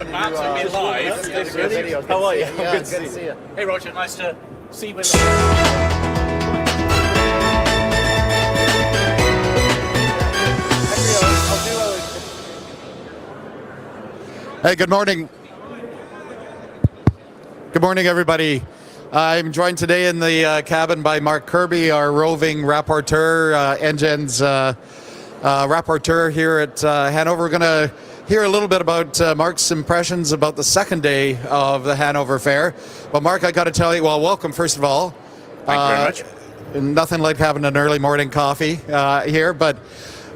Maps and we're live. Really? How are you? Yeah, Good to see you. Hey Roger, nice to see you. Hey, good morning. Good morning, everybody. I'm joined today in the cabin by Mark Kirby, our roving rapporteur, NGen's rapporteur here at Hanover. We're going to hear a little bit about Mark's impressions about the second day of the Hanover Fair. Well, Mark, I got to tell you, well, welcome, first of all. Thank you very much. Nothing like having an early morning coffee here, but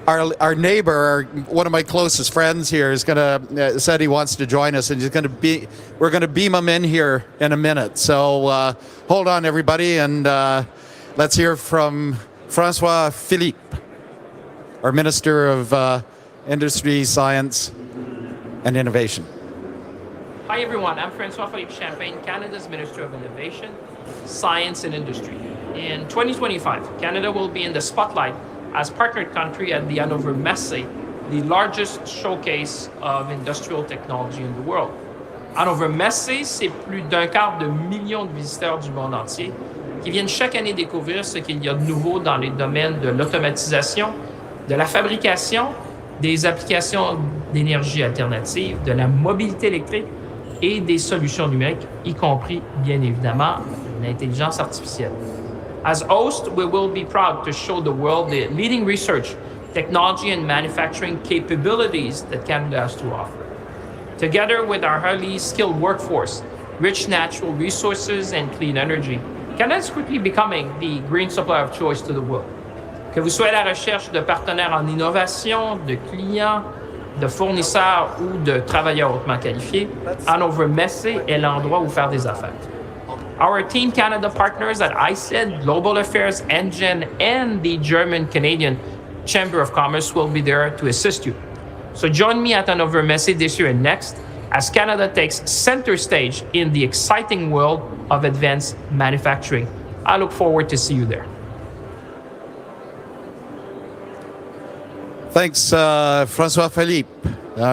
our neighbor, one of my closest friends here, is gonna said he wants to join us, and we're gonna beam him in here in a minute. So hold on, everybody, and let's hear from François Philippe, our Minister of Industry, Science, and Innovation. Hi everyone, I'm François Philippe Champagne, Canada's Minister of Innovation, Science and Industry. In 2025, Canada will be in the spotlight as partnered country at the Hannover Messe, the largest showcase of industrial technology in the world. Hannover Messe, c'est plus d'un quart de million de visiteurs du monde entier qui viennent chaque année découvrir ce qu'il y a de nouveau dans les domaines de l'automatisation, de la fabrication, des applications d'énergie alternative, de la mobilité électrique et des solutions numériques, y compris, bien évidemment, l'intelligence artificielle. As host, we will be proud to show the world the leading research, technology, and manufacturing capabilities that Canada has to offer. Together with our highly skilled workforce, rich natural resources, and clean energy, Canada is quickly becoming the green supplier of choice to the world. Que vous soyez à la recherche de partenaires en innovation, de clients, de fournisseurs ou de travailleurs hautement qualifiés, Hannover Messe est l'endroit où faire des affaires. Our Team Canada partners at ICED, Global Affairs, NGen, and the German-Canadian Chamber of Commerce will be there to assist you. So join me at Hannover Messe this year and next as Canada takes center stage in the exciting world of advanced manufacturing. I look forward to see you there. Thanks, François Philippe,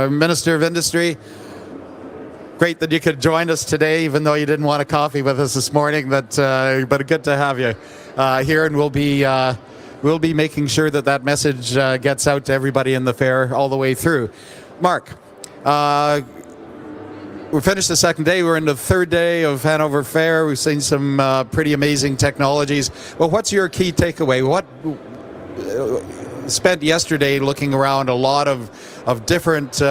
Minister of Industry. Great that you could join us today, even though you didn't want a coffee with us this morning. But good to have you here, and we'll be making sure that message gets out to everybody in the fair all the way through. Mark, we finished the second day. We're in the third day of Hanover Fair. We've seen some pretty amazing technologies. Well, what's your key takeaway? What spent yesterday looking around a lot of different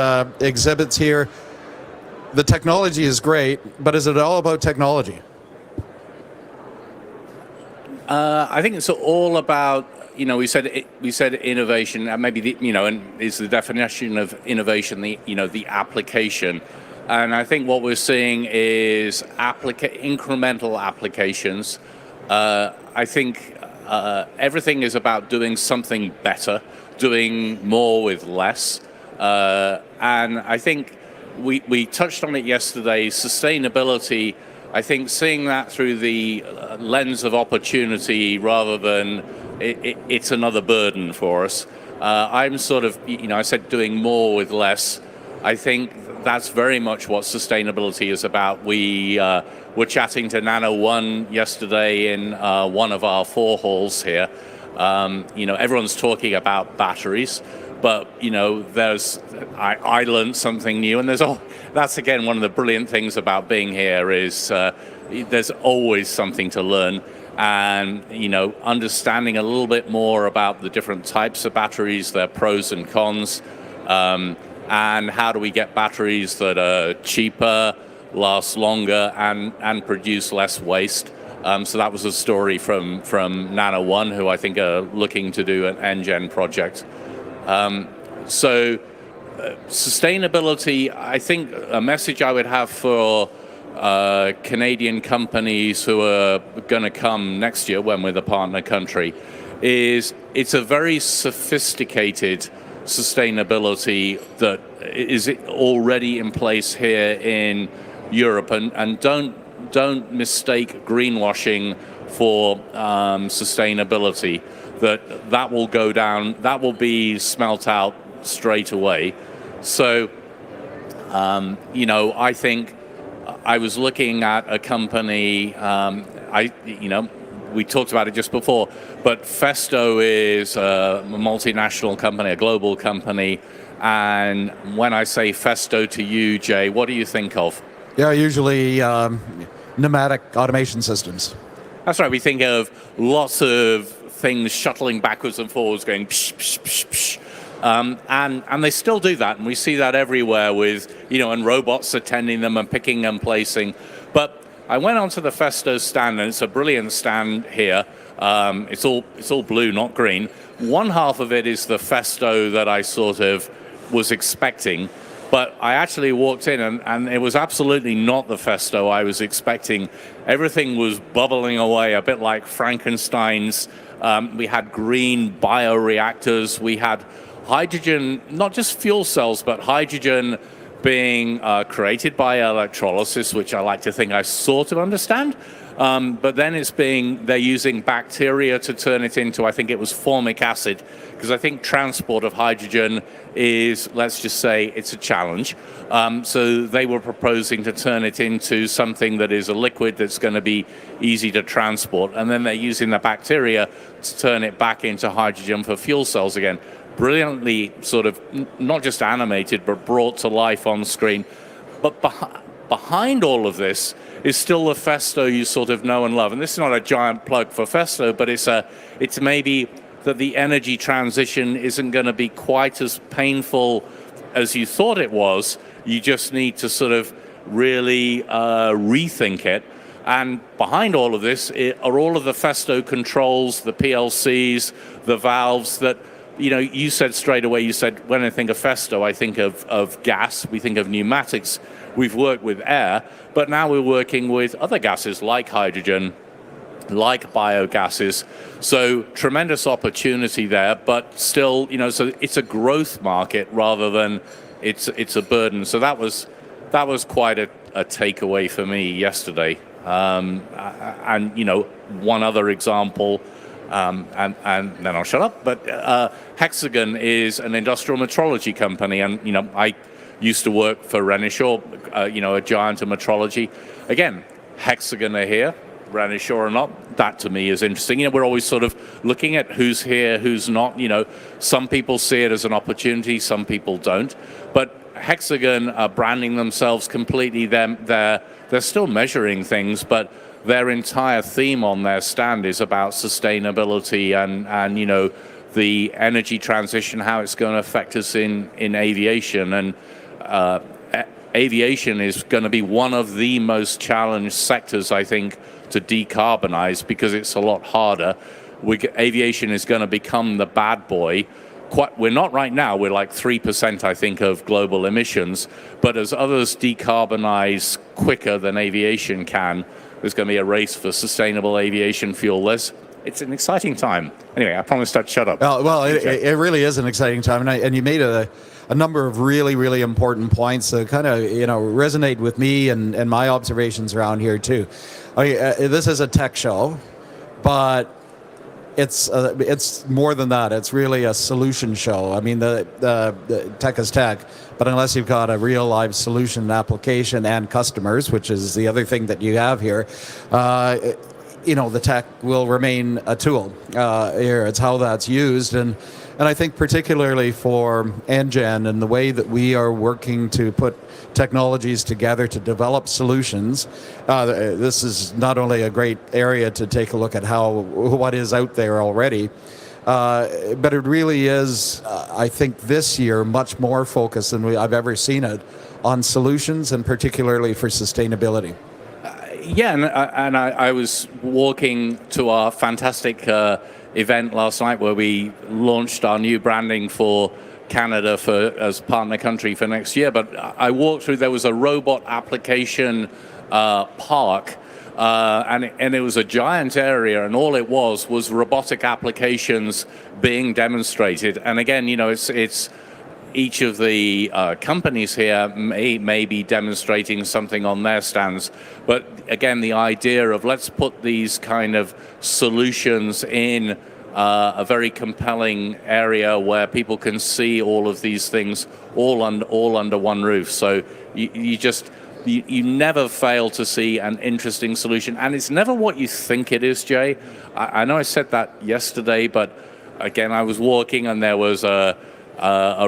exhibits here. The technology is great, but is it all about technology? I think it's all about, we said innovation, and maybe and is the definition of innovation, the application. And I think what we're seeing is incremental applications. I think everything is about doing something better, doing more with less. And I think we touched on it yesterday, sustainability. I think seeing that through the lens of opportunity rather than it's another burden for us. I'm sort of, I said doing more with less. I think that's very much what sustainability is about. We were chatting to Nano One yesterday in one of our four halls here. Everyone's talking about batteries. But I learned something new, and that's again one of the brilliant things about being here is there's always something to learn, and understanding a little bit more about the different types of batteries, their pros and cons, and how do we get batteries that are cheaper, last longer, and produce less waste. So that was a story from Nano One, who I think are looking to do an NGen project. Sustainability, I think a message I would have for Canadian companies who are going to come next year when we're the partner country is it's a very sophisticated sustainability that is already in place here in Europe, and don't mistake greenwashing for sustainability. That will go down, that will be smelt out straight away. So I think I was looking at a company, we talked about it just before, but Festo is a multinational company, a global company. And when I say Festo to you, Jay, what do you think of? Yeah, usually pneumatic automation systems. That's right. We think of lots of things shuttling backwards and forwards, going psh, psh, psh, psh. And they still do that, and we see that everywhere with, and robots attending them and picking and placing. But I went onto the Festo stand, and it's a brilliant stand here. It's all blue, not green. One half of it is the Festo that I sort of was expecting, but I actually walked in, and it was absolutely not the Festo I was expecting. Everything was bubbling away, a bit like Frankenstein's. We had green bioreactors. We had hydrogen, not just fuel cells, but hydrogen being created by electrolysis, which I like to think I sort of understand. But then they're using bacteria to turn it into, I think it was formic acid, because I think transport of hydrogen is, let's just say, it's a challenge. So they were proposing to turn it into something that is a liquid that's going to be easy to transport. And then they're using the bacteria to turn it back into hydrogen for fuel cells again. Brilliantly sort of not just animated, but brought to life on screen. But behind all of this is still the Festo you sort of know and love. And this is not a giant plug for Festo, but it's maybe that the energy transition isn't going to be quite as painful as you thought it was. You just need to sort of really rethink it. And behind all of this are all of the Festo controls, the PLCs, the valves that, you said straight away, when I think of Festo, I think of gas, we think of pneumatics. We've worked with air, but now we're working with other gases like hydrogen, like biogases. So tremendous opportunity there, but still, so it's a growth market rather than it's a burden. So that was quite a takeaway for me yesterday. And one other example, and then I'll shut up. But Hexagon is an industrial metrology company, and I used to work for Renishaw, a giant of metrology. Again, Hexagon are here, Renishaw or not. That to me is interesting. We're always sort of looking at who's here, who's not. Some people see it as an opportunity, some people don't. But Hexagon are branding themselves completely. They're still measuring things, but their entire theme on their stand is about sustainability and the energy transition, how it's going to affect us in aviation. And aviation is going to be one of the most challenged sectors, I think, to decarbonize, because it's a lot harder. Aviation is going to become the bad boy. We're not right now. We're like 3%, I think, of global emissions. But as others decarbonize quicker than aviation can, there's going to be a race for sustainable aviation fuel. It's an exciting time. Anyway, I promised I'd shut up. Well, it really is an exciting time, and you made a number of really, really important points that kind of resonate with me and my observations around here too. This is a tech show, but it's more than that. It's really a solution show. I mean, the tech is tech, but unless you've got a real live solution application and customers, which is the other thing that you have here, the tech will remain a tool here. It's how that's used. And I think particularly for NGen and the way that we are working to put technologies together to develop solutions, this is not only a great area to take a look at what is out there already, but it really is, I think this year, much more focused than I've ever seen it on solutions, and particularly for sustainability. And I was walking to our fantastic event last night where we launched our new branding for Canada as partner country for next year. But I walked through, there was a robot application park, and it was a giant area, and all it was robotic applications being demonstrated. And again, it's each of the companies here may be demonstrating something on their stands. But again, the idea of let's put these kind of solutions in a very compelling area where people can see all of these things all under one roof. So you never fail to see an interesting solution, and it's never what you think it is, Jay. I know I said that yesterday, but again, I was walking and there was a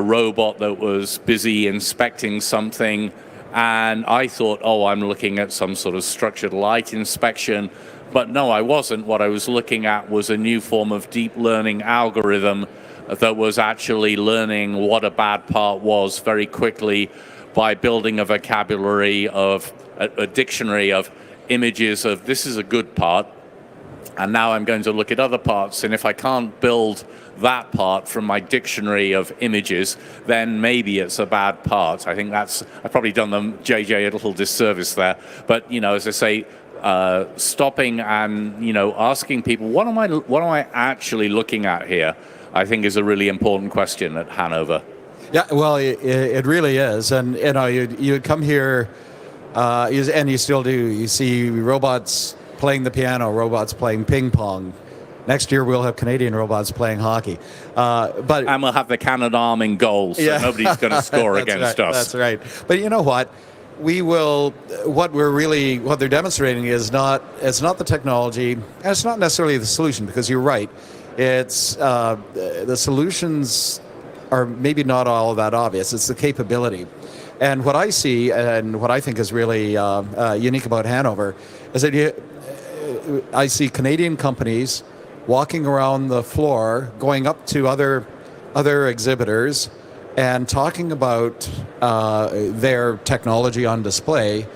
robot that was busy inspecting something, and I thought, oh, I'm looking at some sort of structured light inspection. But no, I wasn't. What I was looking at was a new form of deep learning algorithm that was actually learning what a bad part was very quickly by building a vocabulary of a dictionary of images of this is a good part, and now I'm going to look at other parts, and if I can't build that part from my dictionary of images, then maybe it's a bad part. I think I've probably done them, JJ, a little disservice there. But, as I say, stopping and, asking people, what am I actually looking at here, I think is a really important question at Hannover. Yeah, well, it really is. And, you come here, and you still do. You see robots playing the piano, robots playing ping pong. Next year, we'll have Canadian robots playing hockey. And we'll have the cannon arm in goal, so nobody's going to score against us. That's right. But you know what? What they're demonstrating is it's not the technology, and it's not necessarily the solution, because you're right. It's the solutions are maybe not all that obvious. It's the capability. And what I see, and what I think is really unique about Hannover, is that I see Canadian companies walking around the floor, going up to other exhibitors and talking about their technology on display,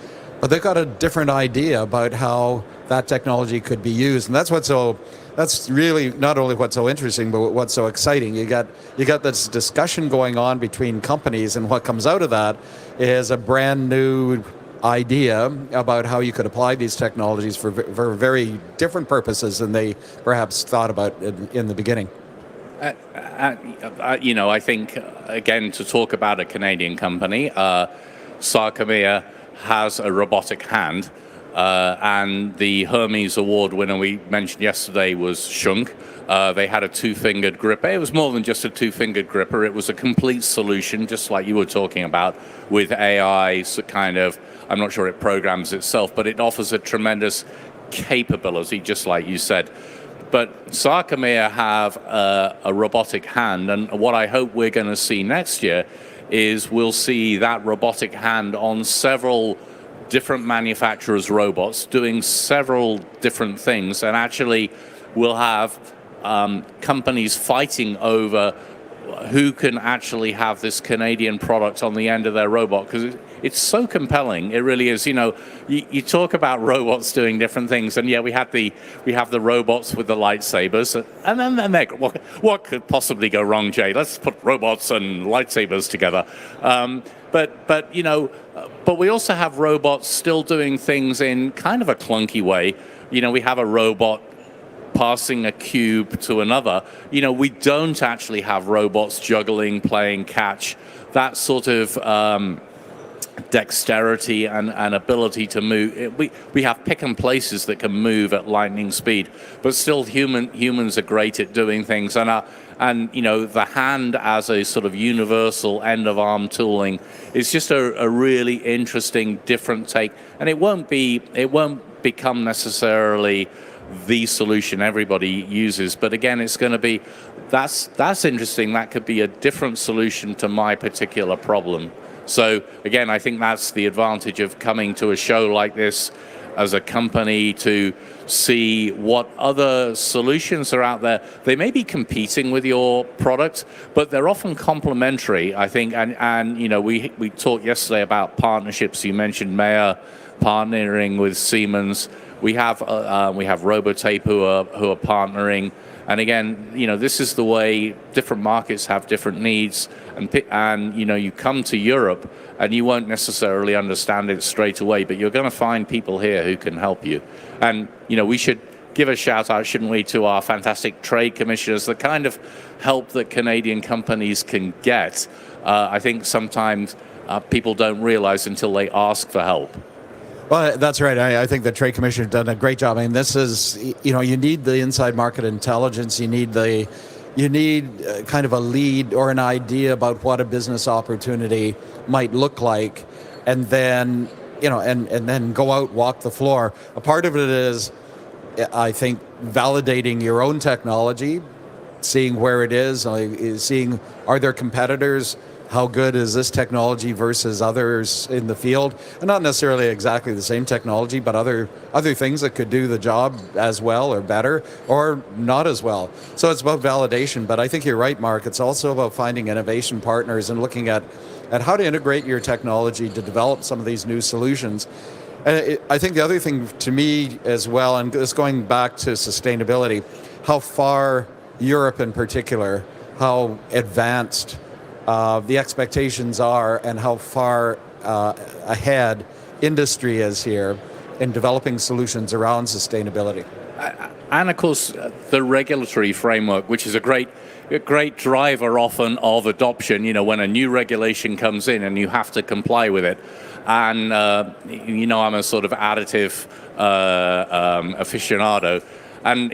but they've got a different idea about how that technology could be used. And that's really not only what's so interesting, but what's so exciting. You got this discussion going on between companies, and what comes out of that is a brand new idea about how you could apply these technologies for very different purposes than they perhaps thought about in the beginning. I think, again, to talk about a Canadian company, Sarkomia has a robotic hand, and the Hermes Award winner we mentioned yesterday was Schunk. They had a two-fingered gripper. It was more than just a two-fingered gripper. It was a complete solution, just like you were talking about, with AI, so kind of, I'm not sure it programs itself, but it offers a tremendous capability, just like you said. But Sarkomia have a robotic hand, and what I hope we're going to see next year is we'll see that robotic hand on several different manufacturers' robots doing several different things, and actually we'll have companies fighting over who can actually have this Canadian product on the end of their robot, because it's so compelling. It really is. You talk about robots doing different things, and we have the robots with the lightsabers, and then what could possibly go wrong, Jay? Let's put robots and lightsabers together. But we also have robots still doing things in kind of a clunky way. We have a robot passing a cube to another. We don't actually have robots juggling, playing catch. That sort of dexterity and ability to move. We have pick and places that can move at lightning speed, but still humans are great at doing things. And the hand as a sort of universal end of arm tooling is just a really interesting, different take. And it won't become necessarily the solution everybody uses, but again, it's going to be that's interesting. That could be a different solution to my particular problem. So again, I think that's the advantage of coming to a show like this as a company, to see what other solutions are out there. They may be competing with your product, but they're often complementary, I think. And we talked yesterday about partnerships. You mentioned Mayer partnering with Siemens. We have Robotape who are partnering, and again, this is the way different markets have different needs, and you come to Europe and you won't necessarily understand it straight away, but you're going to find people here who can help you. And we should give a shout out, shouldn't we, to our fantastic trade commissioners, the kind of help that Canadian companies can get. I think sometimes people don't realize until they ask for help. Well, that's right. I think the Trade Commission has done a great job. I mean, this is, you need the inside market intelligence. You need kind of a lead or an idea about what a business opportunity might look like, and then, and then go out, walk the floor. A part of it is, I think, validating your own technology, seeing where it is, seeing are there competitors, how good is this technology versus others in the field, and not necessarily exactly the same technology, but other things that could do the job as well or better or not as well. So it's about validation, but I think you're right, Mark. It's also about finding innovation partners and looking at how to integrate your technology to develop some of these new solutions. And I think the other thing to me as well, and this going back to sustainability, how far Europe in particular, how advanced the expectations are and how far ahead industry is here in developing solutions around sustainability. And of course, the regulatory framework, which is a great driver often of adoption, when a new regulation comes in and you have to comply with it. And, I'm a sort of additive aficionado. And,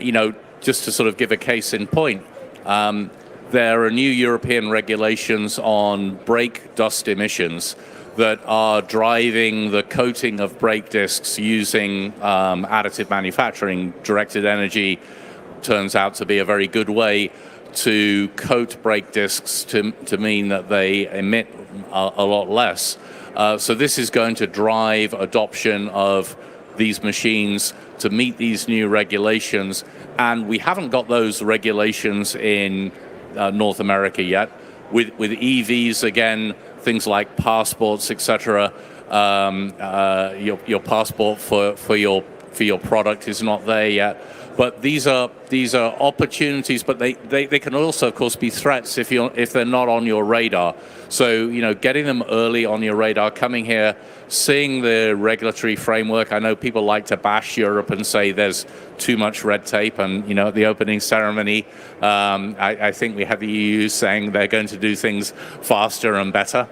just to sort of give a case in point, there are new European regulations on brake dust emissions that are driving the coating of brake discs using additive manufacturing. Directed energy turns out to be a very good way to coat brake discs to mean that they emit a lot less. So this is going to drive adoption of these machines to meet these new regulations. And we haven't got those regulations in North America yet. With EVs, again, things like passports, etc. Your passport for your product is not there yet. But these are opportunities, but they can also, of course, be threats if they're not on your radar. So getting them early on your radar, coming here, seeing the regulatory framework. I know people like to bash Europe and say there's too much red tape, and at the opening ceremony, I think we had the EU saying they're going to do things faster and better.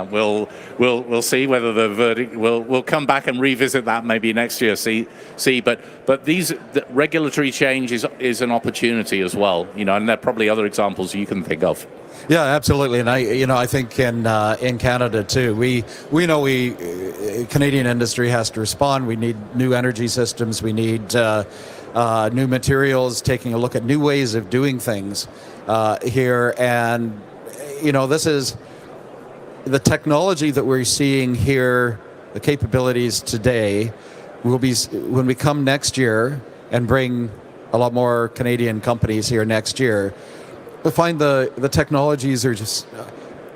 We'll see whether the verdict. We'll come back and revisit that maybe next year. But the regulatory change is an opportunity as well. And there are probably other examples you can think of. Yeah, absolutely, and I think in Canada too, we know Canadian industry has to respond. We need new energy systems. We need new materials. Taking a look at new ways of doing things here, and this is the technology that we're seeing here. The capabilities today will be when we come next year and bring a lot more Canadian companies here next year. We find the technologies are just,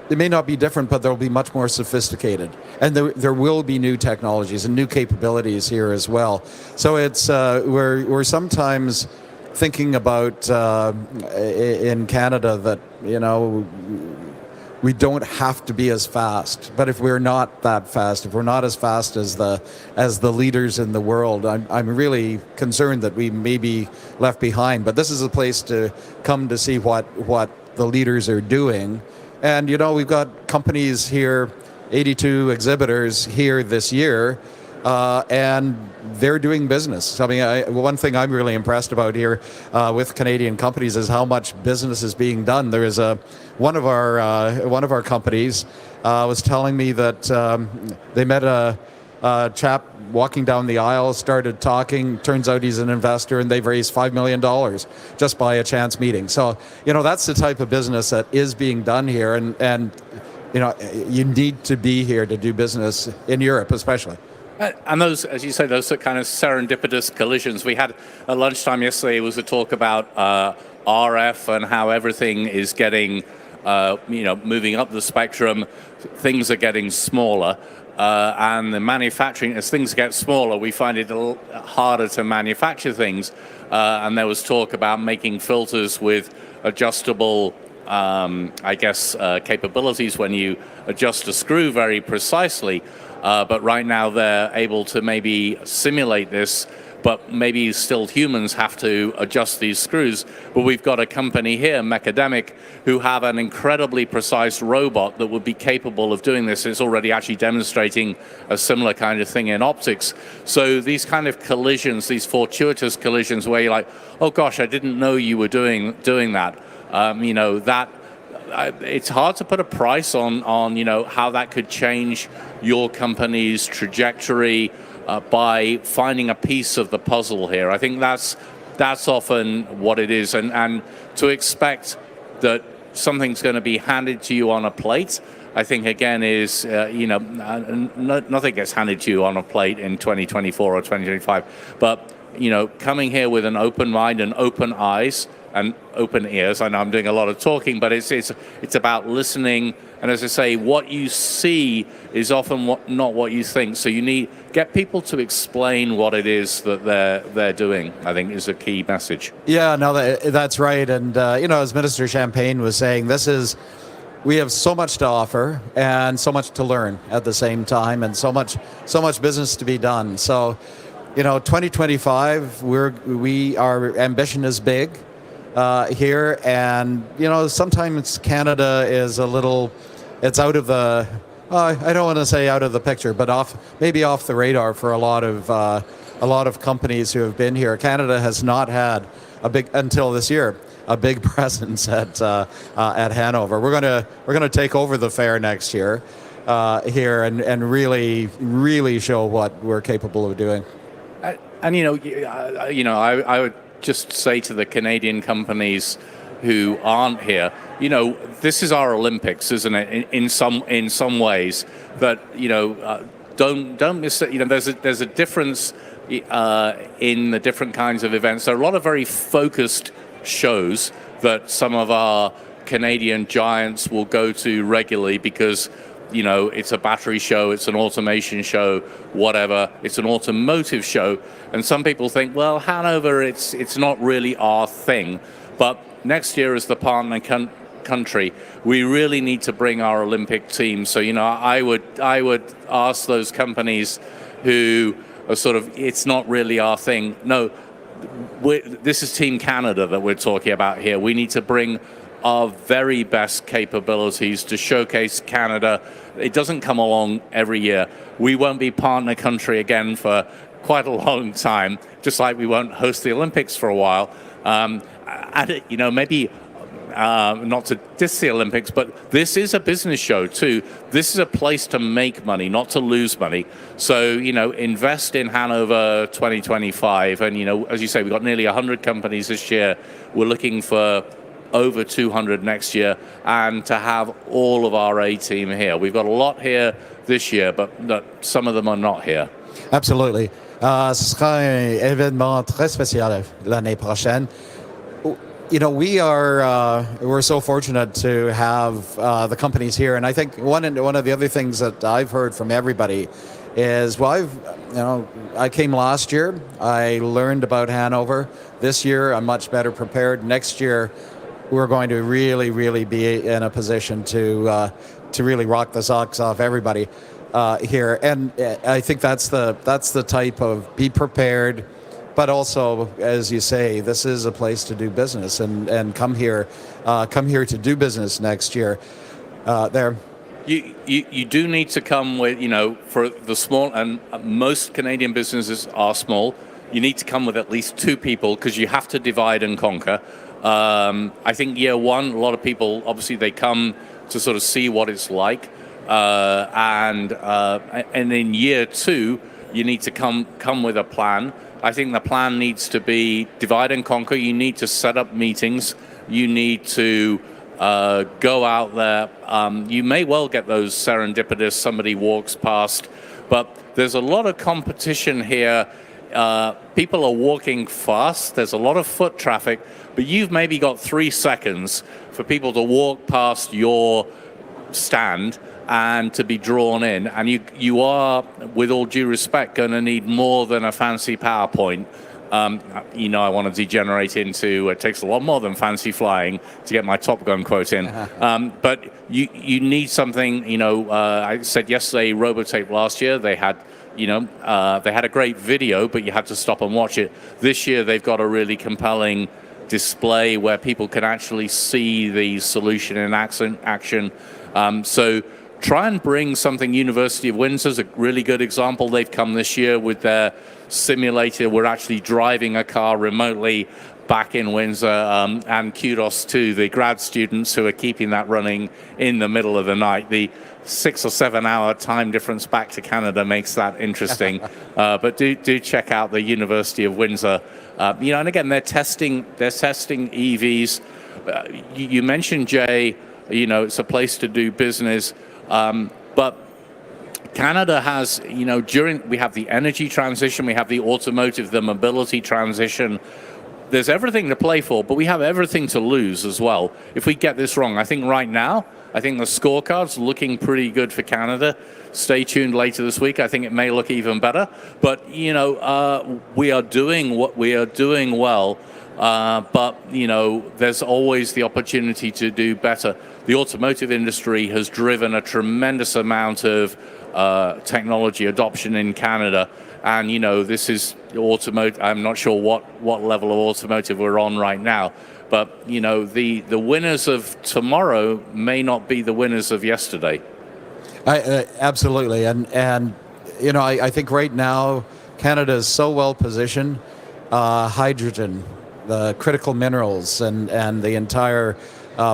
they may not be different, but they'll be much more sophisticated. And there will be new technologies and new capabilities here as well. So it's, we're sometimes thinking about in Canada that, we don't have to be as fast. But if we're not that fast, if we're not as fast as the leaders in the world, I'm really concerned that we may be left behind. But this is a place to come to see what the leaders are doing. And we've got companies here, 82 exhibitors here this year, and they're doing business. I mean, one thing I'm really impressed about here with Canadian companies is how much business is being done. There is one of our companies was telling me that they met a chap walking down the aisle, started talking. Turns out he's an investor, and they've raised $5 million just by a chance meeting. So that's the type of business that is being done here, and you need to be here to do business in Europe, especially. And those, as you say, those are kind of serendipitous collisions. We had at lunchtime yesterday was a talk about RF and how everything is getting, moving up the spectrum. Things are getting smaller, and the manufacturing, as things get smaller, we find it a little harder to manufacture things. And there was talk about making filters with adjustable, capabilities when you adjust a screw very precisely. But right now they're able to maybe simulate this but maybe still humans have to adjust these screws. But we've got a company here, Mechademic, who have an incredibly precise robot that would be capable of doing this. It's already actually demonstrating a similar kind of thing in optics. So these kind of collisions, these fortuitous collisions where you're like, oh gosh, I didn't know you were doing that. It's hard to put a price on how that could change your company's trajectory by finding a piece of the puzzle here. I think that's often what it is, and to expect that something's going to be handed to you on a plate, I think again is nothing gets handed to you on a plate in 2024 or 2025. But coming here with an open mind and open eyes and open ears. I know I'm doing a lot of talking, but it's about listening. And as I say, what you see is often not what you think. So you get people to explain what it is that they're doing, I think is a key message. Yeah, no, that's right. And, as Minister Champagne was saying, we have so much to offer and so much to learn at the same time, and so much business to be done. So, 2025, our ambition is big here, and sometimes Canada is it's out of the I don't want to say out of the picture, but maybe off the radar for a lot of companies who have been here. Canada has not had until this year a big presence at Hannover. We're gonna take over the fair next year here and really show what we're capable of doing. And I would just say to the Canadian companies who aren't here, this is our Olympics, isn't it? In some ways, that don't miss it. There's a difference in the different kinds of events. There are a lot of very focused shows that some of our Canadian giants will go to regularly because it's a battery show, it's an automation show, whatever. It's an automotive show, and some people think, well, Hannover, it's not really our thing. But next year, as the partner country, we really need to bring our Olympic team. So I would ask those companies who are sort of, it's not really our thing. No, this is Team Canada that we're talking about here. We need to bring our very best capabilities to showcase Canada. It doesn't come along every year. We won't be partner country again for quite a long time, just like we won't host the Olympics for a while. Maybe not to diss the Olympics, but this is a business show too. This is a place to make money, not to lose money. So, invest in Hannover 2025. And, as you say, we've got nearly 100 companies this year. We're looking for over 200 next year, and to have all of our A team here. We've got a lot here this year, but some of them are not here. Absolutely. Ce sera un événement très spécial l'année prochaine. We're so fortunate to have the companies here, and I think one of the other things that I've heard from everybody is, I came last year, I learned about Hanover. This year, I'm much better prepared. Next year, we're going to really be in a position to really rock the socks off everybody here, and I think that's the type of be prepared. But also, as you say, this is a place to do business, and come here to do business next year. You do need to come with, for the small, and most Canadian businesses are small. You need to come with at least 2 people because you have to divide and conquer. I think year one, a lot of people obviously they come to sort of see what it's like, and in year 2, you need to come with a plan. I think the plan needs to be divide and conquer. You need to set up meetings. You need to go out there. You may well get those serendipitous, somebody walks past, but there's a lot of competition here. People are walking fast. There's a lot of foot traffic, but you've maybe got 3 seconds for people to walk past your stand and to be drawn in, and you are, with all due respect, going to need more than a fancy PowerPoint I want to degenerate into it takes a lot more than fancy flying to get my Top Gun quote in. But you need something. I said yesterday, Robotape last year they had. They had a great video, but you had to stop and watch it. This year they've got a really compelling display where people can actually see the solution in action. So try and bring something. University of Windsor's a really good example. They've come this year with their simulator. We're actually driving a car remotely back in Windsor, and kudos to the grad students who are keeping that running in the middle of the night. The 6 or 7 hour time difference back to Canada makes that interesting. But do check out the University of Windsor. And again, they're testing EVs. You mentioned, Jay, it's a place to do business. But Canada has, we have the energy transition, we have the automotive, the mobility transition. There's everything to play for, but we have everything to lose as well. If we get this wrong, I think right now, the scorecard's looking pretty good for Canada. Stay tuned later this week. I think it may look even better. But, we are doing what we are doing well. But, there's always the opportunity to do better. The automotive industry has driven a tremendous amount of technology adoption in Canada. And, this is automotive. I'm not sure what level of automotive we're on right now. But, the winners of tomorrow may not be the winners of yesterday. Absolutely. And I think right now Canada is so well positioned. Hydrogen, the critical minerals, and the entire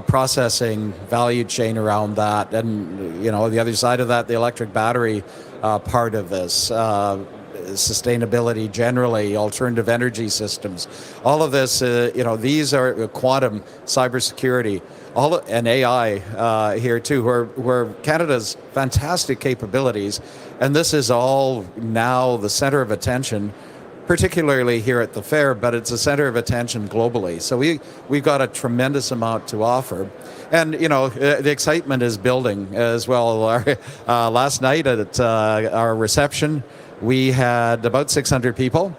processing value chain around that. And, the other side of that, the electric battery part of this. Sustainability generally, alternative energy systems, all of this, these are quantum, cybersecurity, and AI here too, where Canada's fantastic capabilities, and this is all now the center of attention, particularly here at the fair, but it's a center of attention globally. So we've got a tremendous amount to offer. And, the excitement is building as well. Last night at our reception, we had about 600 people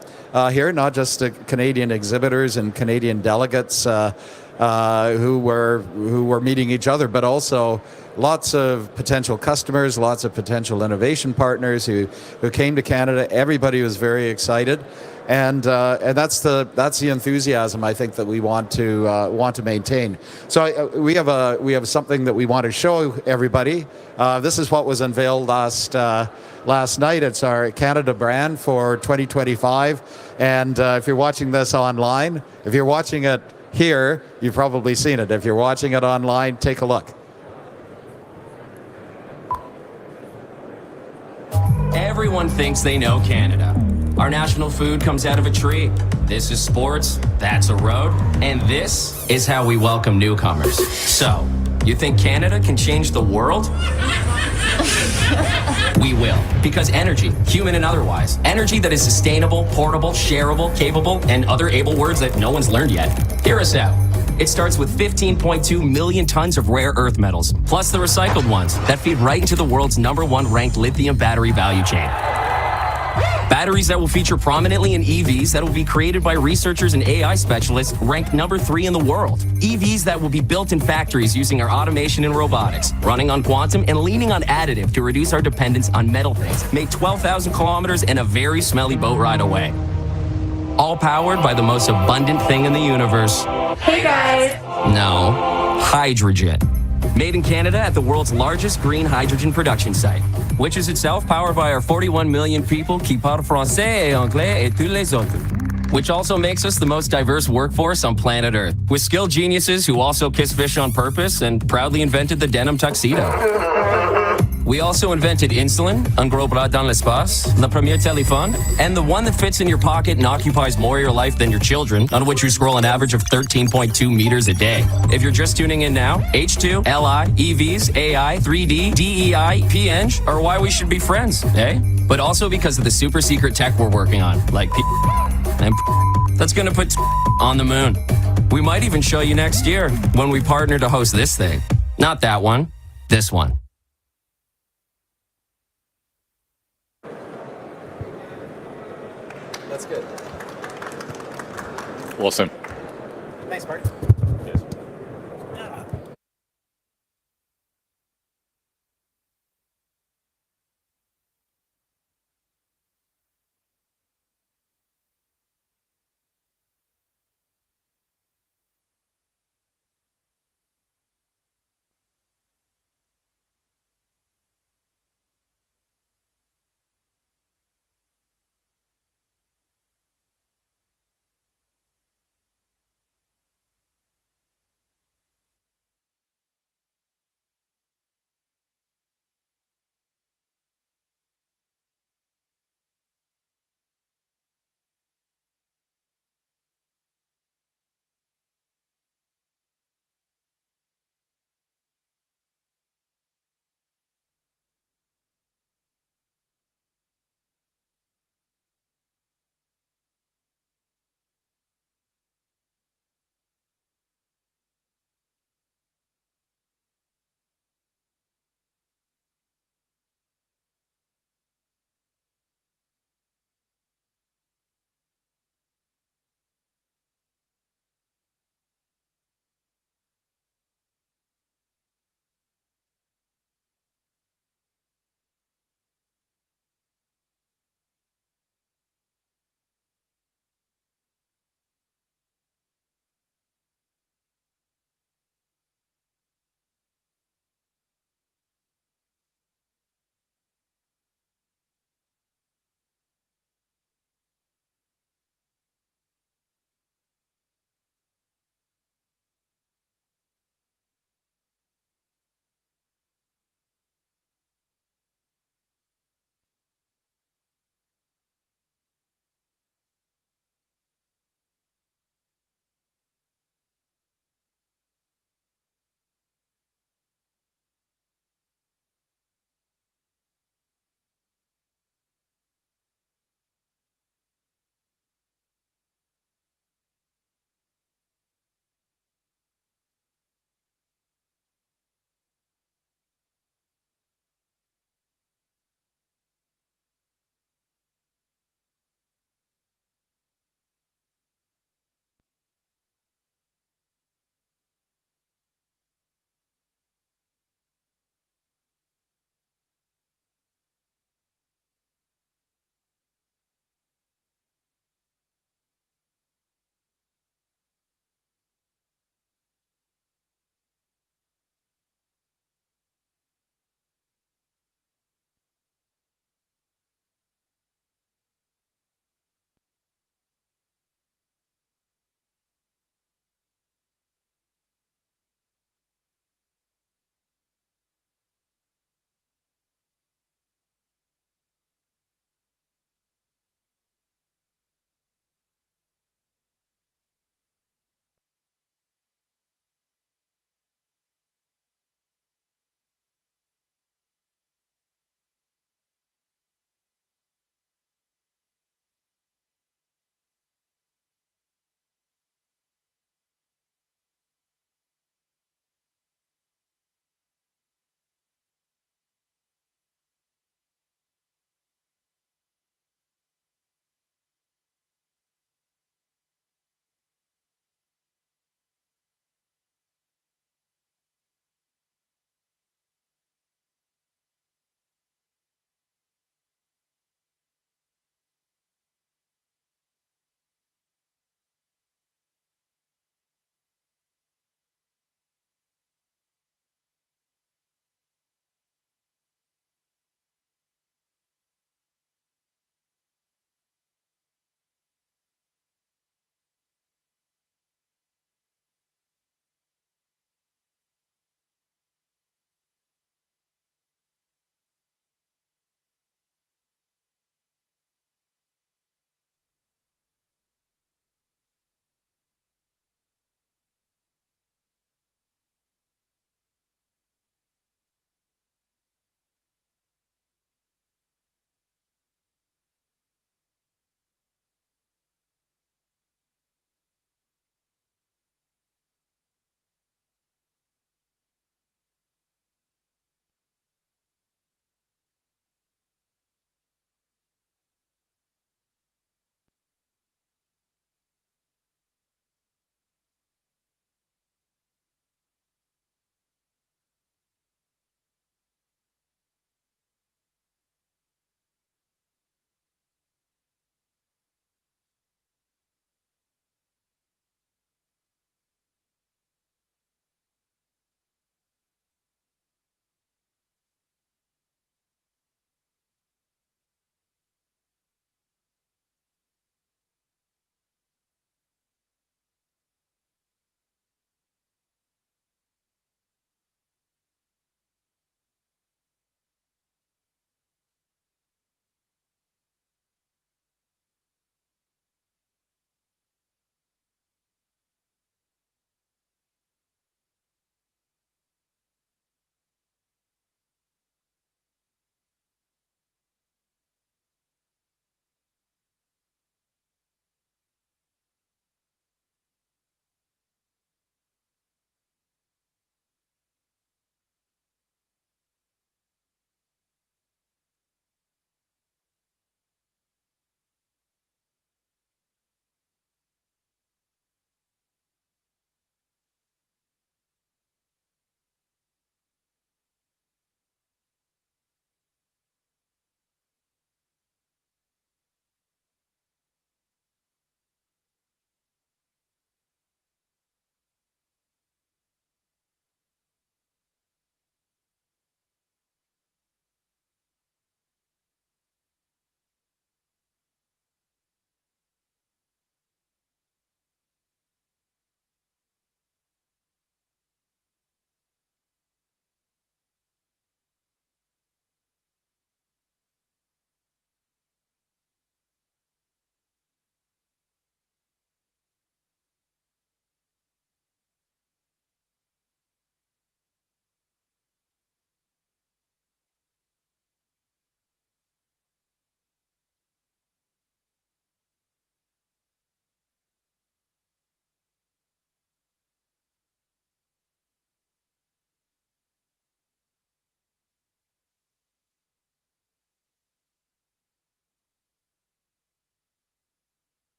here, not just the Canadian exhibitors and Canadian delegates who were meeting each other, but also lots of potential customers, lots of potential innovation partners who came to Canada. Everybody was very excited, and that's the enthusiasm I think that we want to maintain. So we have something that we want to show everybody. This is what was unveiled last night. It's our Canada brand for 2025. And if you're watching this online, if you're watching it here, you've probably seen it. If you're watching it online, take a look. Everyone thinks they know Canada. Our national food comes out of a tree. This is sports, that's a road, and this is how we welcome newcomers. So, you think Canada can change the world? We will. Because energy, human and otherwise, energy that is sustainable, portable, shareable, capable, and other able words that no one's learned yet. Hear us out. It starts with 15.2 million tons of rare earth metals, plus the recycled ones that feed right into the world's #1 ranked lithium battery value chain. Batteries that will feature prominently in EVs that will be created by researchers and AI specialists ranked #3 in the world. EVs that will be built in factories using our automation and robotics, running on quantum and leaning on additive to reduce our dependence on metal things, made 12,000 kilometers and a very smelly boat ride away. All powered by the most abundant thing in the universe. Hey guys! No, hydrogen. Made in Canada at the world's largest green hydrogen production site, which is itself powered by our 41 million people qui parlent français et anglais et tous les autres. Which also makes us the most diverse workforce on planet Earth, with skilled geniuses who also kiss fish on purpose and proudly invented the denim tuxedo. We also invented insulin, un gros bras dans l'espace, le premier téléphone, and the one that fits in your pocket and occupies more of your life than your children, on which you scroll an average of 13.2 meters a day. If you're just tuning in now, H2, LI, EVs, AI, 3D, DEI, PNG are why we should be friends, eh? But also because of the super secret tech we're working on, like and that's gonna put on the moon. We might even show you next year when we partner to host this thing. Not that one, this one. That's good. Awesome. Thanks, Mark.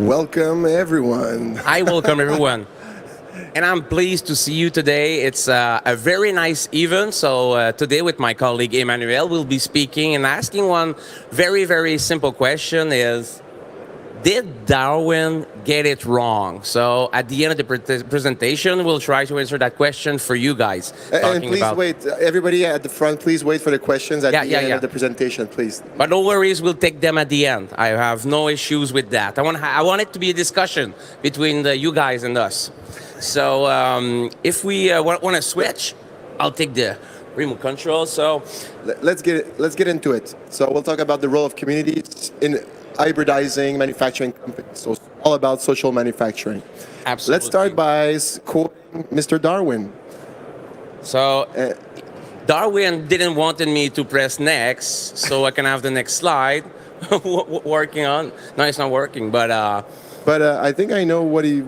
Welcome, everyone. I welcome everyone. And I'm pleased to see you today. It's a very nice event. So today with my colleague Emmanuel, we'll be speaking and asking one very, very simple question is, did Darwin get it wrong? So at the end of the presentation, we'll try to answer that question for you guys. And please wait, everybody at the front, please wait for the questions at the end yeah. of the presentation, please. But no worries, we'll take them at the end. I have no issues with that. I want it to be a discussion between you guys and us. So if we want to switch, I'll take the remote control. So let's get into it. So we'll talk about the role of communities in hybridizing manufacturing companies. So it's all about social manufacturing. Absolutely. Let's start by quoting Mr. Darwin. So Darwin didn't want me to press next, so I can have the next slide working on. No, it's not working, but I think I know what he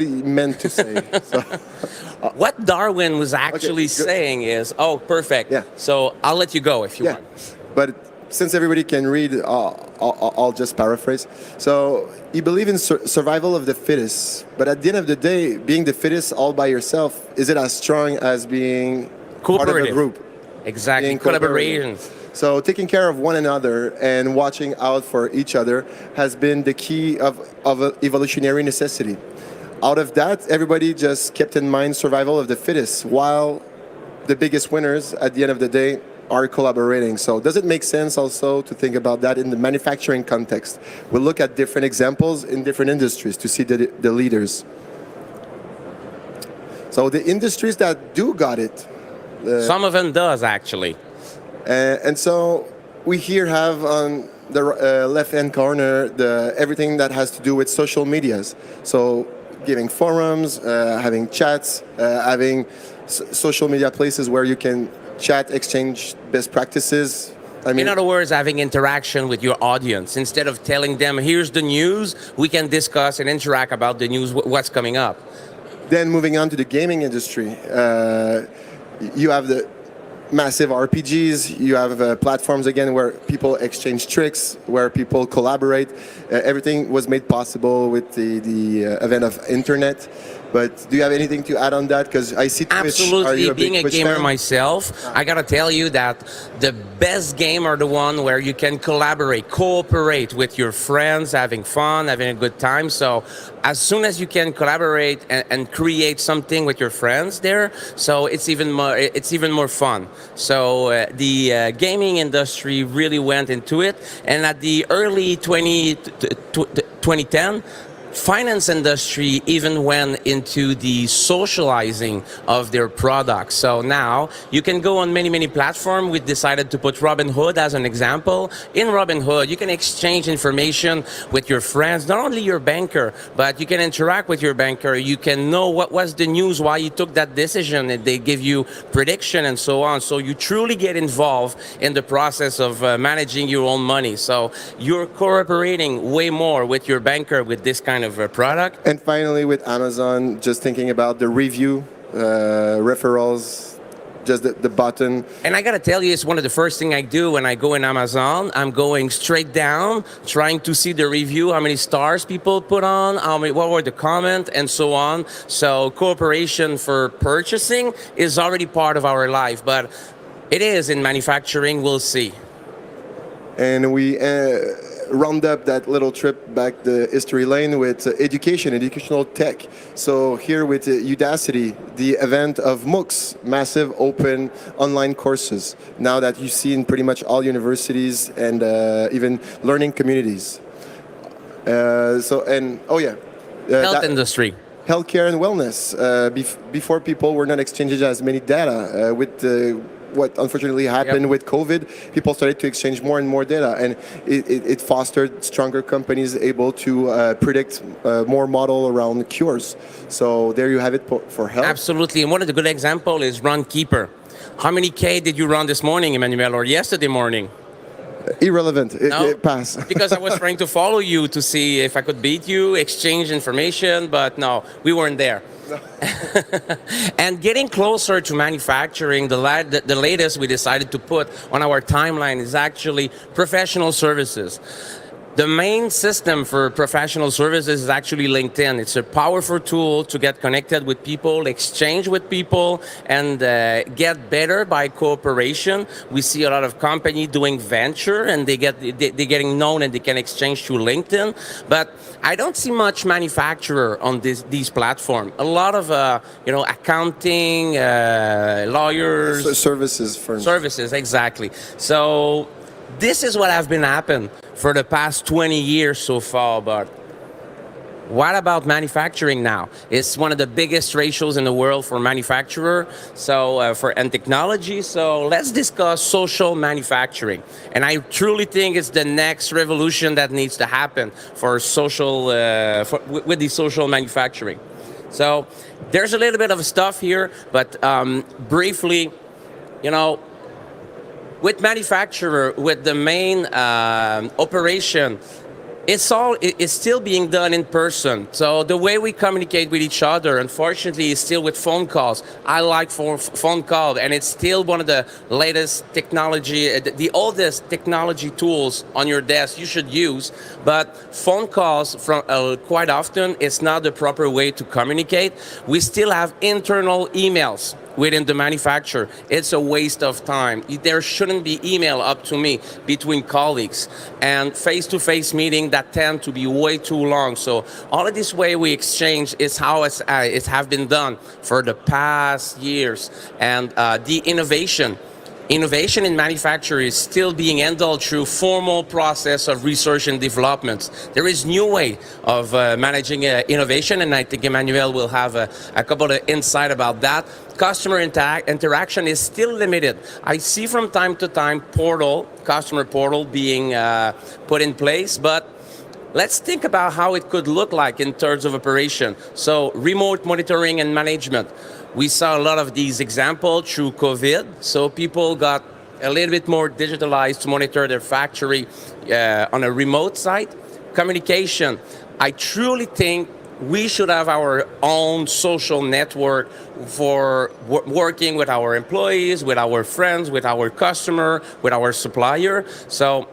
meant to say. So. What Darwin was actually saying is, oh, perfect. Yeah. So I'll let you go if you want. But since everybody can read, I'll just paraphrase. So you believe in survival of the fittest, but at the end of the day, being the fittest all by yourself, is it as strong as being part of a group? Exactly, collaboration. So taking care of one another and watching out for each other has been the key of evolutionary necessity. Out of that, everybody just kept in mind survival of the fittest, while the biggest winners at the end of the day are collaborating. So does it make sense also to think about that in the manufacturing context? We'll look at different examples in different industries to see the leaders. So the industries that do got it. Some of them does, actually. And so we here have on the left-hand corner everything that has to do with social medias. So giving forums, having chats, having social media places where you can chat, exchange best practices. I mean, in other words, having interaction with your audience. Instead of telling them, here's the news, we can discuss and interact about the news, what's coming up. Then moving on to the gaming industry, you have the massive RPGs, you have platforms again where people exchange tricks, where people collaborate. Everything was made possible with the event of internet. But do you have anything to add on that? Because I see Twitch. Absolutely. Being a gamer fan? myself, I gotta tell you that the best game are the one where you can collaborate, cooperate with your friends, having fun, having a good time. So as soon as you can collaborate and create something with your friends there, so it's even more fun. So the gaming industry really went into it, and at the early 2010. Finance industry even went into the socializing of their products. So now you can go on many platforms. We decided to put Robinhood as an example. In Robinhood, you can exchange information with your friends, not only your banker, but you can interact with your banker. You can know what was the news, why you took that decision, and they give you prediction and so on. So you truly get involved in the process of managing your own money. So you're cooperating way more with your banker with this kind of a product. And finally with Amazon, just thinking about the review, referrals, just the button. And I gotta tell you, it's one of the first things I do when I go in Amazon. I'm going straight down, trying to see the review, how many stars people put on, what were the comments, and so on. So cooperation for purchasing is already part of our life, but it is in manufacturing, we'll see. And we round up that little trip back the history lane with educational tech. So here with Udacity, the event of MOOCs, massive open online courses, now that you see in pretty much all universities and even learning communities. Health industry. Healthcare and wellness. Before people were not exchanging as many data with what unfortunately happened with COVID, people started to exchange more and more data, and it fostered stronger companies able to predict more model around cures. So there you have it for health. Absolutely, and one of the good examples is Runkeeper. How many K did you run this morning, Emmanuel, or yesterday morning? Irrelevant. It pass. Because I was trying to follow you to see if I could beat you, exchange information, but no, we weren't there. And getting closer to manufacturing, the latest we decided to put on our timeline is actually professional services. The main system for professional services is actually LinkedIn. It's a powerful tool to get connected with people, exchange with people, and get better by cooperation. We see a lot of companies doing venture, and they're getting known, and they can exchange through LinkedIn. But I don't see much manufacturer on these platforms. A lot of accounting, lawyers, Services firms. services, exactly. So this is what has been happening for the past 20 years so far, but what about manufacturing now? It's one of the biggest ratios in the world for manufacturer, and technology. So let's discuss social manufacturing. And I truly think it's the next revolution that needs to happen for social, with the social manufacturing. So there's a little bit of stuff here, but briefly, with manufacturer, with the main operation, it's still being done in person. So the way we communicate with each other, unfortunately, is still with phone calls. I like phone call, and it's still one of the latest technology, the oldest technology tools on your desk you should use. But phone calls, from quite often, it's not the proper way to communicate. We still have internal emails within the manufacturer. It's a waste of time. There shouldn't be email up to me between colleagues, and face-to-face meeting that tend to be way too long. So all of this way we exchange is how it have been done for the past years. And the innovation in manufacturing is still being handled through formal process of research and development. There is new way of managing innovation, and I think Emmanuel will have a couple of insight about that. Customer interaction is still limited. I see from time to time customer portal being put in place, but let's think about how it could look like in terms of operation. So remote monitoring and management. We saw a lot of these examples through COVID. So people got a little bit more digitalized to monitor their factory on a remote site. Communication. I truly think we should have our own social network for working with our employees, with our friends, with our customer, with our supplier. So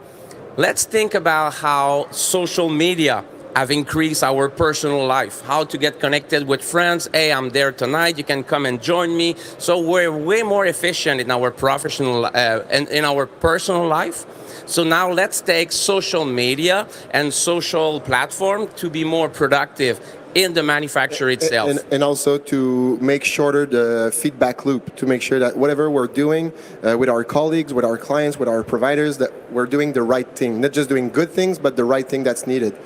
let's think about how social media have increased our personal life, how to get connected with friends. Hey, I'm there tonight, you can come and join me. So we're way more efficient in our professional and in our personal life. So now let's take social media and social platform to be more productive in the manufacturer itself. And also to make shorter the feedback loop, to make sure that whatever we're doing with our colleagues, with our clients, with our providers, that we're doing the right thing, not just doing good things, but the right thing that's needed.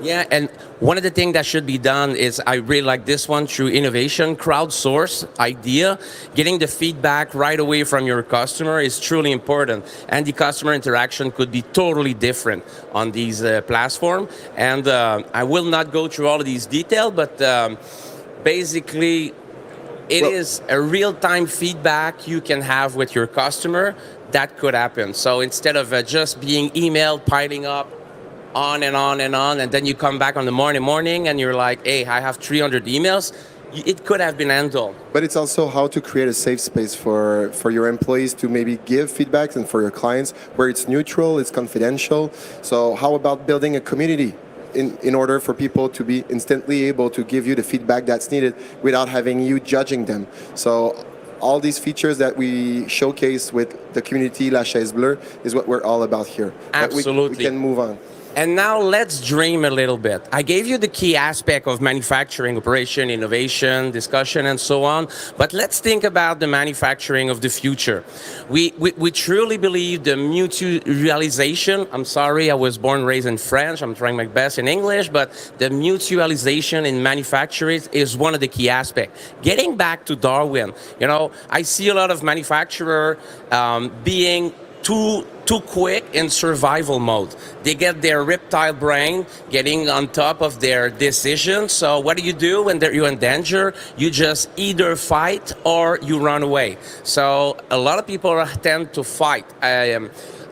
Yeah, and one of the things that should be done is, I really like this one, through innovation, crowdsource idea. Getting the feedback right away from your customer is truly important. And the customer interaction could be totally different on these platforms. And I will not go through all of these details, but basically, it is a real-time feedback you can have with your customer that could happen. So instead of just being emailed, piling up, on and on and on, and then you come back on the morning and you're like, hey, I have 300 emails. It could have been handled. But it's also how to create a safe space for your employees to maybe give feedbacks, and for your clients where it's neutral, it's confidential. So how about building a community in order for people to be instantly able to give you the feedback that's needed without having you judging them? So all these features that we showcase with the community La Chaise Bleue is what we're all about here. Absolutely. We can move on. And now let's dream a little bit. I gave you the key aspect of manufacturing, operation, innovation, discussion, and so on. But let's think about the manufacturing of the future. We truly believe the mutualization. I'm sorry, I was born and raised in French. I'm trying my best in English. But the mutualization in manufacturing is one of the key aspects. Getting back to Darwin, I see a lot of manufacturers being too quick in survival mode. They get their reptile brain getting on top of their decisions. So what do when you're in danger? You just either fight or you run away. So a lot of people tend to fight.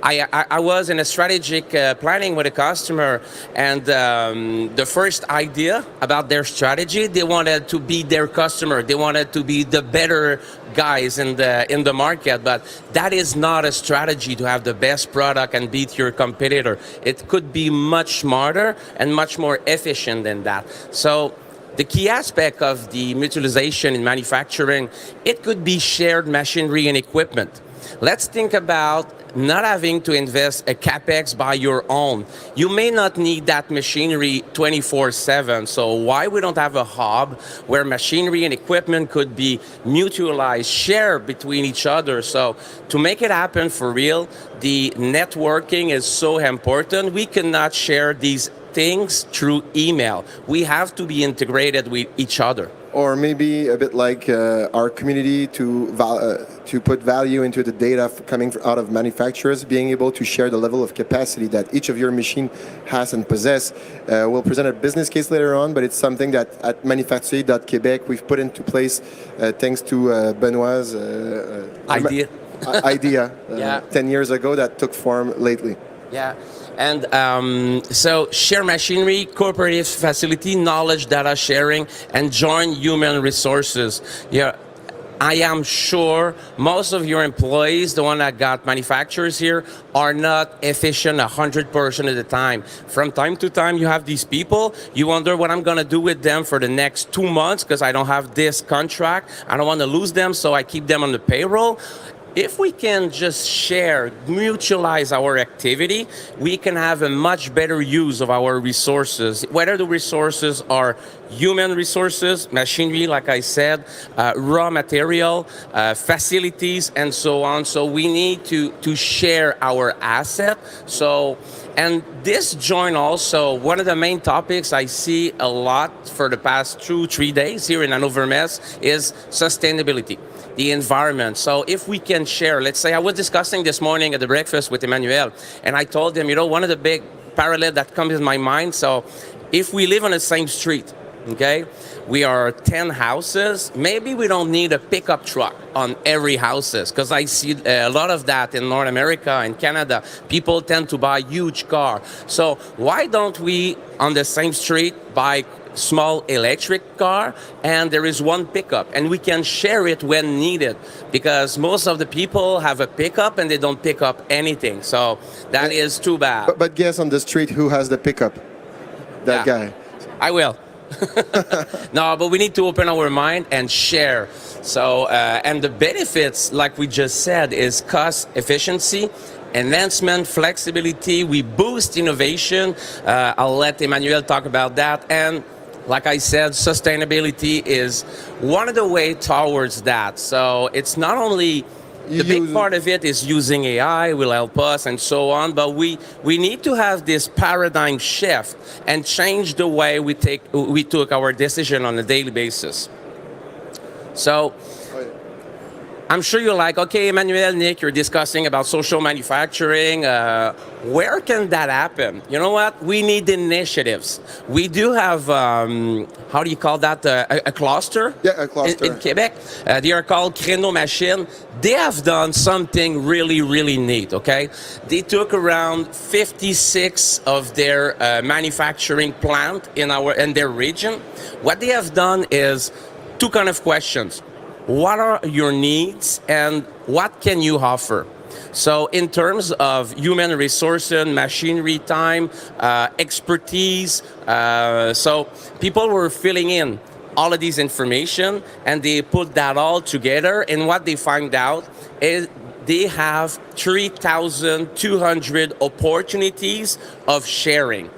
I was in a strategic planning with a customer, and the first idea about their strategy, they wanted to be their customer. They wanted to be the better guys in the market, but that is not a strategy to have the best product and beat your competitor. It could be much smarter and much more efficient than that. So the key aspect of the mutualization in manufacturing, it could be shared machinery and equipment. Let's think about not having to invest a capex by your own. You may not need that machinery 24/7. So why we don't have a hub where machinery and equipment could be mutualized, shared between each other? So to make it happen for real, the networking is so important. We cannot share these things through email. We have to be integrated with each other. Or maybe a bit like our community to put value into the data coming out of manufacturers, being able to share the level of capacity that each of your machine has and possess. We'll present a business case later on, but it's something that at manufacturer.quebec we've put into place thanks to Benoit's idea Yeah. 10 years ago that took form lately. Yeah, and so share machinery, cooperative facility, knowledge data sharing, and joint human resources. Yeah, I am sure most of your employees, the one that got manufacturers here, are not efficient 100% of the time. From time to time, you have these people, you wonder what I'm gonna do with them for the next 2 months because I don't have this contract. I don't want to lose them, so I keep them on the payroll. If we can just share, mutualize our activity, we can have a much better use of our resources, whether the resources are human resources, machinery, like I said, raw material, facilities, and so on. So we need to share our asset. So, and this joint also, one of the main topics I see a lot for the past 2-3 days here in Hannover Mess is sustainability, the environment. So if we can share, let's say I was discussing this morning at the breakfast with Emmanuel, and I told him, one of the big parallel that comes in my mind, so if we live on the same street, okay, we are 10 houses, maybe we don't need a pickup truck on every houses, because I see a lot of that in North America and Canada. People tend to buy huge car. So why don't we on the same street buy small electric car, and there is one pickup, and we can share it when needed, because most of the people have a pickup and they don't pick up anything. So that is too bad. But guess on the street who has the pickup? That guy. I will. No, but we need to open our mind and share. So, and the benefits, like we just said, is cost efficiency, enhancement, flexibility. We boost innovation. I'll let Emmanuel talk about that. And like I said, sustainability is one of the way towards that. So it's not only the big part of it is using AI will help us and so on, but we need to have this paradigm shift and change the way we took our decision on a daily basis. So I'm sure you're like, okay, Emmanuel, Nick, you're discussing about social manufacturing. Where can that happen? You know what? We need initiatives. We do have, how do you call that? A cluster? Yeah, a cluster. In Quebec. They are called Créneau Machine. They have done something really, really neat, okay? They took around 56 of their manufacturing plant in their region. What they have done is two kind of questions. What are your needs and what can you offer? So in terms of human resources, machinery time, expertise, so people were filling in all of these information and they put that all together, and what they find out is they have 3,200 opportunities of sharing.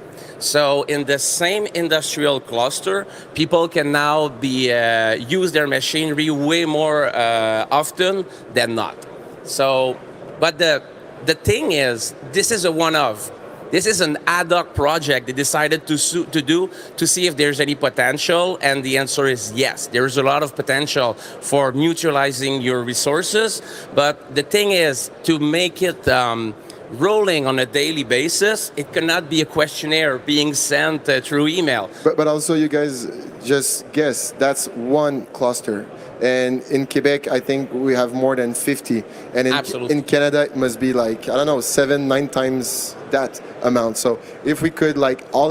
So in the same industrial cluster, people can now use their machinery way more often than not. So, but the thing is, this is a one-off. This is an ad hoc project they decided to do to see if there's any potential, and the answer is yes. There's a lot of potential for mutualizing your resources, but the thing is to make it rolling on a daily basis. It cannot be a questionnaire being sent through email. But also, you guys just guess, that's one cluster. And in Quebec, I think we have more than 50. And Absolutely. in Canada, it must be like, I don't know, 7-9 times that amount. So if we could like all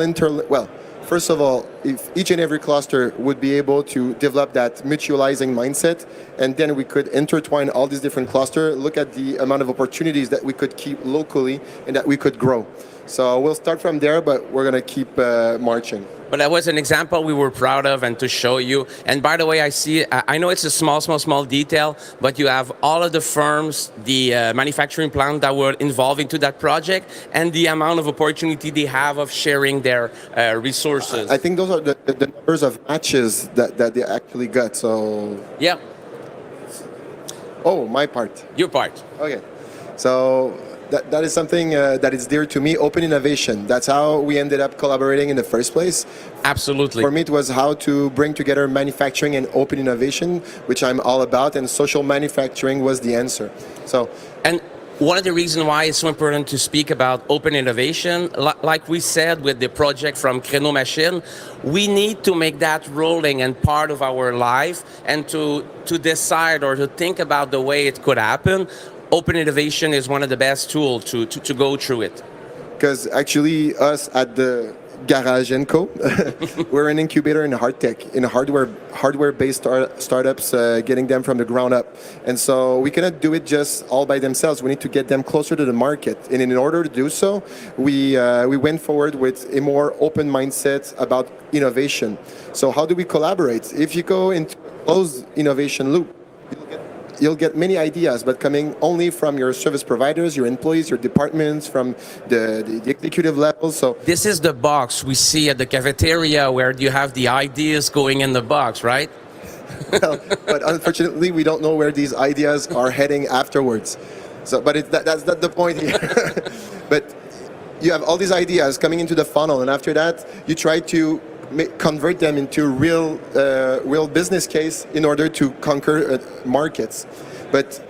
well, first of all, if each and every cluster would be able to develop that mutualizing mindset, and then we could intertwine all these different clusters, look at the amount of opportunities that we could keep locally and that we could grow. So we'll start from there, but we're going to keep marching. But that was an example we were proud of and to show you. And by the way, I know it's a small detail, but you have all of the firms, the manufacturing plant that were involved into that project, and the amount of opportunity they have of sharing their resources. I think those are the numbers of matches that they actually got. So Yeah, oh, my part. your part. Okay, so that is something that is dear to me. Open innovation. That's how we ended up collaborating in the first place. Absolutely. For me, it was how to bring together manufacturing and open innovation, which I'm all about, and social manufacturing was the answer. So, And one of the reasons why it's so important to speak about open innovation, like we said with the project from Créneau Machine, we need to make that rolling and part of our life, and to decide or to think about the way it could happen. Open innovation is one of the best tools to go through it. because actually us at the Garage & Co, we're an incubator in hard tech, in hardware-based startups, getting them from the ground up. And so we cannot do it just all by themselves. We need to get them closer to the market. And in order to do so, we went forward with a more open mindset about innovation. So how do we collaborate? If you go into a closed innovation loop, you'll get many ideas, but coming only from your service providers, your employees, your departments, from the executive level. So This is the box we see at the cafeteria where you have the ideas going in the box, right? well, but unfortunately, we don't know where these ideas are heading afterwards. So, but that's not the point here. But you have all these ideas coming into the funnel, and after that, you try to convert them into real business case in order to conquer markets. But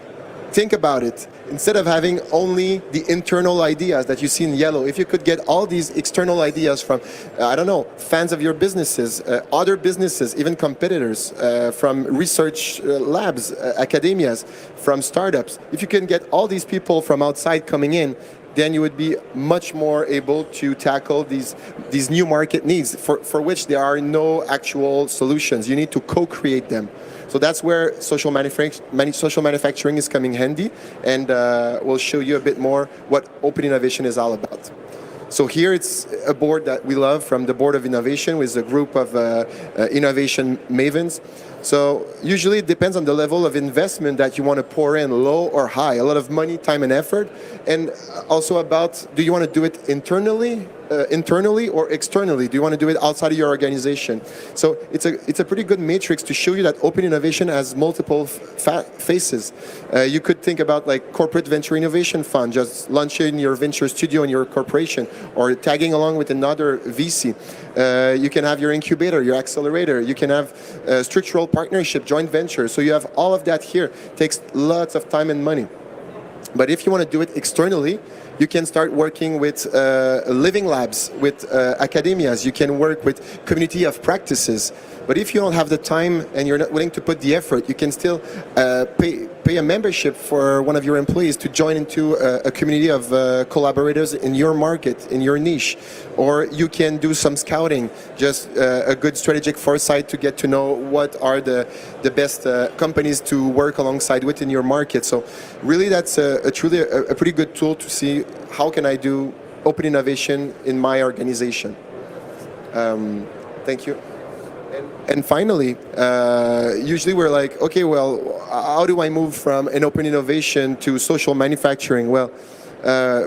think about it. Instead of having only the internal ideas that you see in yellow, if you could get all these external ideas from, I don't know, fans of your businesses, other businesses, even competitors, from research labs, academias, from startups, if you can get all these people from outside coming in, then you would be much more able to tackle these new market needs for which there are no actual solutions. You need to co-create them. So that's where social manufacturing is coming handy, and we'll show you a bit more what open innovation is all about. So here it's a board that we love from the Board of Innovation with a group of innovation mavens. So usually it depends on the level of investment that you want to pour in, low or high, a lot of money, time, and effort, and also about, do you want to do it internally or externally? Do you want to do it outside of your organization? So it's a pretty good matrix to show you that open innovation has multiple faces. You could think about like corporate venture innovation fund, just launching your venture studio in your corporation, or tagging along with another VC. You can have your incubator, your accelerator. You can have structural partnership, joint venture. So you have all of that here. Takes lots of time and money. But if you want to do it externally, you can start working with living labs, with academias. You can work with community of practices. But if you don't have the time and you're not willing to put the effort, you can still pay a membership for one of your employees to join into a community of collaborators in your market, in your niche. Or you can do some scouting, just a good strategic foresight to get to know what are the best companies to work alongside with in your market. So really that's truly a pretty good tool to see how can I do open innovation in my organization. Thank you. And finally, usually we're like, okay, well, how do I move from an open innovation to social manufacturing? Well,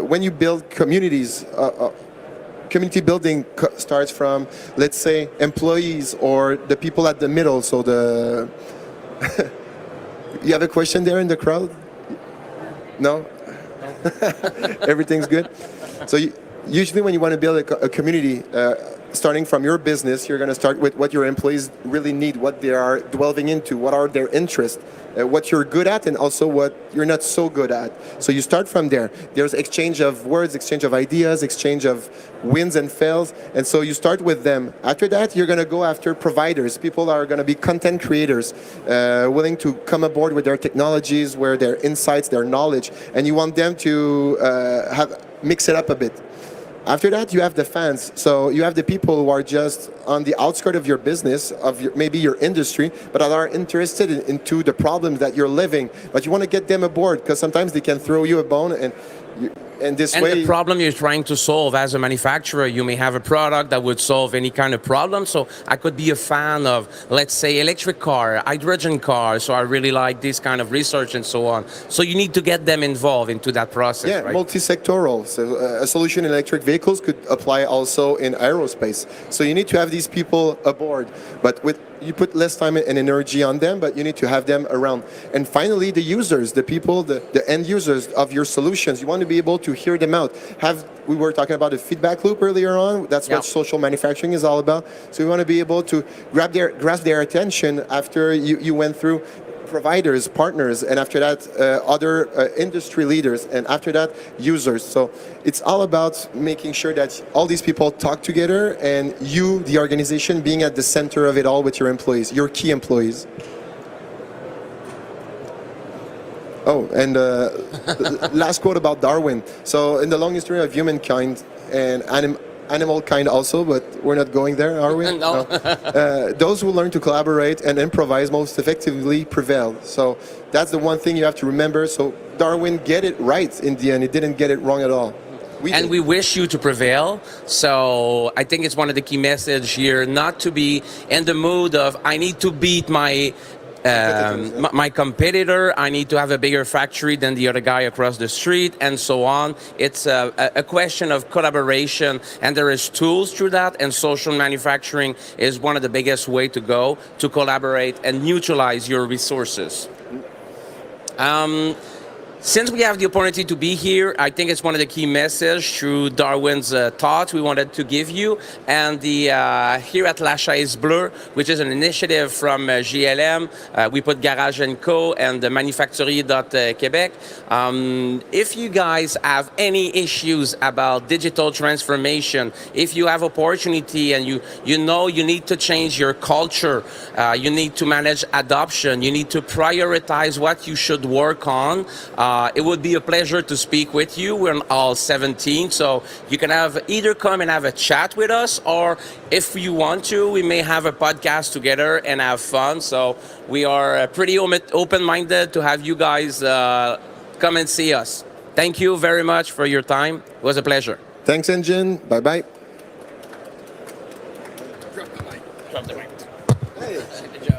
when you build communities, community building starts from, let's say, employees or the people at the middle. So you have a question there in the crowd? No? Everything's good? So Usually when you want to build a community, starting from your business, you're going to start with what your employees really need, what they are delving into, what are their interests, what you're good at, and also what you're not so good at. So you start from there. There's exchange of words, exchange of ideas, exchange of wins and fails, and so you start with them. After that, you're going to go after providers. People are going to be content creators, willing to come aboard with their technologies, where their insights, their knowledge, and you want them to mix it up a bit. After that, you have the fans. So you have the people who are just on the outskirts of your business, maybe your industry, but are interested into the problems that you're living. But you want to get them aboard, because sometimes they can throw you a bone, and this way... And the problem you're trying to solve as a manufacturer, you may have a product that would solve any kind of problem. So I could be a fan of, let's say, electric car, hydrogen car. So I really like this kind of research and so on. So you need to get them involved into that process, yeah, right? Multi-sectoral. So a solution in electric vehicles could apply also in aerospace. So you need to have these people aboard, but you put less time and energy on them, but you need to have them around. And finally, the users, the people, the end users of your solutions, you want to be able to hear them out. We were talking about a feedback loop earlier on. That's what social manufacturing is all about. So we want to be able to grasp their attention after you went through providers, partners, and after that, other industry leaders, and after that, users. So it's all about making sure that all these people talk together, and you, the organization, being at the center of it all with your employees, your key employees. Oh, and last quote about Darwin. So in the long history of humankind and animal kind also, but we're not going there, are we? No. Those who learn to collaborate and improvise most effectively prevail. So that's the one thing you have to remember. So Darwin get it right in the end. He didn't get it wrong at all. We wish you to prevail. So I think it's one of the key messages here, not to be in the mood of, I need to beat my competitor, I need to have a bigger factory than the other guy across the street, and so on. It's a question of collaboration, and there is tools through that, and social manufacturing is one of the biggest way to go to collaborate and neutralize your resources. Since we have the opportunity to be here, I think it's one of the key messages through Darwin's thoughts we wanted to give you. And here at La Chaise Bleue, which is an initiative from GLM, we put Garage & Co. and Manufacturier.Quebec. If you guys have any issues about digital transformation, if you have opportunity and you know you need to change your culture, you need to manage adoption, you need to prioritize what you should work on, it would be a pleasure to speak with you. We're on all 17, so you can either come and have a chat with us, or if you want to, we may have a podcast together and have fun. So we are pretty open-minded to have you guys come and see us. Thank you very much for your time. It was a pleasure. Thanks, NGen. Bye-bye. Drop the mic. Hey, Good job.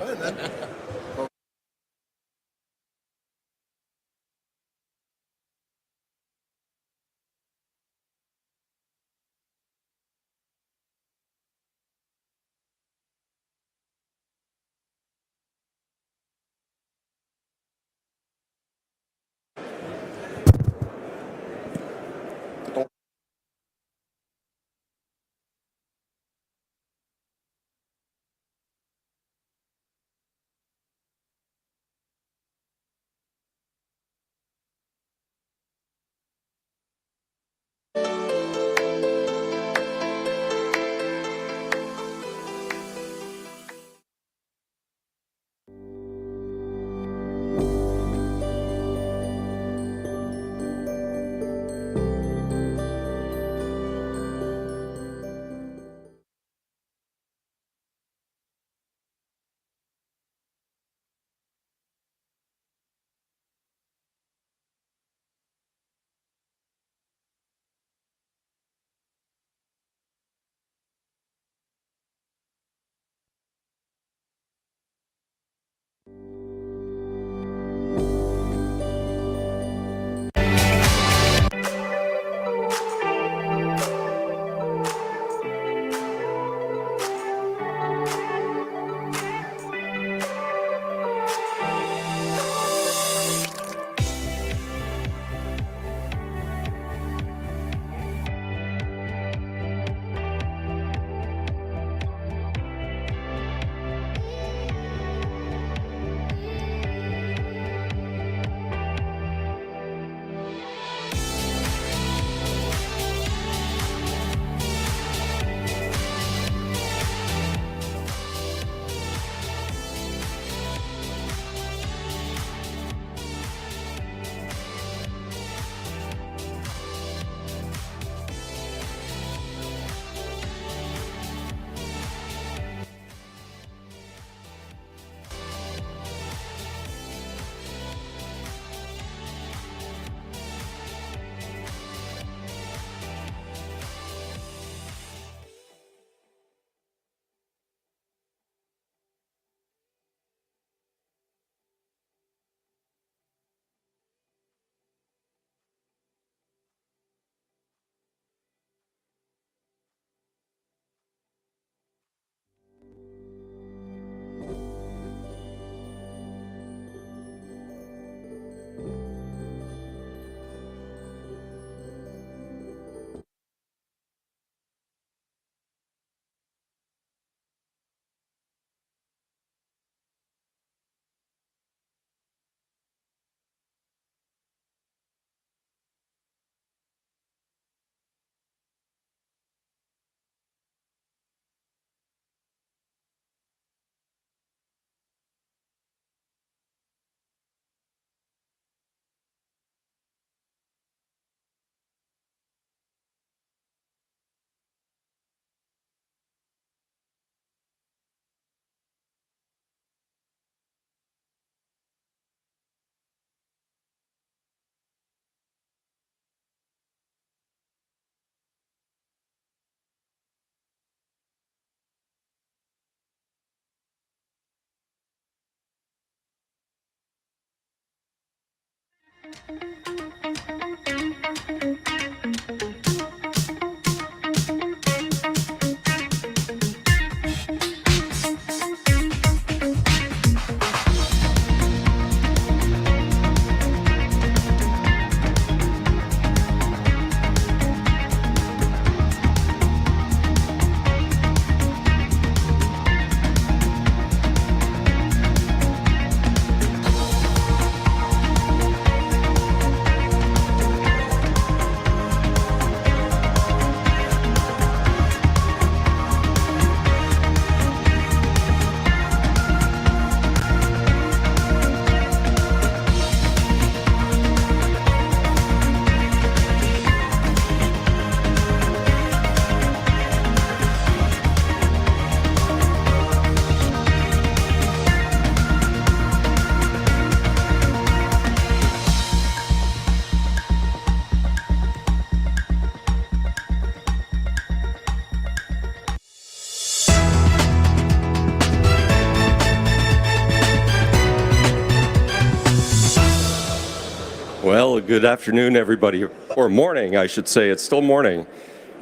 Well, good afternoon, everybody, or morning, I should say. It's still morning.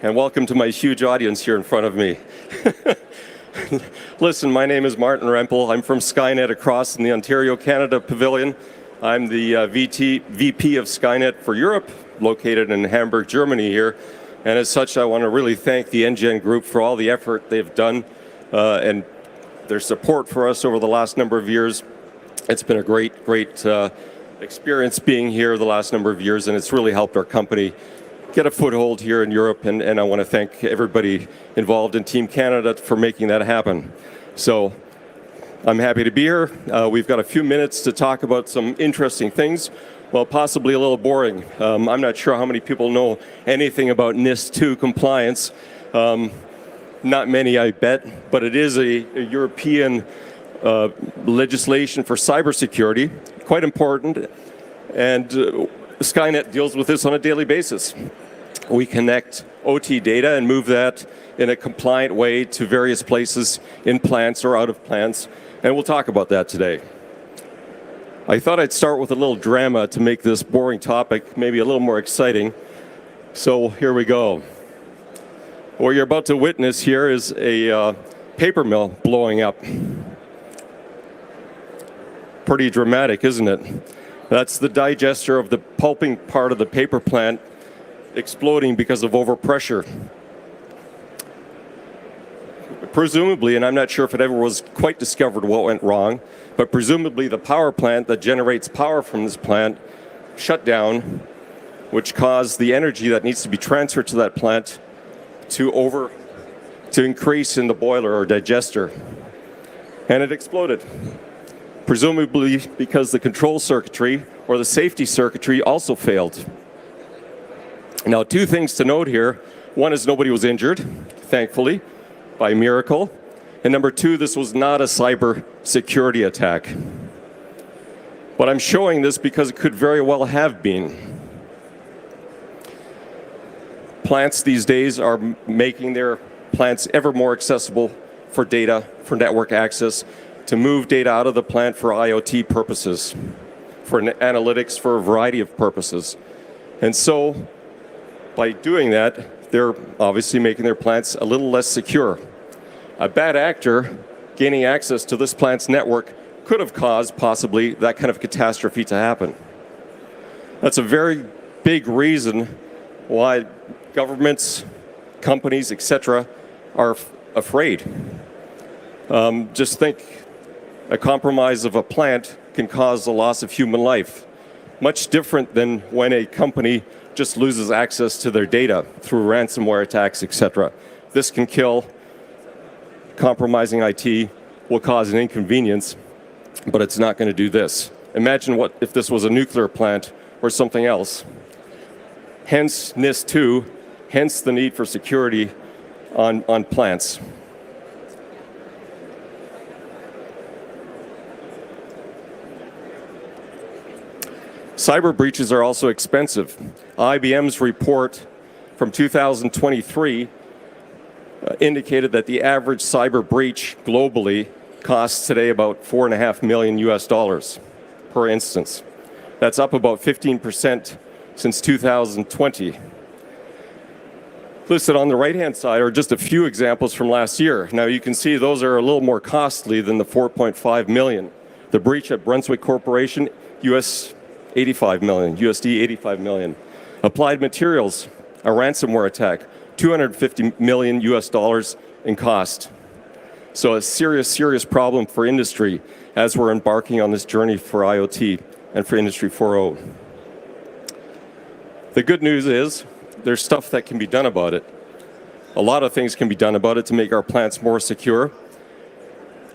And welcome to my huge audience here in front of me. Listen, my name is Martin Rempel. I'm from Skynet across in the Ontario, Canada Pavilion. I'm the VP of Skynet for Europe, located in Hamburg, Germany here. And as such, I want to really thank the NGen group for all the effort they've done and their support for us over the last number of years. It's been a great experience being here the last number of years, and it's really helped our company get a foothold here in Europe, and I want to thank everybody involved in Team Canada for making that happen. So I'm happy to be here. We've got a few minutes to talk about some interesting things, well, possibly a little boring. I'm not sure how many people know anything about NIS2 compliance. Not many, I bet, but it is a European legislation for cybersecurity, quite important, and Skynet deals with this on a daily basis. We connect OT data and move that in a compliant way to various places in plants or out of plants, and we'll talk about that today. I thought I'd start with a little drama to make this boring topic maybe a little more exciting. So here we go. What you're about to witness here is a paper mill blowing up. Pretty dramatic, isn't it? That's the digester of the pulping part of the paper plant exploding because of overpressure. Presumably, and I'm not sure if it ever was quite discovered what went wrong, but presumably the power plant that generates power from this plant shut down, which caused the energy that needs to be transferred to that plant to increase in the boiler or digester. And it exploded. Presumably because the control circuitry or the safety circuitry also failed. Now, two things to note here. One is nobody was injured, thankfully, by miracle. And number two, this was not a cyber security attack. But I'm showing this because it could very well have been. Plants these days are making their plants ever more accessible for data, for network access, to move data out of the plant for IoT purposes, for analytics, for a variety of purposes. And so, by doing that, they're obviously making their plants a little less secure. A bad actor gaining access to this plant's network could have caused, possibly, that kind of catastrophe to happen. That's a very big reason why governments, companies, etc., are afraid. Just think, a compromise of a plant can cause the loss of human life. Much different than when a company just loses access to their data through ransomware attacks, etc. This can kill. Compromising IT will cause an inconvenience, but it's not going to do this. Imagine what if this was a nuclear plant or something else. Hence NIS2, hence the need for security on plants. Cyber breaches are also expensive. IBM's report from 2023 indicated that the average cyber breach globally costs today about $4.5 million US per instance. That's up about 15% since 2020. Listed on the right-hand side are just a few examples from last year. Now you can see those are a little more costly than the $4.5 million. The breach at Brunswick Corporation, USD 85 million. Applied Materials, a ransomware attack, $250 million US in cost. So a serious problem for industry as we're embarking on this journey for IoT and for Industry 4.0. The good news is there's stuff that can be done about it. A lot of things can be done about it to make our plants more secure.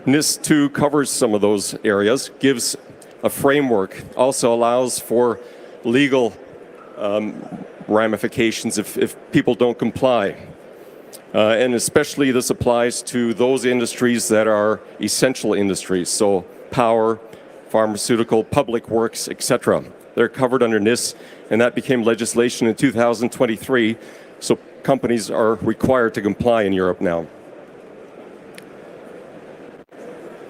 NIS2 covers some of those areas, gives a framework, also allows for legal ramifications if people don't comply. And especially this applies to those industries that are essential industries, so power, pharmaceutical, public works, etc. They're covered under NIS, and that became legislation in 2023, so companies are required to comply in Europe now.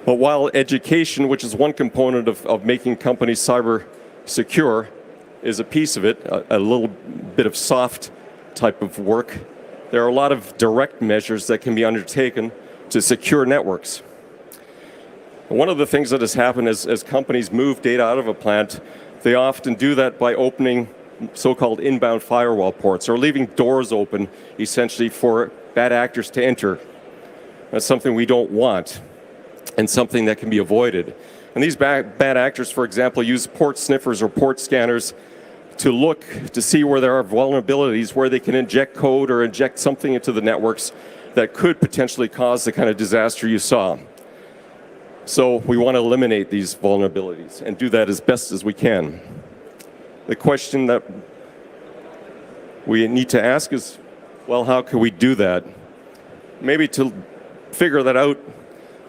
But while education, which is one component of making companies cyber secure, is a piece of it, a little bit of soft type of work. There are a lot of direct measures that can be undertaken to secure networks. One of the things that has happened as companies move data out of a plant, they often do that by opening so-called inbound firewall ports or leaving doors open essentially for bad actors to enter. That's something we don't want and something that can be avoided. And these bad actors, for example, use port sniffers or port scanners to look to see where there are vulnerabilities, where they can inject code or inject something into the networks that could potentially cause the kind of disaster you saw. So we want to eliminate these vulnerabilities and do that as best as we can. The question that we need to ask is, well, how can we do that? Maybe to figure that out,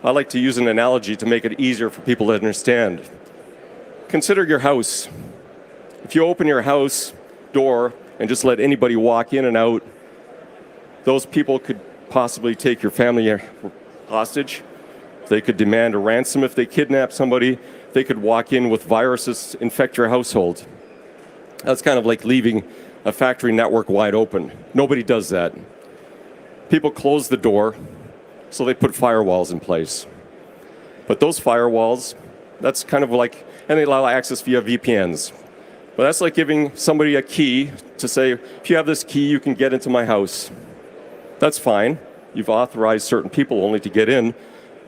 I like to use an analogy to make it easier for people to understand. Consider your house. If you open your house door and just let anybody walk in and out, those people could possibly take your family hostage. They could demand a ransom if they kidnap somebody. They could walk in with viruses, infect your household. That's kind of like leaving a factory network wide open. Nobody does that. People close the door, so they put firewalls in place. But those firewalls, that's kind of like, and they allow access via VPNs. But that's like giving somebody a key to say, if you have this key, you can get into my house. That's fine. You've authorized certain people only to get in.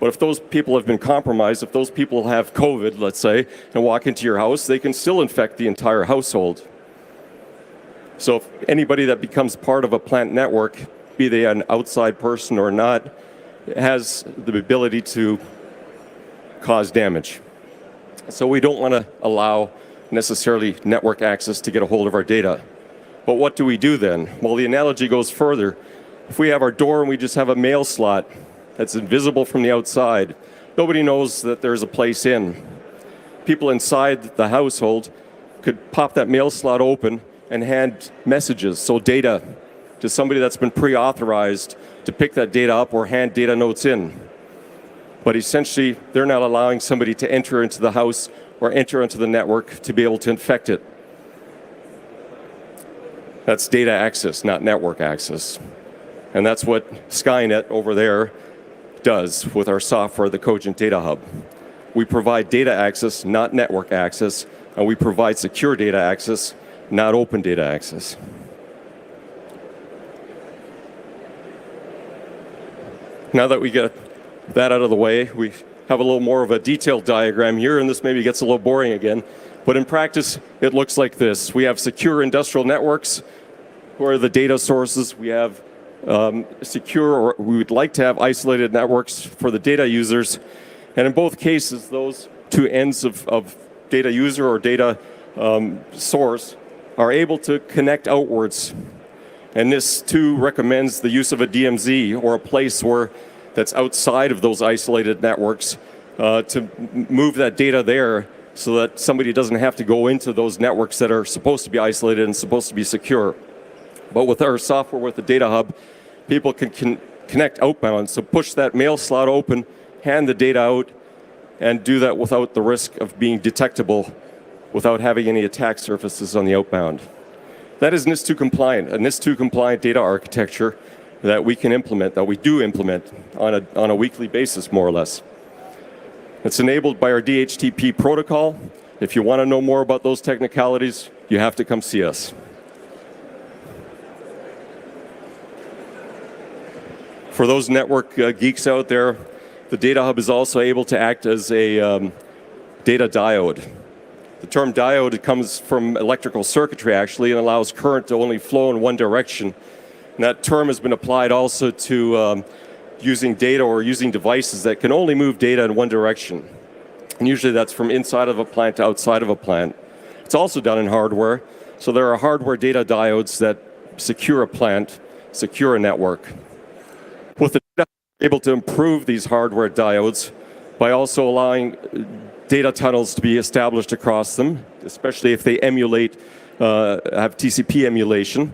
But if those people have been compromised, if those people have COVID, let's say, and walk into your house, they can still infect the entire household. So if anybody that becomes part of a plant network, be they an outside person or not, has the ability to cause damage. So we don't want to allow necessarily network access to get a hold of our data. But what do we do then? Well, the analogy goes further. If we have our door and we just have a mail slot that's invisible from the outside, nobody knows that there's a place in. People inside the household could pop that mail slot open and hand messages, so data, to somebody that's been pre-authorized to pick that data up or hand data notes in. But essentially, they're not allowing somebody to enter into the house or enter into the network to be able to infect it. That's data access, not network access. And that's what Skynet over there does with our software, the Cogent Data Hub. We provide data access, not network access, and we provide secure data access, not open data access. Now that we get that out of the way, we have a little more of a detailed diagram here, and this maybe gets a little boring again. But in practice, it looks like this. We have secure industrial networks, where the data sources. We have secure, or we would like to have isolated networks for the data users. And in both cases, those two ends of data user or data source are able to connect outwards. And this too recommends the use of a DMZ, or a place where that's outside of those isolated networks, to move that data there so that somebody doesn't have to go into those networks that are supposed to be isolated and supposed to be secure. But with our software, with the Data Hub, people can connect outbound, so push that mail slot open, hand the data out, and do that without the risk of being detectable, without having any attack surfaces on the outbound. That is NIS2 compliant, a NIS2 compliant data architecture that we can implement, that we do implement on a weekly basis, more or less. It's enabled by our DHCP protocol. If you want to know more about those technicalities, you have to come see us. For those network geeks out there, the Data Hub is also able to act as a data diode. The term diode comes from electrical circuitry, actually, and allows current to only flow in one direction. And that term has been applied also to using data or using devices that can only move data in one direction. And usually that's from inside of a plant to outside of a plant. It's also done in hardware. So there are hardware data diodes that secure a plant, secure a network. With the data, we're able to improve these hardware diodes by also allowing data tunnels to be established across them, especially if they emulate, have TCP emulation.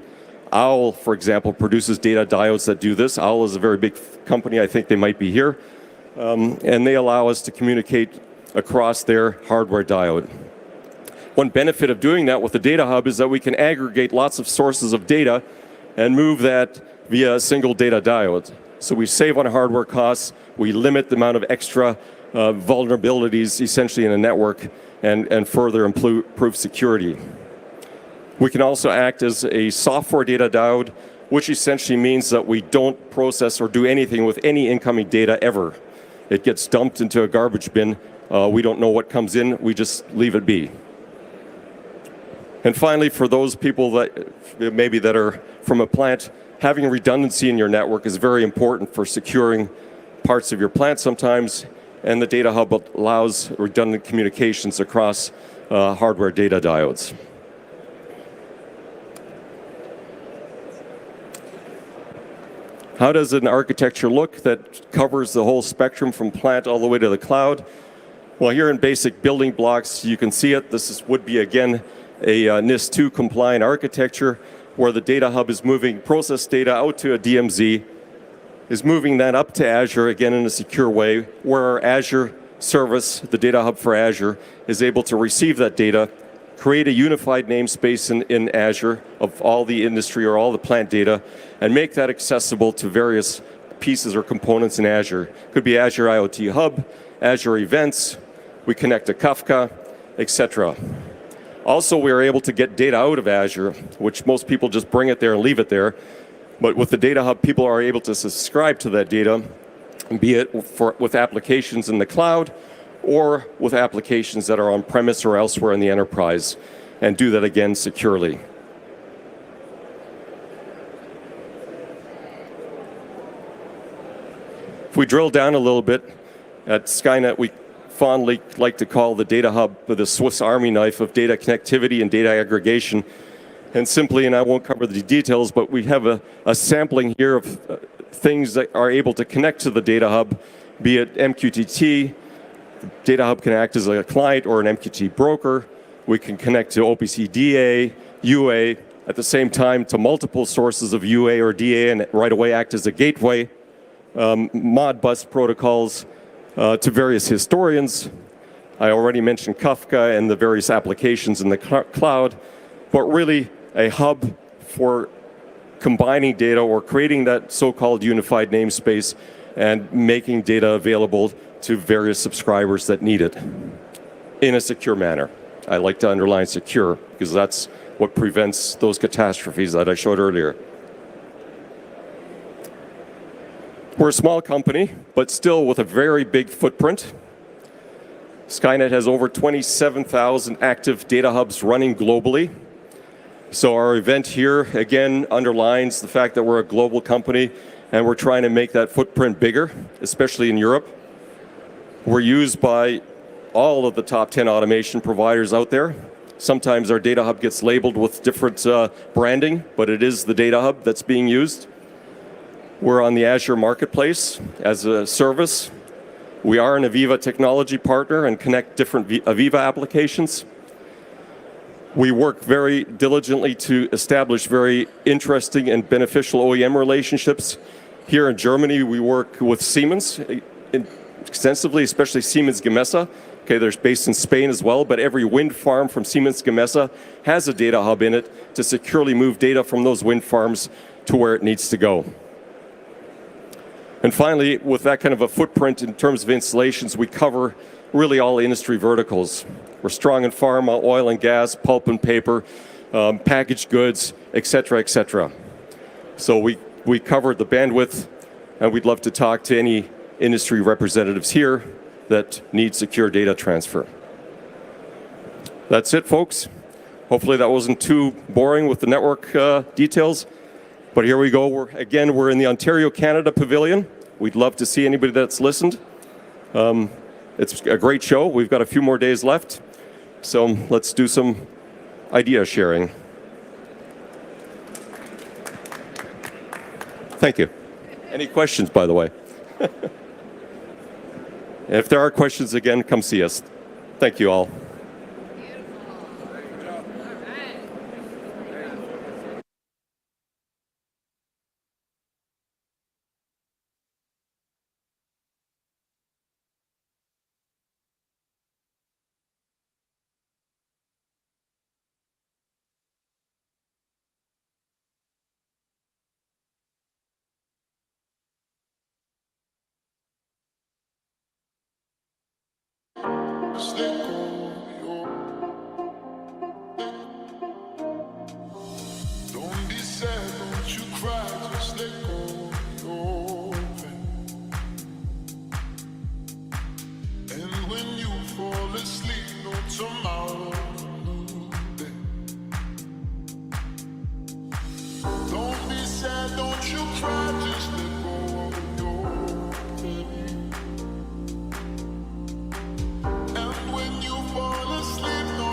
OWL, for example, produces data diodes that do this. OWL is a very big company. I think they might be here. And they allow us to communicate across their hardware diode. One benefit of doing that with the data hub is that we can aggregate lots of sources of data and move that via a single data diode. So we save on hardware costs, we limit the amount of extra vulnerabilities essentially in a network, and further improve security. We can also act as a software data diode, which essentially means that we don't process or do anything with any incoming data ever. It gets dumped into a garbage bin. We don't know what comes in, we just leave it be. And finally, for those people that maybe that are from a plant, having redundancy in your network is very important for securing parts of your plant sometimes, and the data hub allows redundant communications across hardware data diodes. How does an architecture look that covers the whole spectrum from plant all the way to the cloud? Well, here in basic building blocks, you can see it. Would be, again, a NIST2 compliant architecture where the data hub is moving process data out to a DMZ, is moving that up to Azure, again in a secure way, where our Azure service, the data hub for Azure, is able to receive that data, create a unified namespace in Azure of all the industry or all the plant data, and make that accessible to various pieces or components in Azure. Could be Azure IoT Hub, Azure Events, we connect to Kafka, etc. Also, we are able to get data out of Azure, which most people just bring it there and leave it there. But with the data hub, people are able to subscribe to that data, be it with applications in the cloud or with applications that are on-premise or elsewhere in the enterprise, and do that again securely. If we drill down a little bit, at Skynet we fondly like to call the data hub the Swiss Army knife of data connectivity and data aggregation. And simply, and I won't cover the details, but we have a sampling here of things that are able to connect to the data hub, be it MQTT. The data hub can act as a client or an MQTT broker. We can connect to OPC DA, UA, at the same time to multiple sources of UA or DA, and right away act as a gateway. Modbus protocols to various historians. I already mentioned Kafka and the various applications in the cloud, but really a hub for combining data or creating that so-called unified namespace and making data available to various subscribers that need it in a secure manner. I like to underline secure because that's what prevents those catastrophes that I showed earlier. We're a small company, but still with a very big footprint. Skynet has over 27,000 active data hubs running globally. So our event here, again, underlines the fact that we're a global company and we're trying to make that footprint bigger, especially in Europe. We're used by all of the top 10 automation providers out there. Sometimes our data hub gets labeled with different branding, but it is the data hub that's being used. We're on the Azure Marketplace as a service. We are an Aviva technology partner and connect different Aviva applications. We work very diligently to establish very interesting and beneficial OEM relationships. Here in Germany, we work with Siemens extensively, especially Siemens Gamesa. Okay, they're based in Spain as well, but every wind farm from Siemens Gamesa has a data hub in it to securely move data from those wind farms to where it needs to go. And finally, with that kind of a footprint in terms of installations, we cover really all industry verticals. We're strong in pharma, oil and gas, pulp and paper, packaged goods, et cetera, et cetera. So we covered the bandwidth, and we'd love to talk to any industry representatives here that need secure data transfer. That's it, folks. Hopefully that wasn't too boring with the network details. But here we go. We're in the Ontario, Canada Pavilion. We'd love to see anybody that's listened. It's a great show. We've got a few more days left. So let's do some idea sharing. Thank you. Any questions, by the way? If there are questions, again, come see us. Thank you all. just let go. Don't be sad, don't you cry, just let go of your pain. And when you fall asleep, no tomorrow's a new day. Don't be sad, don't you cry, just let go of your pain. And when you fall asleep, no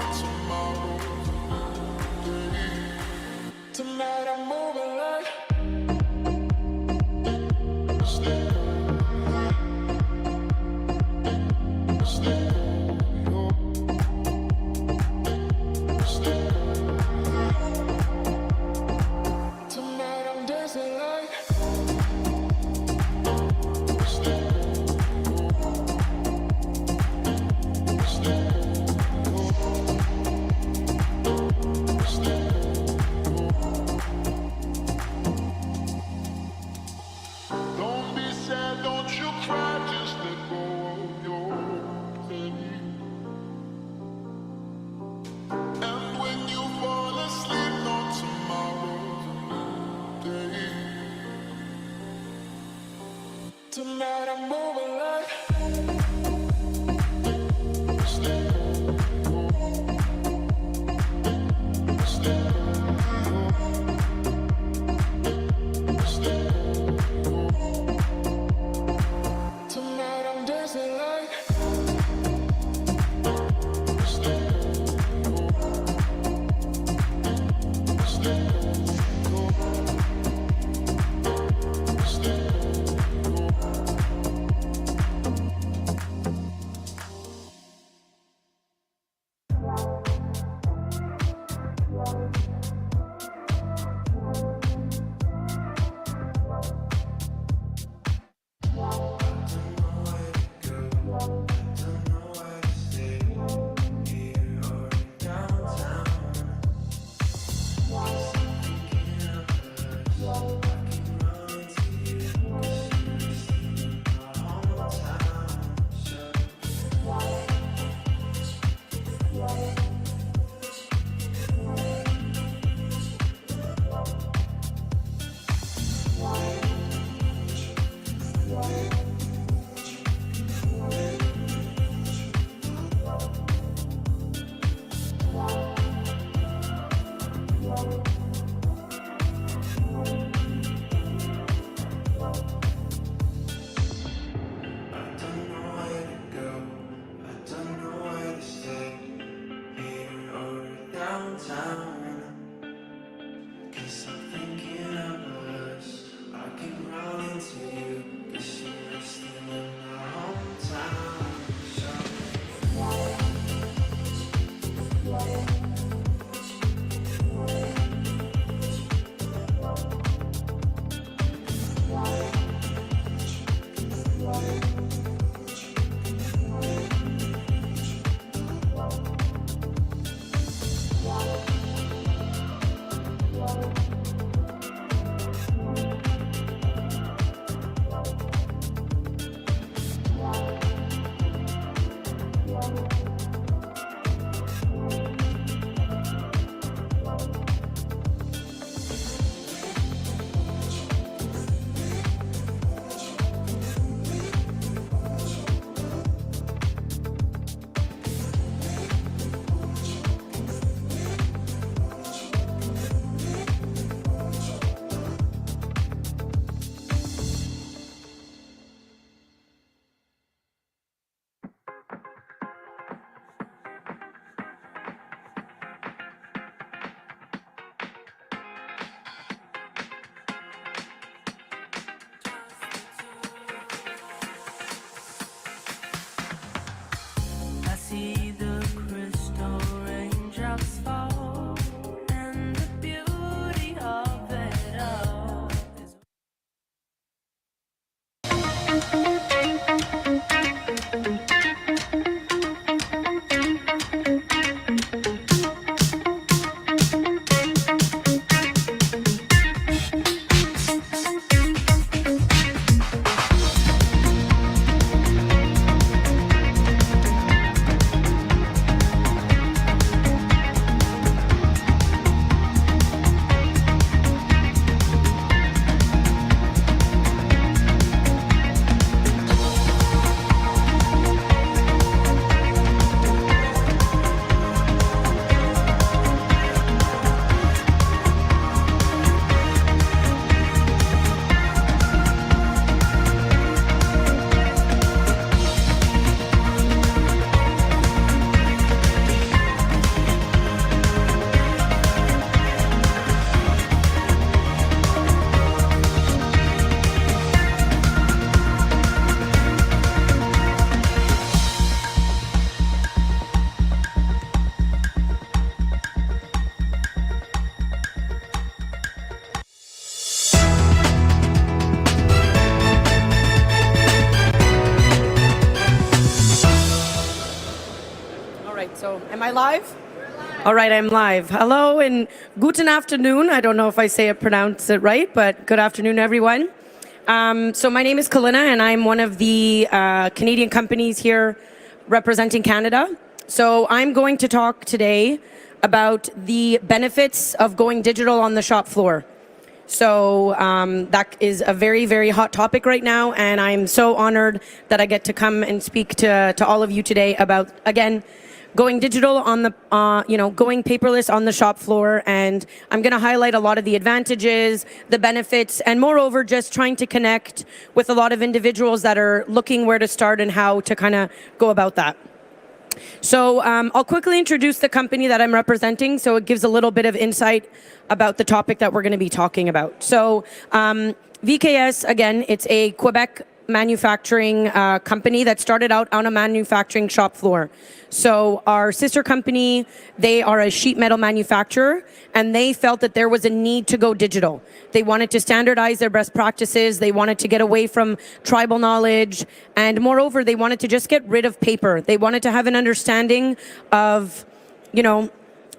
I live? All right, I'm live. Hello and guten afternoon. I don't know if I pronounce it right, but good afternoon, everyone. So my name is Kalina, and I'm one of the Canadian companies here representing Canada. So I'm going to talk today about the benefits of going digital on the shop floor. So that is a very, very hot topic right now, and I'm so honored that I get to come and speak to all of you today about, again, going digital on the, going paperless on the shop floor. And I'm going to highlight a lot of the advantages, the benefits, and moreover, just trying to connect with a lot of individuals that are looking where to start and how to kind of go about that. So I'll quickly introduce the company that I'm representing, so it gives a little bit of insight about the topic that we're going to be talking about. So VKS, again, it's a Quebec manufacturing company that started out on a manufacturing shop floor. So our sister company, they are a sheet metal manufacturer, and they felt that there was a need to go digital. They wanted to standardize their best practices. They wanted to get away from tribal knowledge. And moreover, they wanted to just get rid of paper. They wanted to have an understanding of,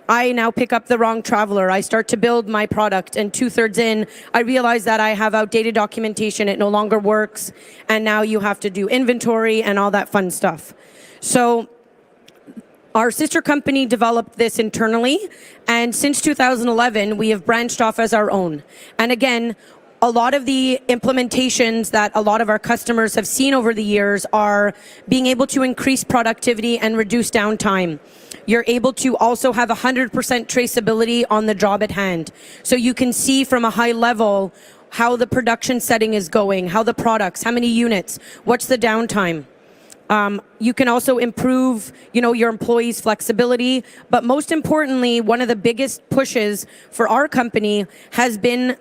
I now pick up the wrong traveler. I start to build my product, and 2/3 in, I realize that I have outdated documentation. It no longer works, and now you have to do inventory and all that fun stuff. So our sister company developed this internally, and since 2011, we have branched off as our own. And again, a lot of the implementations that a lot of our customers have seen over the years are being able to increase productivity and reduce downtime. You're able to also have 100% traceability on the job at hand. So you can see from a high level how the production setting is going, how the products, how many units, what's the downtime. You can also improve, your employees' flexibility. But most importantly, one of the biggest pushes for our company has been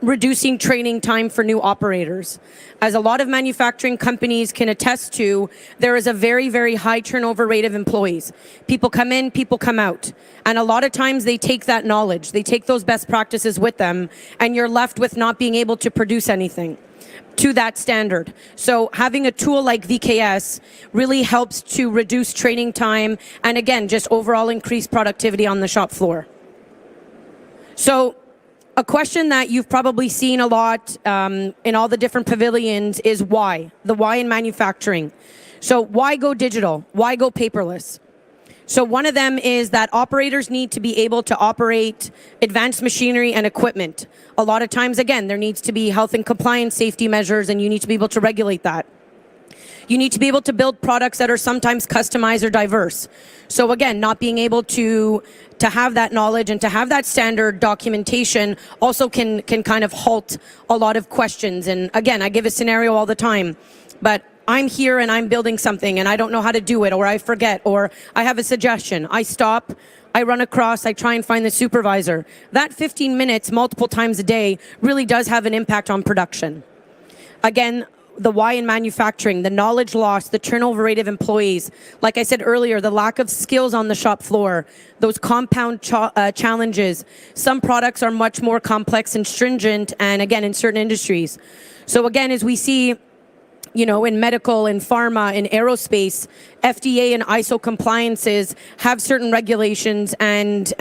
reducing training time for new operators. As a lot of manufacturing companies can attest to, there is a very, very high turnover rate of employees. People come in, people come out. And a lot of times they take that knowledge, they take those best practices with them, and you're left with not being able to produce anything to that standard. So having a tool like VKS really helps to reduce training time and, again, just overall increase productivity on the shop floor. So a question that you've probably seen a lot in all the different pavilions is why? The why in manufacturing. So why go digital? Why go paperless? So one of them is that operators need to be able to operate advanced machinery and equipment. A lot of times, again, there needs to be health and compliance safety measures, and you need to be able to regulate that. You need to be able to build products that are sometimes customized or diverse. So again, not being able to have that knowledge and to have that standard documentation also can kind of halt a lot of questions. And again, I give a scenario all the time, but I'm here and I'm building something and I don't know how to do it, or I forget, or I have a suggestion. I stop, I run across, I try and find the supervisor. That 15 minutes multiple times a day really does have an impact on production. Again, the why in manufacturing, the knowledge loss, the turnover rate of employees. Like I said earlier, the lack of skills on the shop floor, those compound challenges. Some products are much more complex and stringent, and again, in certain industries. So again, as we see, in medical, in pharma, in aerospace, FDA and ISO compliances have certain regulations and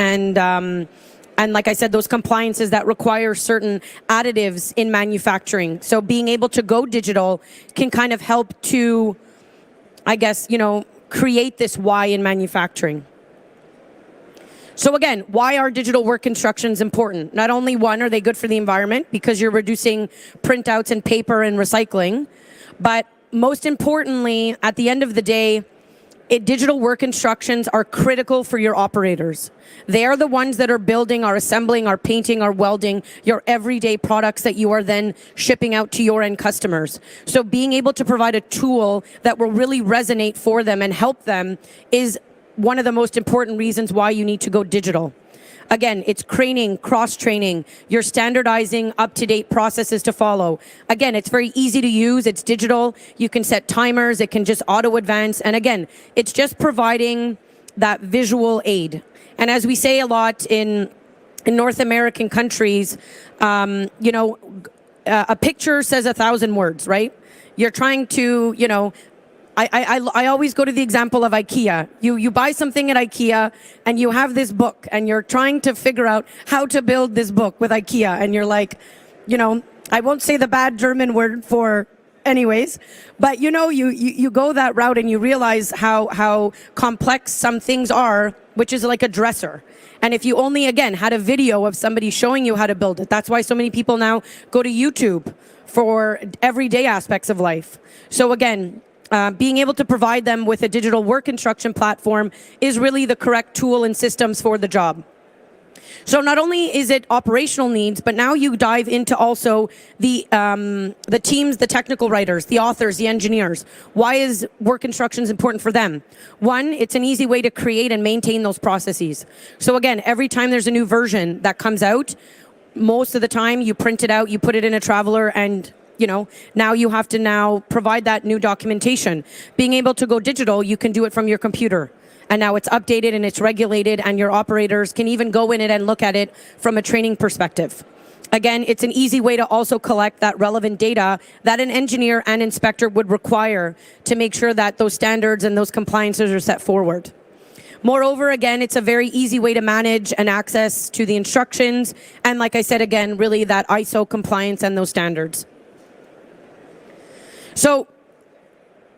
like I said, those compliances that require certain additives in manufacturing. So being able to go digital can kind of help to, I guess, create this why in manufacturing. So again, why are digital work instructions important? Not only, one, are they good for the environment because you're reducing printouts and paper and recycling, but most importantly, at the end of the day, digital work instructions are critical for your operators. They are the ones that are building, are assembling, are painting, are welding your everyday products that you are then shipping out to your end customers. So being able to provide a tool that will really resonate for them and help them is one of the most important reasons why you need to go digital. Again, it's training, cross-training. You're standardizing up-to-date processes to follow. Again, it's very easy to use. It's digital. You can set timers. It can just auto-advance. And again, it's just providing that visual aid. And as we say a lot in North American countries, a picture says 1,000 words, right? You're trying to, I always go to the example of IKEA. You buy something at IKEA and you have this book and you're trying to figure out how to build this book with IKEA. And you're like, I won't say the bad German word for anyways, but you go that route and you realize how complex some things are, which is like a dresser. And if you only, again, had a video of somebody showing you how to build it, that's why so many people now go to YouTube for everyday aspects of life. So again, being able to provide them with a digital work instruction platform is really the correct tool and systems for the job. So not only is it operational needs, but now you dive into also the teams, the technical writers, the authors, the engineers. Why is work instructions important for them? One, it's an easy way to create and maintain those processes. So again, every time there's a new version that comes out, most of the time you print it out, you put it in a traveler, and now you have to provide that new documentation. Being able to go digital, you can do it from your computer. And now it's updated and it's regulated, and your operators can even go in it and look at it from a training perspective. Again, it's an easy way to also collect that relevant data that an engineer and inspector would require to make sure that those standards and those compliances are set forward. Moreover, again, it's a very easy way to manage and access to the instructions. And like I said, again, really that ISO compliance and those standards. So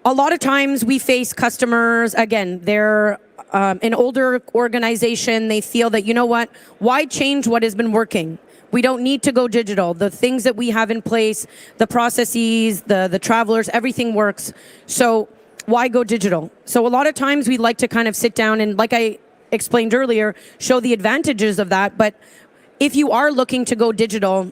a lot of times we face customers, again, they're an older organization. They feel that, why change what has been working? We don't need to go digital. The things that we have in place, the processes, the travelers, everything works. So why go digital? So a lot of times we like to kind of sit down and, like I explained earlier, show the advantages of that. But if you are looking to go digital,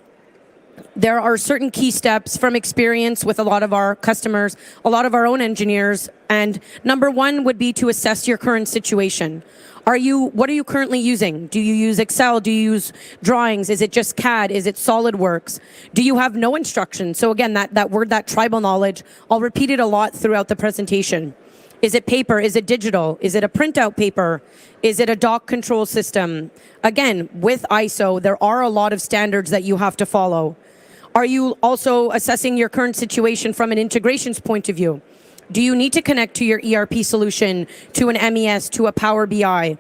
there are certain key steps from experience with a lot of our customers, a lot of our own engineers. And number one would be to assess your current situation. What are you currently using? Do you use Excel? Do you use drawings? Is it just CAD? Is it SolidWorks? Do you have no instructions? So again, that word, that tribal knowledge, I'll repeat it a lot throughout the presentation. Is it paper? Is it digital? Is it a printout paper? Is it a dock control system? Again, with ISO, there are a lot of standards that you have to follow. Are you also assessing your current situation from an integrations point of view? Do you need to connect to your ERP solution, to an MES, to a Power BI?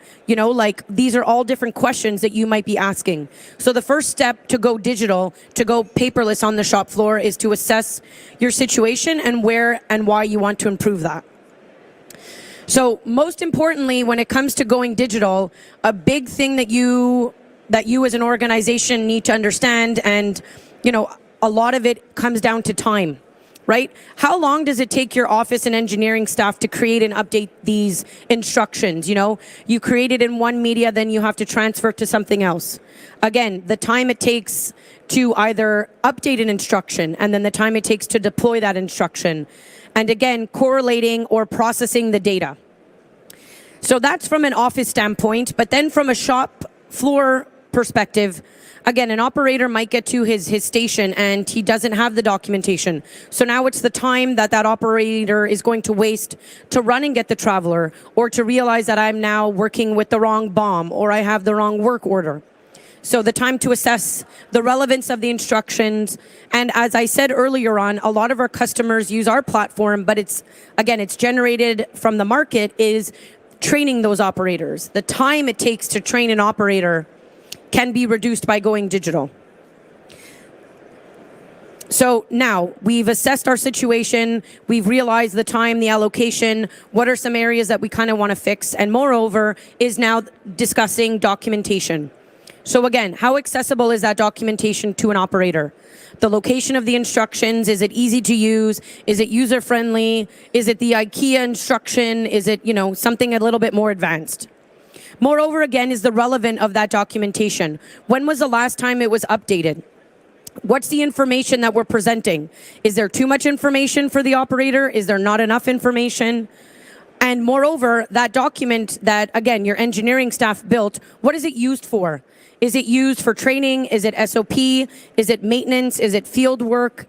These are all different questions that you might be asking. So the first step to go digital, to go paperless on the shop floor, is to assess your situation and where and why you want to improve that. So most importantly, when it comes to going digital, a big thing that you as an organization need to understand, and a lot of it comes down to time, right? How long does it take your office and engineering staff to create and update these instructions? You create it in one media, then you have to transfer it to something else. Again, the time it takes to either update an instruction, and then the time it takes to deploy that instruction. And again, correlating or processing the data. So that's from an office standpoint, but then from a shop floor perspective, again, an operator might get to his station and he doesn't have the documentation. So now it's the time that operator is going to waste to run and get the traveler, or to realize that I'm now working with the wrong BOM, or I have the wrong work order. So the time to assess the relevance of the instructions. And as I said earlier on, a lot of our customers use our platform, but it's generated from the market, is training those operators. The time it takes to train an operator can be reduced by going digital. So now we've assessed our situation, we've realized the time, the allocation, what are some areas that we kind of want to fix, and moreover is now discussing documentation. So again, how accessible is that documentation to an operator? The location of the instructions, is it easy to use? Is it user-friendly? Is it the IKEA instruction? Is it, something a little bit more advanced? Moreover, again, is the relevant of that documentation. When was the last time it was updated? What's the information that we're presenting? Is there too much information for the operator? Is there not enough information? And moreover, that document that, again, your engineering staff built, what is it used for? Is it used for training? Is it SOP? Is it maintenance? Is it field work?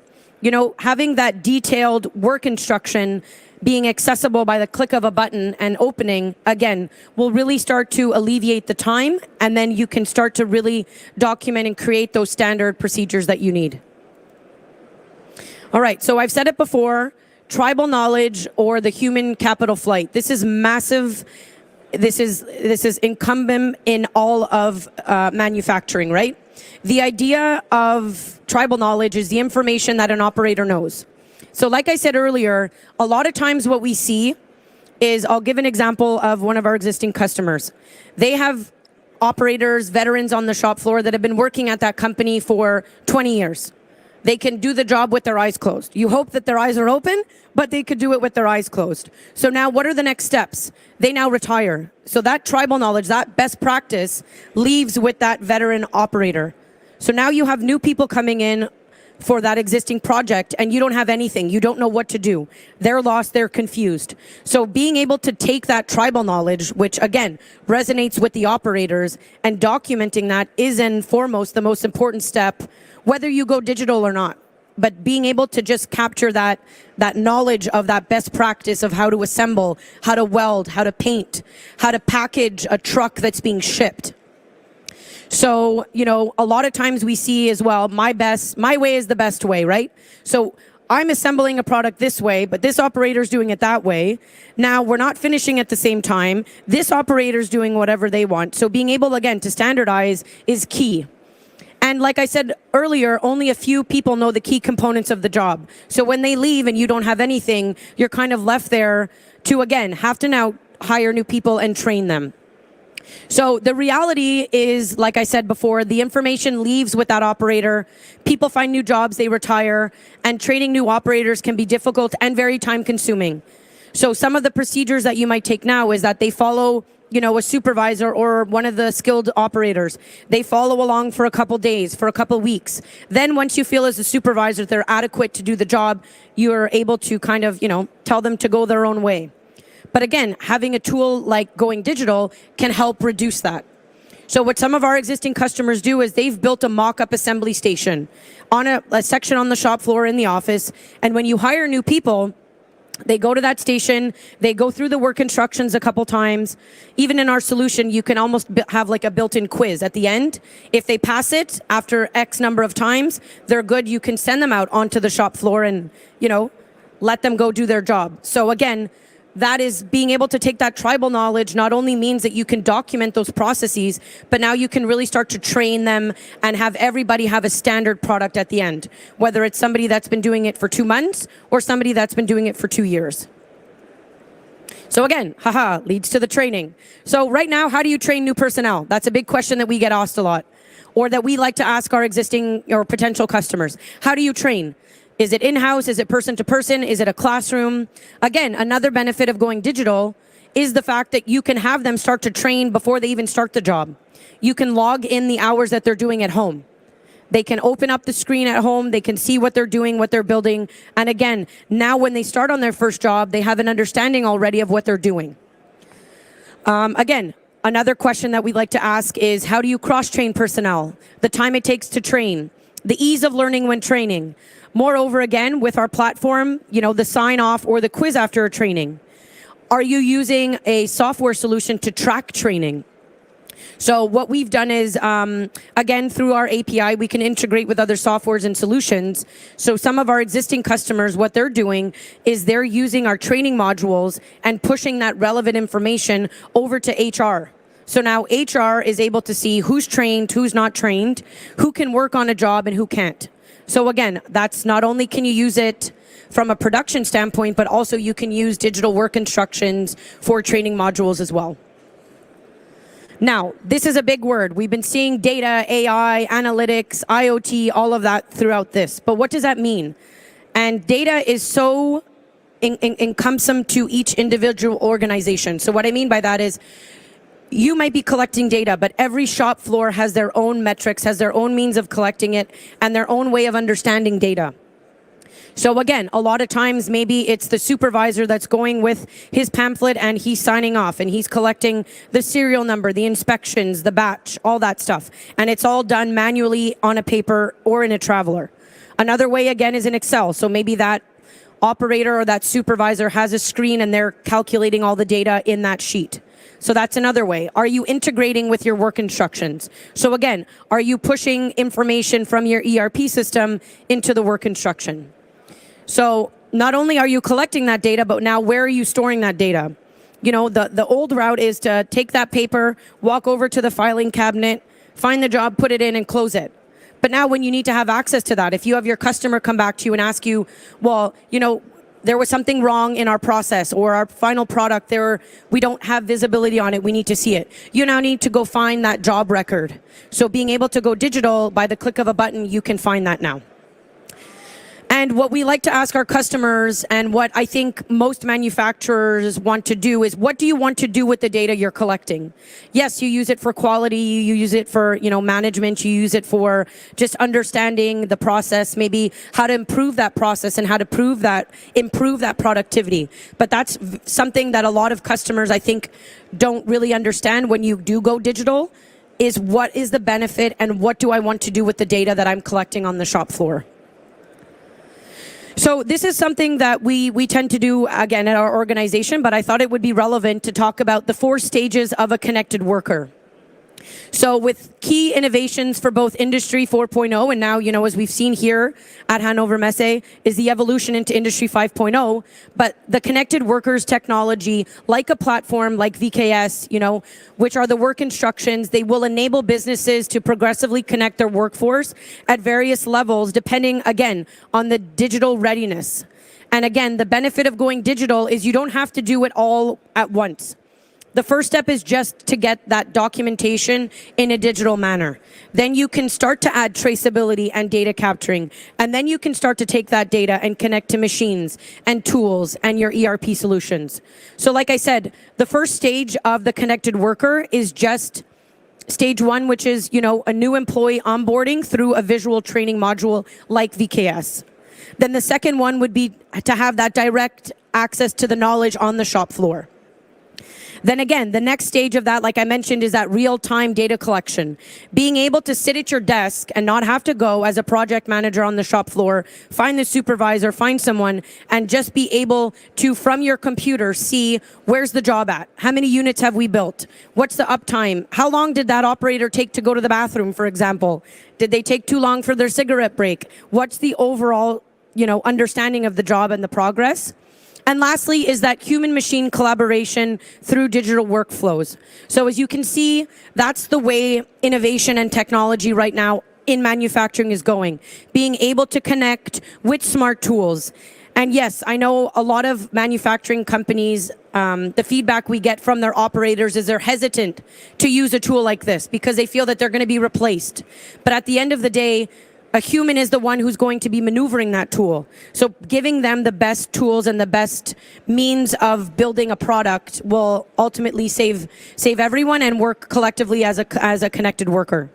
Having that detailed work instruction being accessible by the click of a button and opening, again, will really start to alleviate the time, and then you can start to really document and create those standard procedures that you need. All right, so I've said it before, tribal knowledge or the human capital flight. This is massive. This is incumbent in all of manufacturing, right? The idea of tribal knowledge is the information that an operator knows. So like I said earlier, a lot of times what we see is, I'll give an example of one of our existing customers. They have operators, veterans on the shop floor that have been working at that company for 20 years. They can do the job with their eyes closed. You hope that their eyes are open, but they could do it with their eyes closed. So now what are the next steps? They now retire. So that tribal knowledge, that best practice leaves with that veteran operator. So now you have new people coming in for that existing project and you don't have anything. You don't know what to do. They're lost, they're confused. So being able to take that tribal knowledge, which again resonates with the operators, and documenting that is and foremost the most important step, whether you go digital or not. But being able to just capture that knowledge of that best practice of how to assemble, how to weld, how to paint, how to package a truck that's being shipped. So, you know, a lot of times we see as well, my way is the best way, right? So I'm assembling a product this way, but this operator's doing it that way. Now we're not finishing at the same time. This operator's doing whatever they want. So being able, again, to standardize is key. And like I said earlier, only a few people know the key components of the job. So when they leave and you don't have anything, you're kind of left there to, again, have to now hire new people and train them. So the reality is, like I said before, the information leaves with that operator. People find new jobs, they retire, and training new operators can be difficult and very time consuming. So some of the procedures that you might take now is that they follow, you know, a supervisor or one of the skilled operators. They follow along for a couple days, for a couple weeks. Then once you feel as a supervisor they're adequate to do the job, you're able to kind of, you know, tell them to go their own way. But again, having a tool like going digital can help reduce that. So what some of our existing customers do is they've built a mock-up assembly station on a section on the shop floor in the office. And when you hire new people, they go to that station, they go through the work instructions a couple times. Even in our solution, you can almost have like a built-in quiz at the end. If they pass it after X number of times, they're good. You can send them out onto the shop floor and, you know, let them go do their job. So again, that is being able to take that tribal knowledge not only means that you can document those processes, but now you can really start to train them and have everybody have a standard product at the end, whether it's somebody that's been doing it for 2 months or somebody that's been doing it for 2 years. So again, leads to the training. So right now, how do you train new personnel? That's a big question that we get asked a lot, or that we like to ask our existing or potential customers. How do you train? Is it in-house? Is it person-to-person? Is it a classroom? Again, another benefit of going digital is the fact that you can have them start to train before they even start the job. You can log in the hours that they're doing at home. They can open up the screen at home. They can see what they're doing, what they're building. And again, now when they start on their first job, they have an understanding already of what they're doing. Again, another question that we like to ask is, how do you cross-train personnel? The time it takes to train, the ease of learning when training. Moreover, again, with our platform, you know, the sign-off or the quiz after a training. Are you using a software solution to track training? So what we've done is, again, through our API, we can integrate with other softwares and solutions. So some of our existing customers, what they're doing is they're using our training modules and pushing that relevant information over to HR. So now HR is able to see who's trained, who's not trained, who can work on a job and who can't. So again, that's not only can you use it from a production standpoint, but also you can use digital work instructions for training modules as well. Now, this is a big word. We've been seeing data, AI, analytics, IoT, all of that throughout this. But what does that mean? And data is so encumbersome to each individual organization. So what I mean by that is, you might be collecting data, but every shop floor has their own metrics, has their own means of collecting it, and their own way of understanding data. So again, a lot of times maybe it's the supervisor that's going with his pamphlet and he's signing off and he's collecting the serial number, the inspections, the batch, all that stuff. And it's all done manually on a paper or in a traveler. Another way, again, is in Excel. So maybe that operator or that supervisor has a screen and they're calculating all the data in that sheet. So that's another way. Are you integrating with your work instructions? So again, are you pushing information from your ERP system into the work instruction? So not only are you collecting that data, but now where are you storing that data? You know, the old route is to take that paper, walk over to the filing cabinet, find the job, put it in, and close it. But now when you need to have access to that, if you have your customer come back to you and ask you, well, you know, there was something wrong in our process or our final product, we don't have visibility on it, we need to see it. You now need to go find that job record. So being able to go digital by the click of a button, you can find that now. And what we like to ask our customers, and what I think most manufacturers want to do, is what do you want to do with the data you're collecting? Yes, you use it for quality, you use it for, you know, management, you use it for just understanding the process, maybe how to improve that process and how to improve that productivity. But that's something that a lot of customers, I think, don't really understand when you do go digital, is what is the benefit and what do I want to do with the data that I'm collecting on the shop floor? So this is something that we tend to do, again, at our organization, but I thought it would be relevant to talk about the 4 stages of a connected worker. So with key innovations for both Industry 4.0 and now, you know, as we've seen here at Hannover Messe, is the evolution into Industry 5.0. But the connected workers technology, like a platform like VKS, you know, which are the work instructions, they will enable businesses to progressively connect their workforce at various levels, depending, again, on the digital readiness. And again, the benefit of going digital is you don't have to do it all at once. The first step is just to get that documentation in a digital manner. Then you can start to add traceability and data capturing. And then you can start to take that data and connect to machines and tools and your ERP solutions. So like I said, the first stage of the connected worker is just stage 1, which is, you know, a new employee onboarding through a visual training module like VKS. Then the second one would be to have that direct access to the knowledge on the shop floor. Then again, the next stage of that, like I mentioned, is that real-time data collection. Being able to sit at your desk and not have to go as a project manager on the shop floor, find the supervisor, find someone, and just be able to, from your computer, see where's the job at? How many units have we built? What's the uptime? How long did that operator take to go to the bathroom, for example? Did they take too long for their cigarette break? What's the overall, you know, understanding of the job and the progress? And lastly is that human-machine collaboration through digital workflows. So as you can see, that's the way innovation and technology right now in manufacturing is going. Being able to connect with smart tools. And yes, I know a lot of manufacturing companies, the feedback we get from their operators is they're hesitant to use a tool like this because they feel that they're going to be replaced. But at the end of the day, a human is the one who's going to be maneuvering that tool. So giving them the best tools and the best means of building a product will ultimately save everyone and work collectively as a connected worker.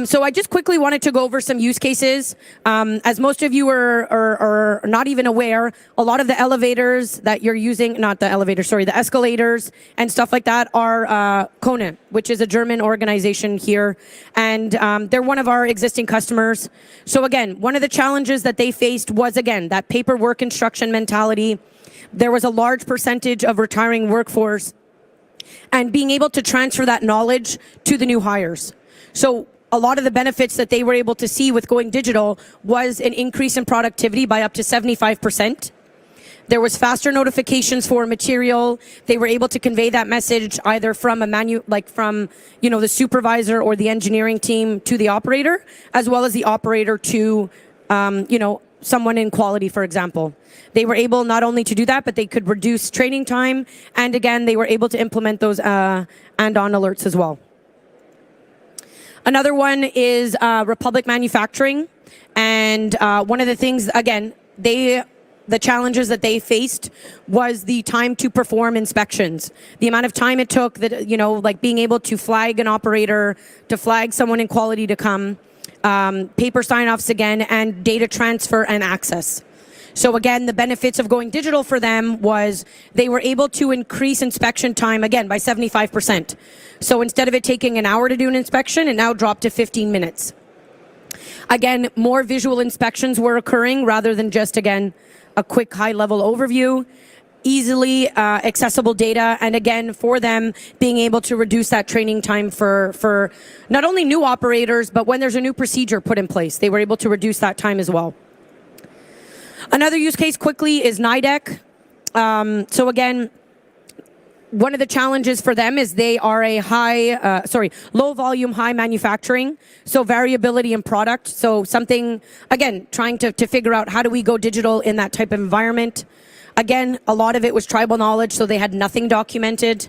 So I just quickly wanted to go over some use cases. As most of you are not even aware, a lot of the elevators that you're using, not the elevators, sorry, the escalators and stuff like that are Kone, which is a German organization here. And they're one of our existing customers. So again, one of the challenges that they faced was, again, that paperwork instruction mentality. There was a large percentage of retiring workforce and being able to transfer that knowledge to the new hires. So a lot of the benefits that they were able to see with going digital was an increase in productivity by up to 75%. There was faster notifications for material. They were able to convey that message either from from, you know, the supervisor or the engineering team to the operator, as well as the operator to, you know, someone in quality, for example. They were able not only to do that, but they could reduce training time. And again, they were able to implement those and-on alerts as well. Another one is Republic Manufacturing. And one of the things, again, the challenges that they faced was the time to perform inspections. The amount of time it took, that, you know, like being able to flag an operator, to flag someone in quality to come, paper sign-offs again, and data transfer and access. So again, the benefits of going digital for them was they were able to increase inspection time, again, by 75%. So instead of it taking an hour to do an inspection, it now dropped to 15 minutes. Again, more visual inspections were occurring rather than just, again, a quick high-level overview, easily accessible data, and again, for them, being able to reduce that training time for not only new operators, but when there's a new procedure put in place, they were able to reduce that time as well. Another use case quickly is NIDEC. So again, one of the challenges for them is they are a low volume, high manufacturing. So variability in product. So something, again, trying to figure out how do we go digital in that type of environment. Again, a lot of it was tribal knowledge, so they had nothing documented.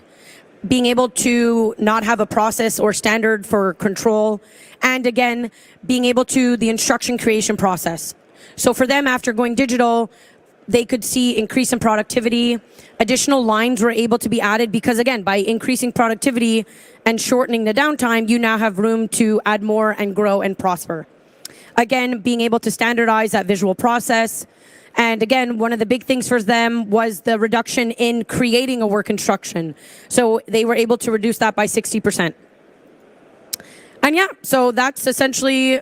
Being able to not have a process or standard for control. And again, being able to the instruction creation process. So for them, after going digital, they could see increase in productivity. Additional lines were able to be added because, again, by increasing productivity and shortening the downtime, you now have room to add more and grow and prosper. Again, being able to standardize that visual process. And again, one of the big things for them was the reduction in creating a work instruction. So they were able to reduce that by 60%. And yeah, so that's essentially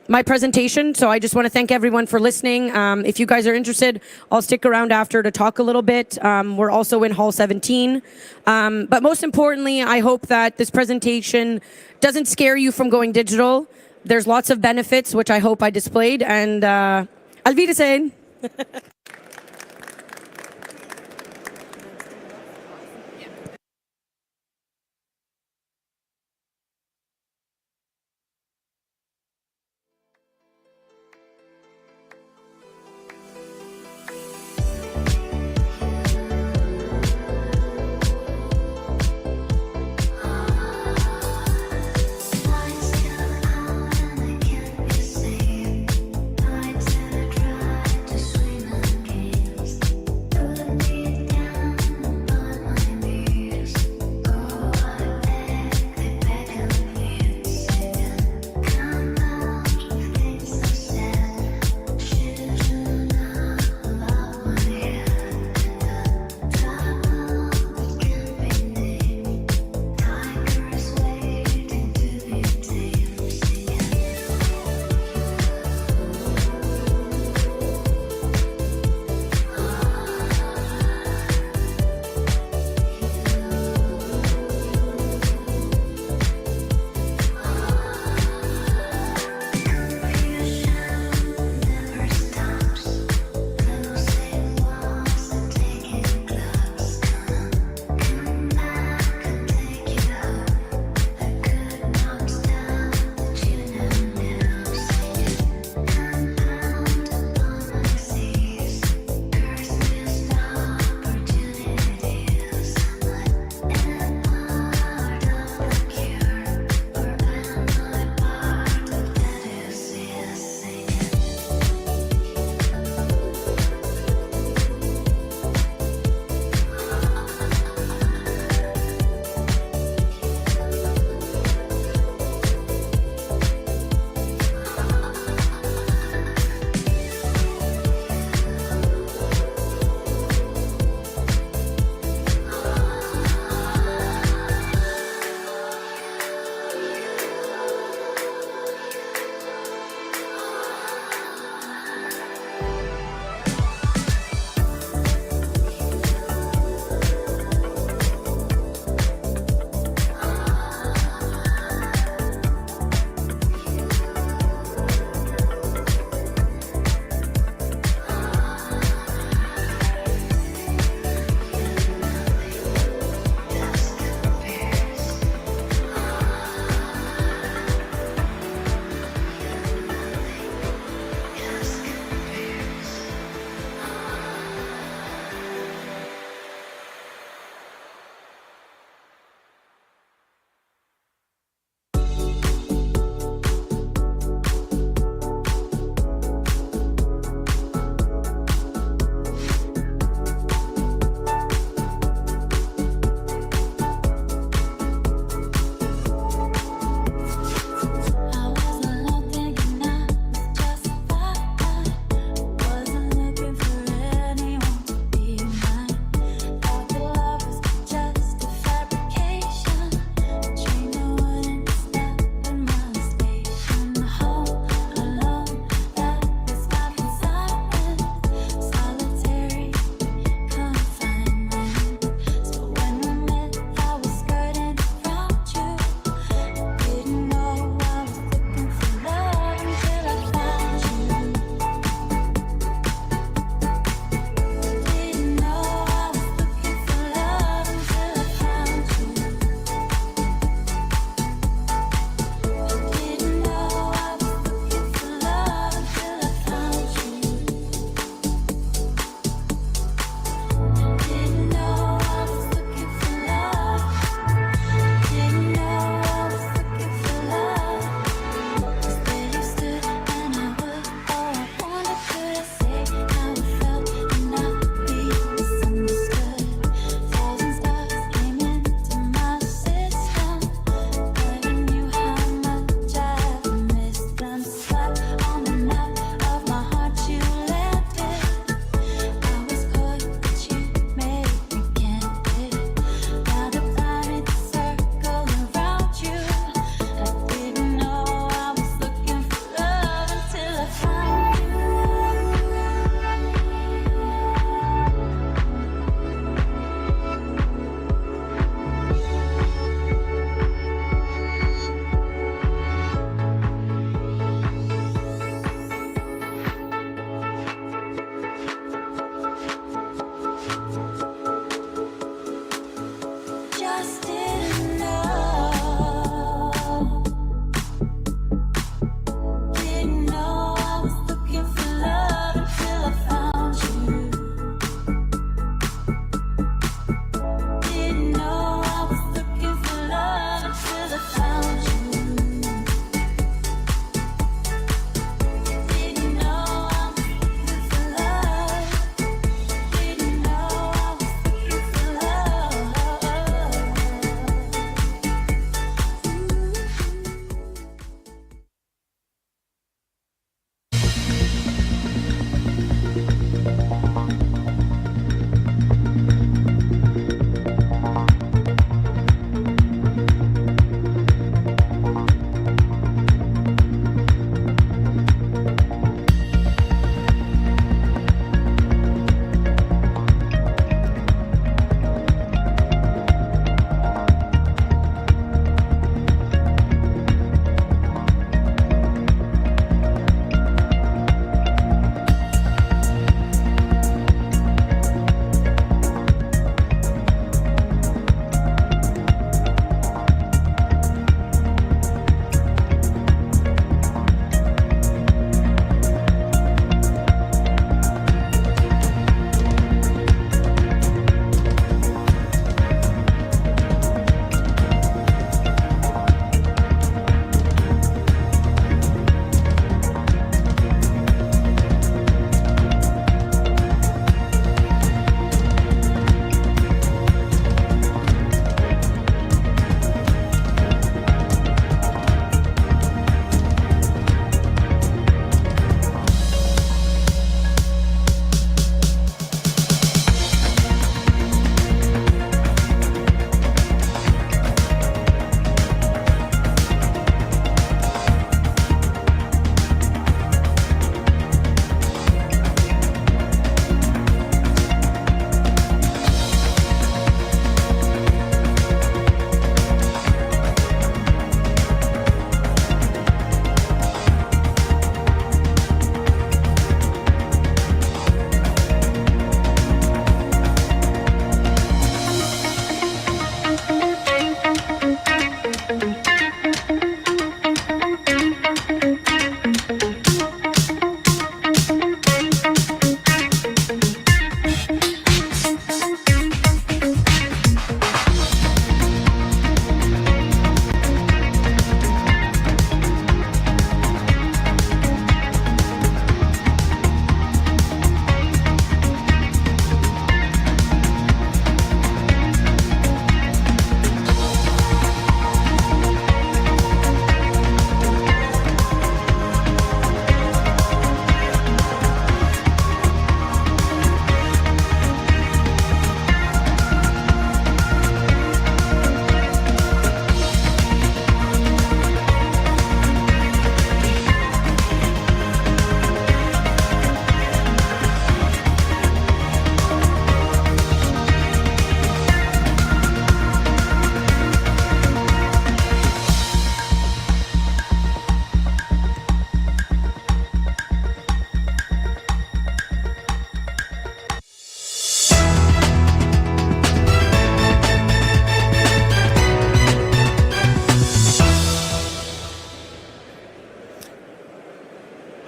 my presentation. So I just want to thank everyone for listening. If you guys are interested, I'll stick around after to talk a little bit. We're also in Hall 17. But most importantly, I hope that this presentation doesn't scare you from going digital. There's lots of benefits, which I hope I displayed. And Auf Wiedersehen. Lights still out and I can't be seen. Lights that I tried to swim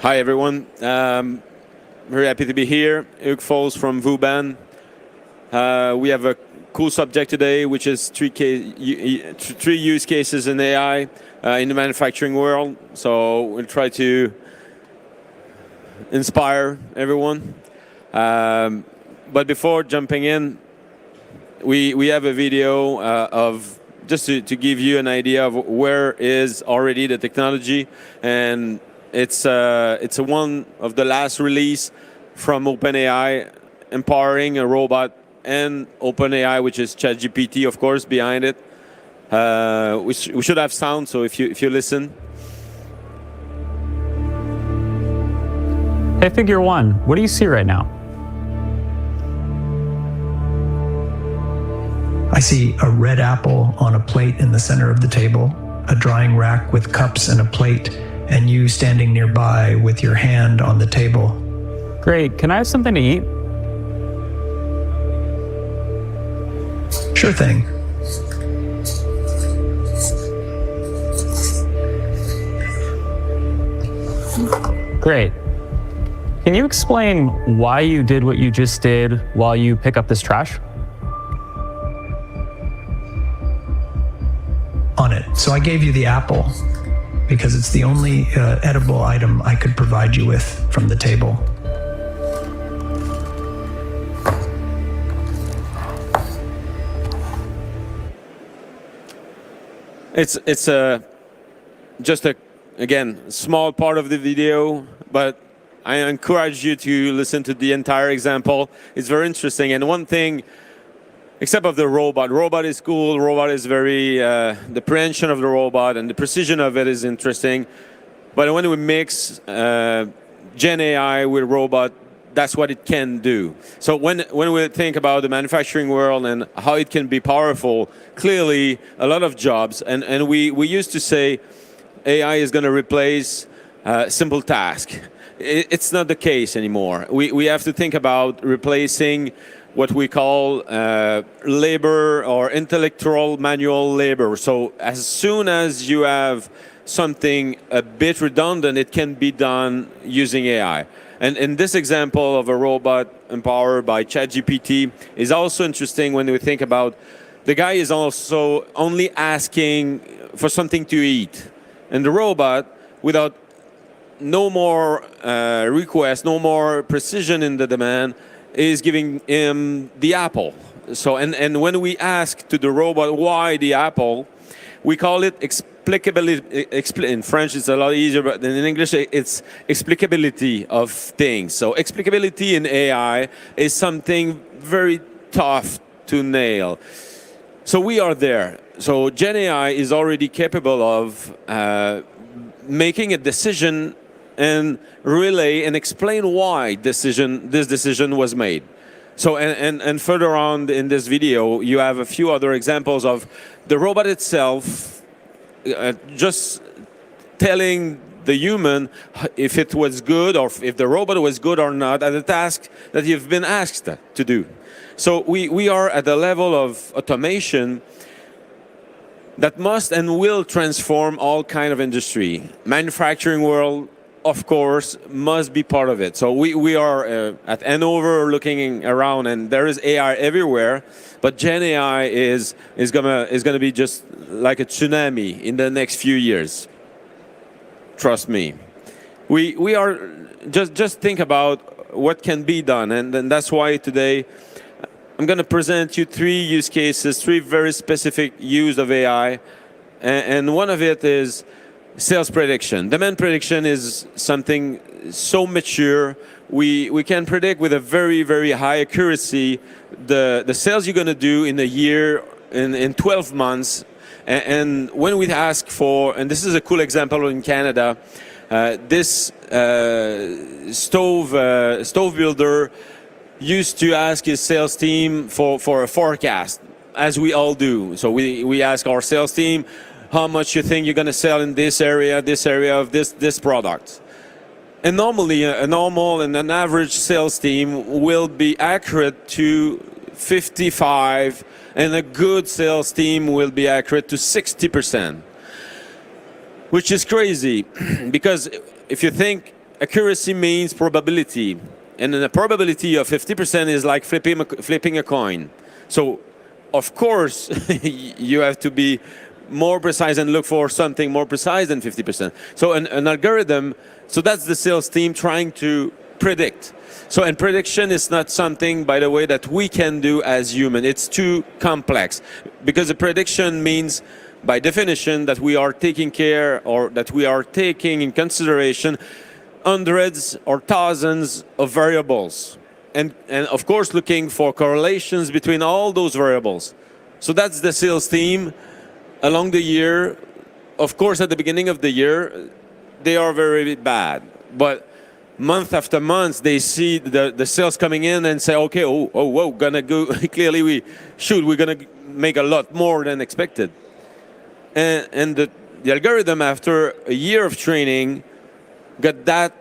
Hi everyone. Very happy to be here. Hugues Fols from Vuban. We have a cool subject today, which is three use cases in AI in the manufacturing world. So we'll try to inspire everyone. But before jumping in, we have a video of just to give you an idea of where is already the technology, and it's one of the last release from OpenAI, empowering a robot, and OpenAI, which is ChatGPT, of course, behind it. We should have sound, so if you listen. Hey, Figure One, what do you see right now? I see a red apple on a plate in the center of the table, a drying rack with cups and a plate, and you standing nearby with your hand on the table. Great, can I have something to eat? Sure thing. Great. Can you explain why you did what you just did while you pick up this trash? On it. So I gave you the apple because it's the only edible item I could provide you with from the table. It's just a, again, small part of the video, but I encourage you to listen to the entire example. It's very interesting. And one thing, except of the robot is cool. Robot is very, the prehension of the robot and the precision of it is interesting. But when we mix Gen AI with robot, that's what it can do. So when we think about the manufacturing world and how it can be powerful, clearly a lot of jobs, and we used to say AI is going to replace simple tasks. It's not the case anymore. We have to think about replacing what we call labor or intellectual manual labor. So as soon as you have something a bit redundant, it can be done using AI. And in this example of a robot empowered by ChatGPT is also interesting when we think about the guy is also only asking for something to eat. And the robot, without no more request, no more precision in the demand, is giving him the apple. So, and when we ask to the robot why the apple, we call it explicability. In French, it's a lot easier, but in English, it's explicability of things. So explicability in AI is something very tough to nail. So we are there. So Gen AI is already capable of making a decision and relay and explain why this decision was made. So and further on in this video, you have a few other examples of the robot itself just telling the human if it was good or if the robot was good or not at a task that you've been asked to do. So we are at the level of automation that must and will transform all kind of industry. Manufacturing world, of course, must be part of it. So we are at Hannover looking around, and there is AI everywhere. But Gen AI is gonna be just like a tsunami in the next few years. Trust me. We are just think about what can be done, and that's why today I'm going to present you 3 use cases, 3 very specific use of AI, and one of it is sales prediction. Demand prediction is something so mature. We can predict with a very, very high accuracy the sales you're going to do in a year, in 12 months. And when we ask for, and this is a cool example in Canada, this stove builder used to ask his sales team for a forecast, as we all do. So we ask our sales team, how much you think you're going to sell in this area of this product. And normally, a normal and an average sales team will be accurate to 55, and a good sales team will be accurate to 60%, which is crazy, because if you think accuracy means probability. And then a probability of 50% is like flipping a coin. So, of course, you have to be more precise and look for something more precise than 50%. So an algorithm, so that's the sales team trying to predict. So, and prediction is not something, by the way, that we can do as human. It's too complex. Because a prediction means, by definition, that we are taking care or that we are taking in consideration hundreds or thousands of variables. And of course, looking for correlations between all those variables. So that's the sales team along the year. Of course, at the beginning of the year, they are very bad. But month after month, they see the sales coming in and say, okay, whoa, gonna go, clearly we're gonna make a lot more than expected. And the algorithm, after a year of training, got that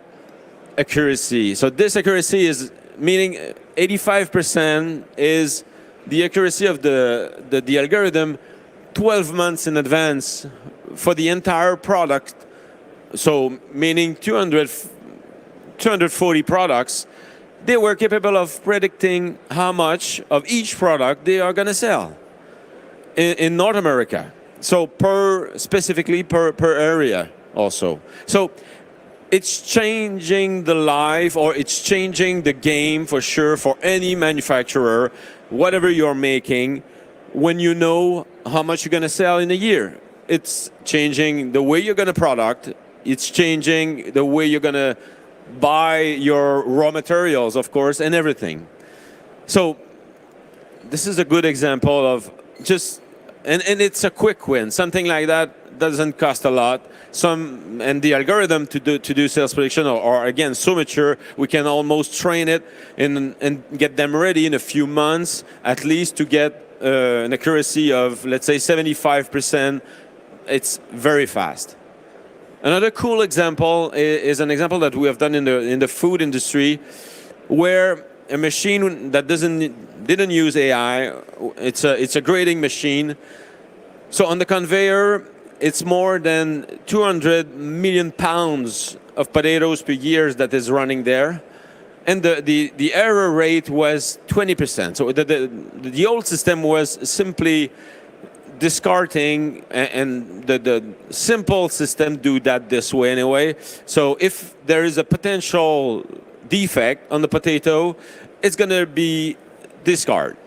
accuracy. So this accuracy is meaning 85% is the accuracy of the algorithm 12 months in advance for the entire product. So meaning 240 products, they were capable of predicting how much of each product they are going to sell in North America. So specifically per area also. So it's changing the life, or it's changing the game for sure for any manufacturer, whatever you're making, when you know how much you're going to sell in a year. It's changing the way you're going to product. It's changing the way you're going to buy your raw materials, of course, and everything. So this is a good example of just, and it's a quick win. Something like that doesn't cost a lot. And the algorithm to do sales prediction are again so mature, we can almost train it and get them ready in a few months, at least to get an accuracy of, let's say, 75%. It's very fast. Another cool example is an example that we have done in the food industry, where a machine that didn't use AI, it's a grading machine. So on the conveyor, it's more than 200 million pounds of potatoes per year that is running there. And the error rate was 20%. So the old system was simply discarding, and the simple system do that this way anyway. So if there is a potential defect on the potato, it's going to be discard,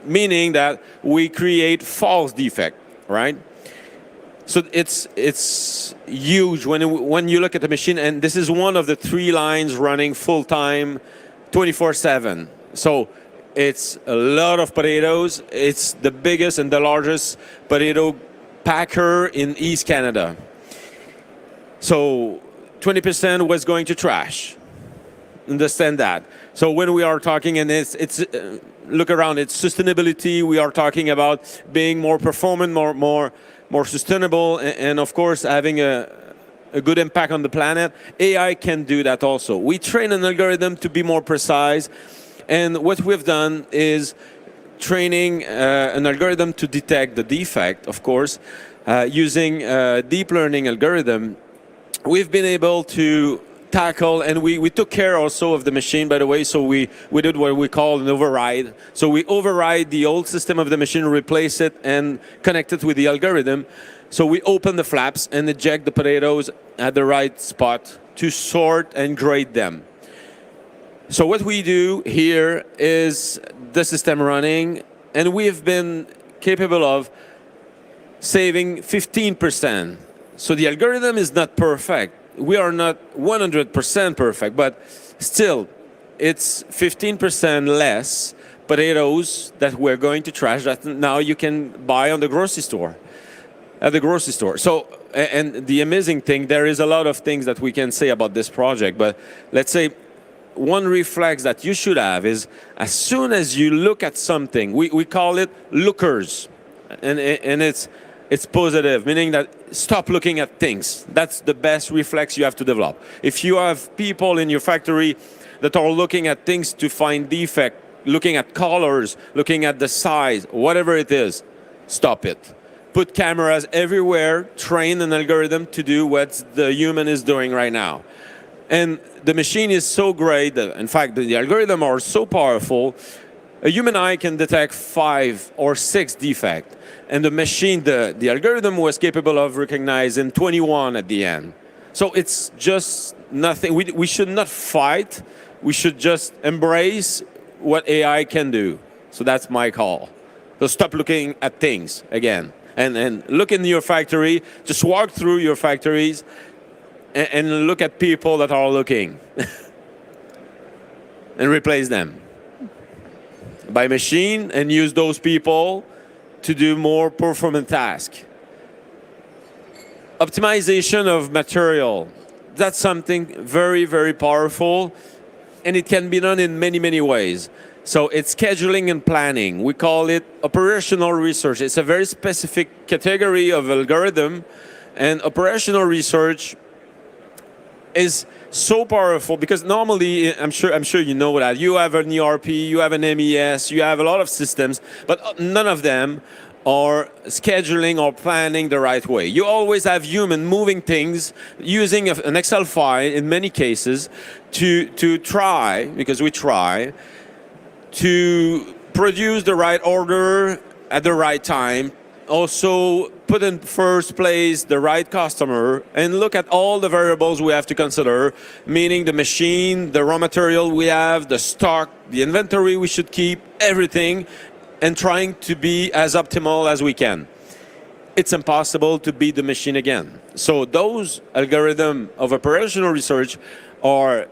meaning that we create false defect, right? So it's huge when you look at the machine, and this is one of the 3 lines running full time, 24/7. So it's a lot of potatoes. It's the biggest and the largest potato packer in East Canada. So 20% was going to trash. Understand that. So when we are talking, and it's look around, it's sustainability. We are talking about being more performant, more sustainable, and of course having a good impact on the planet. AI can do that also. We train an algorithm to be more precise, and what we've done is training an algorithm to detect the defect, of course, using a deep learning algorithm. We've been able to tackle, and we took care also of the machine, by the way, so we did what we call an override. So we override the old system of the machine, replace it, and connect it with the algorithm. So we open the flaps and eject the potatoes at the right spot to sort and grade them. So what we do here is the system running, and we've been capable of saving 15%. So the algorithm is not perfect. We are not 100% perfect, but still, it's 15% less potatoes that we're going to trash that now you can buy on the grocery store, at the grocery store. So, and the amazing thing, there is a lot of things that we can say about this project, but let's say one reflex that you should have is, as soon as you look at something, we call it lookers, and it's positive, meaning that stop looking at things. That's the best reflex you have to develop. If you have people in your factory that are looking at things to find defect, looking at colors, looking at the size, whatever it is, stop it. Put cameras everywhere, train an algorithm to do what the human is doing right now. And the machine is so great that, in fact, the algorithms are so powerful, a human eye can detect 5 or 6 defects. And the machine, the algorithm was capable of recognizing 21 at the end. So it's just nothing. We should not fight. We should just embrace what AI can do. So that's my call. So stop looking at things again. And look in your factory. Just walk through your factories and look at people that are looking. And replace them by machine and use those people to do more performant tasks. Optimization of material. That's something very, very powerful, and it can be done in many, many ways. So it's scheduling and planning. We call it operational research. It's a very specific category of algorithm, and operational research is so powerful because normally, I'm sure you know that, you have an ERP, you have an MES, you have a lot of systems, but none of them are scheduling or planning the right way. You always have human moving things using an Excel file in many cases to try, because we try, to produce the right order at the right time, also put in first place the right customer, and look at all the variables we have to consider, meaning the machine, the raw material we have, the stock, the inventory we should keep, everything, and trying to be as optimal as we can. It's impossible to beat the machine again. So those algorithms of operational research are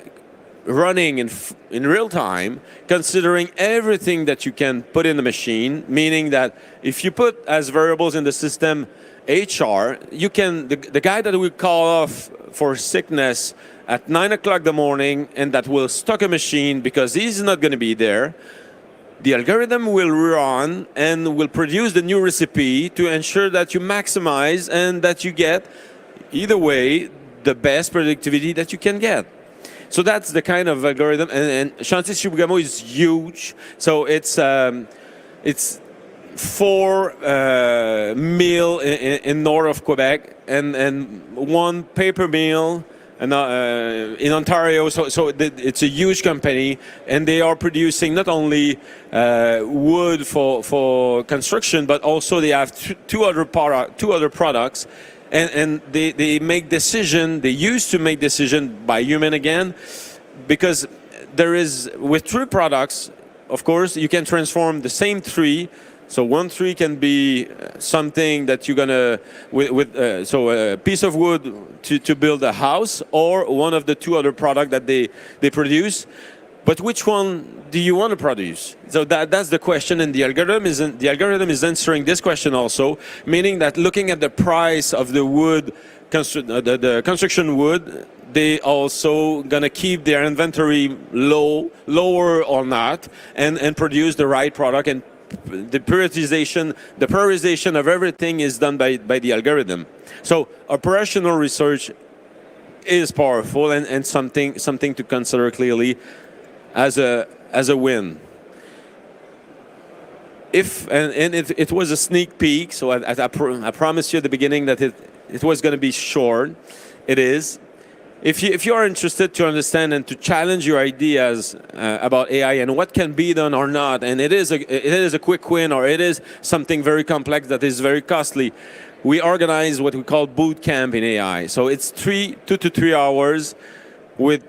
running in real time, considering everything that you can put in the machine, meaning that if you put as variables in the system HR, you can, the guy that will call off for sickness at 9 o'clock in the morning and that will stock a machine because he's not going to be there, the algorithm will run and will produce the new recipe to ensure that you maximize and that you get, either way, the best productivity that you can get. So that's the kind of algorithm, and Chantier Chibougamau is huge. So it's 4 mill in north of Quebec and 1 paper mill in Ontario. So it's a huge company, and they are producing not only wood for construction, but also they have two other products. And they make decision, they used to make decision by human again, because there is, with 3 products, of course, you can transform the same 3. So 1 tree can be something that you're gonna, so a piece of wood to build a house, or one of the 2 other products that they produce. But which one do you want to produce? So that's the question, and the algorithm is answering this question also, meaning that looking at the price of the wood, the construction wood, they also gonna keep their inventory lower or not, and produce the right product. And the prioritization of everything is done by the algorithm. So operational research is powerful and something to consider clearly as a win. It was a sneak peek, so I promised you at the beginning that it was going to be short. It is. If you are interested to understand and to challenge your ideas about AI and what can be done or not, and it is a quick win or it is something very complex that is very costly, we organize what we call boot camp in AI. So it's 2 to 3 hours with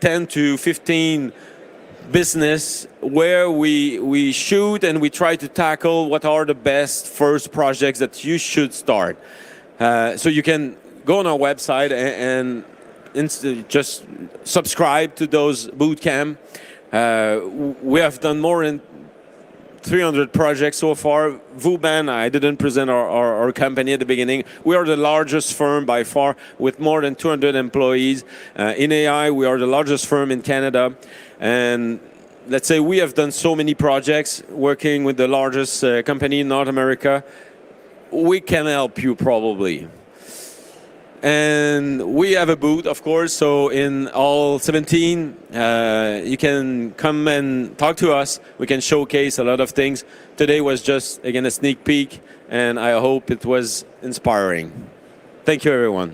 10 to 15 business where we shoot and we try to tackle what are the best first projects that you should start. So you can go on our website and just subscribe to those boot camp. We have done more than 300 projects so far. Vuban, I didn't present our company at the beginning. We are the largest firm by far with more than 200 employees. In AI, we are the largest firm in Canada. And let's say we have done so many projects working with the largest company in North America. We can help you probably. And we have a booth, of course, so in all 17, you can come and talk to us. We can showcase a lot of things. Today was just, again, a sneak peek, and I hope it was inspiring. Thank you, everyone.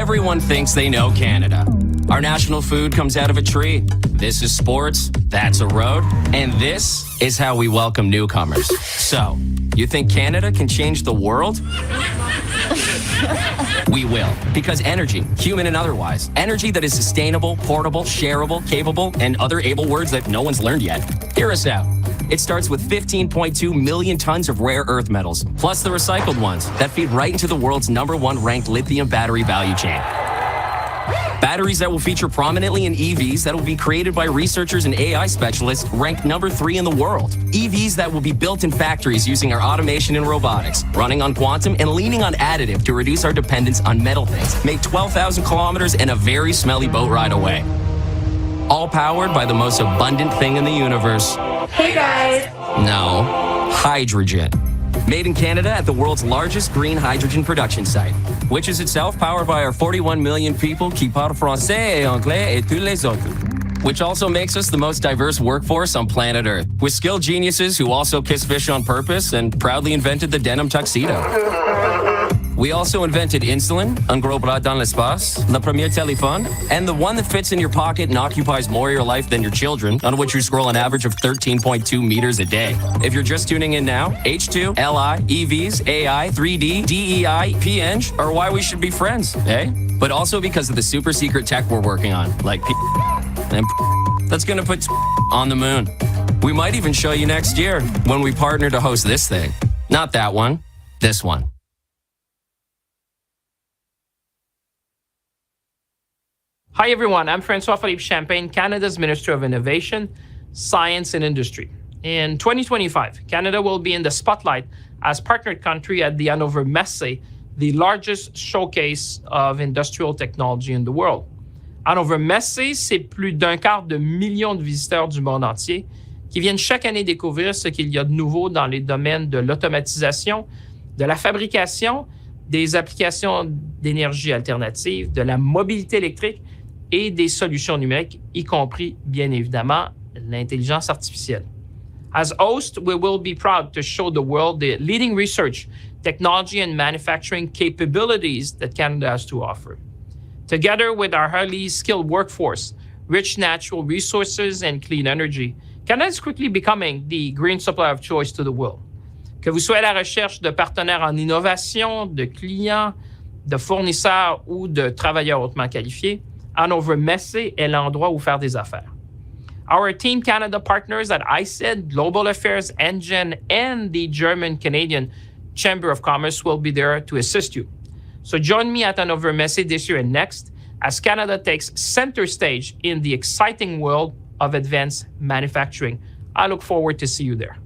Everyone thinks they know Canada. Our national food comes out of a tree. This is sports, that's a road, and this is how we welcome newcomers. So, you think Canada can change the world? We will, because energy, human and otherwise, energy that is sustainable, portable, shareable, capable, and other able words that no one's learned yet. Hear us out. It starts with 15.2 million tons of rare earth metals, plus the recycled ones that feed right into the world's #1 ranked lithium battery value chain. Batteries that will feature prominently in EVs that will be created by researchers and AI specialists ranked #3 in the world. EVs that will be built in factories using our automation and robotics, running on quantum and leaning on additive to reduce our dependence on metal things, make 12,000 kilometers and a very smelly boat ride away. All powered by the most abundant thing in the universe. Hey guys! No, hydrogen. Made in Canada at the world's largest green hydrogen production site, which is itself powered by our 41 million people qui parlent français et anglais et tous les autres. Which also makes us the most diverse workforce on planet Earth, with skilled geniuses who also kiss fish on purpose and proudly invented the denim tuxedo. We also invented insulin, un gros bras dans l'espace, le premier téléphone, and the one that fits in your pocket and occupies more of your life than your children, on which you scroll an average of 13.2 meters a day. If you're just tuning in now, H2, LI, EVs, AI, 3D, DEI, PNG are why we should be friends, eh? But also because of the super secret tech we're working on, like and that's gonna put on the moon. We might even show you next year when we partner to host this thing. Not that one, this one. Hi everyone, I'm François-Philippe Champagne, Canada's Minister of Innovation, Science and Industry. In 2025, Canada will be in the spotlight as partnered country at the Hannover Messe, the largest showcase of industrial technology in the world. Hannover Messe, c'est plus d'1/4 de million de visiteurs du monde entier qui viennent chaque année découvrir ce qu'il y a de nouveau dans les domaines de l'automatisation, de la fabrication, des applications d'énergie alternative, de la mobilité électrique et des solutions numériques, y compris, bien évidemment, l'intelligence artificielle. As host, we will be proud to show the world the leading research, technology, and manufacturing capabilities that Canada has to offer. Together with our highly skilled workforce, rich natural resources, and clean energy, Canada is quickly becoming the green supplier of choice to the world. Que vous soyez à la recherche de partenaires en innovation, de clients, de fournisseurs ou de travailleurs hautement qualifiés, Hannover Messe est l'endroit où faire des affaires. Our Team Canada partners at ICED, Global Affairs, NGen, and the German-Canadian Chamber of Commerce will be there to assist you. So join me at Hannover Messe this year and next as Canada takes center stage in the exciting world of advanced manufacturing. I look forward to see you there.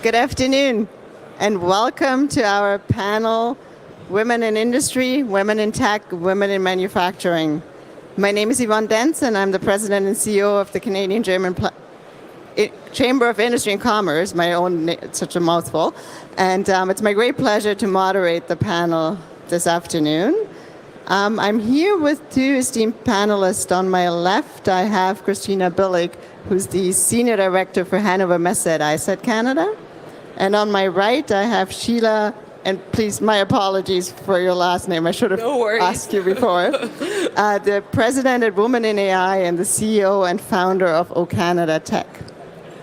Good afternoon, and welcome to our panel, Women in Industry, Women in Tech, Women in Manufacturing. My name is Yvonne Dentz, and I'm the President and CEO of the Canadian-German Chamber of Industry and Commerce, it's such a mouthful. And it's my great pleasure to moderate the panel this afternoon. I'm here with two esteemed panelists. On my left, I have Christina Billig, who's the Senior Director for Hannover Messe at ISET Canada. And on my right, I have Sheila, and please, my apologies for your last name. I should have asked you before. The President at Women in AI and the CEO and founder of O Canada Tech.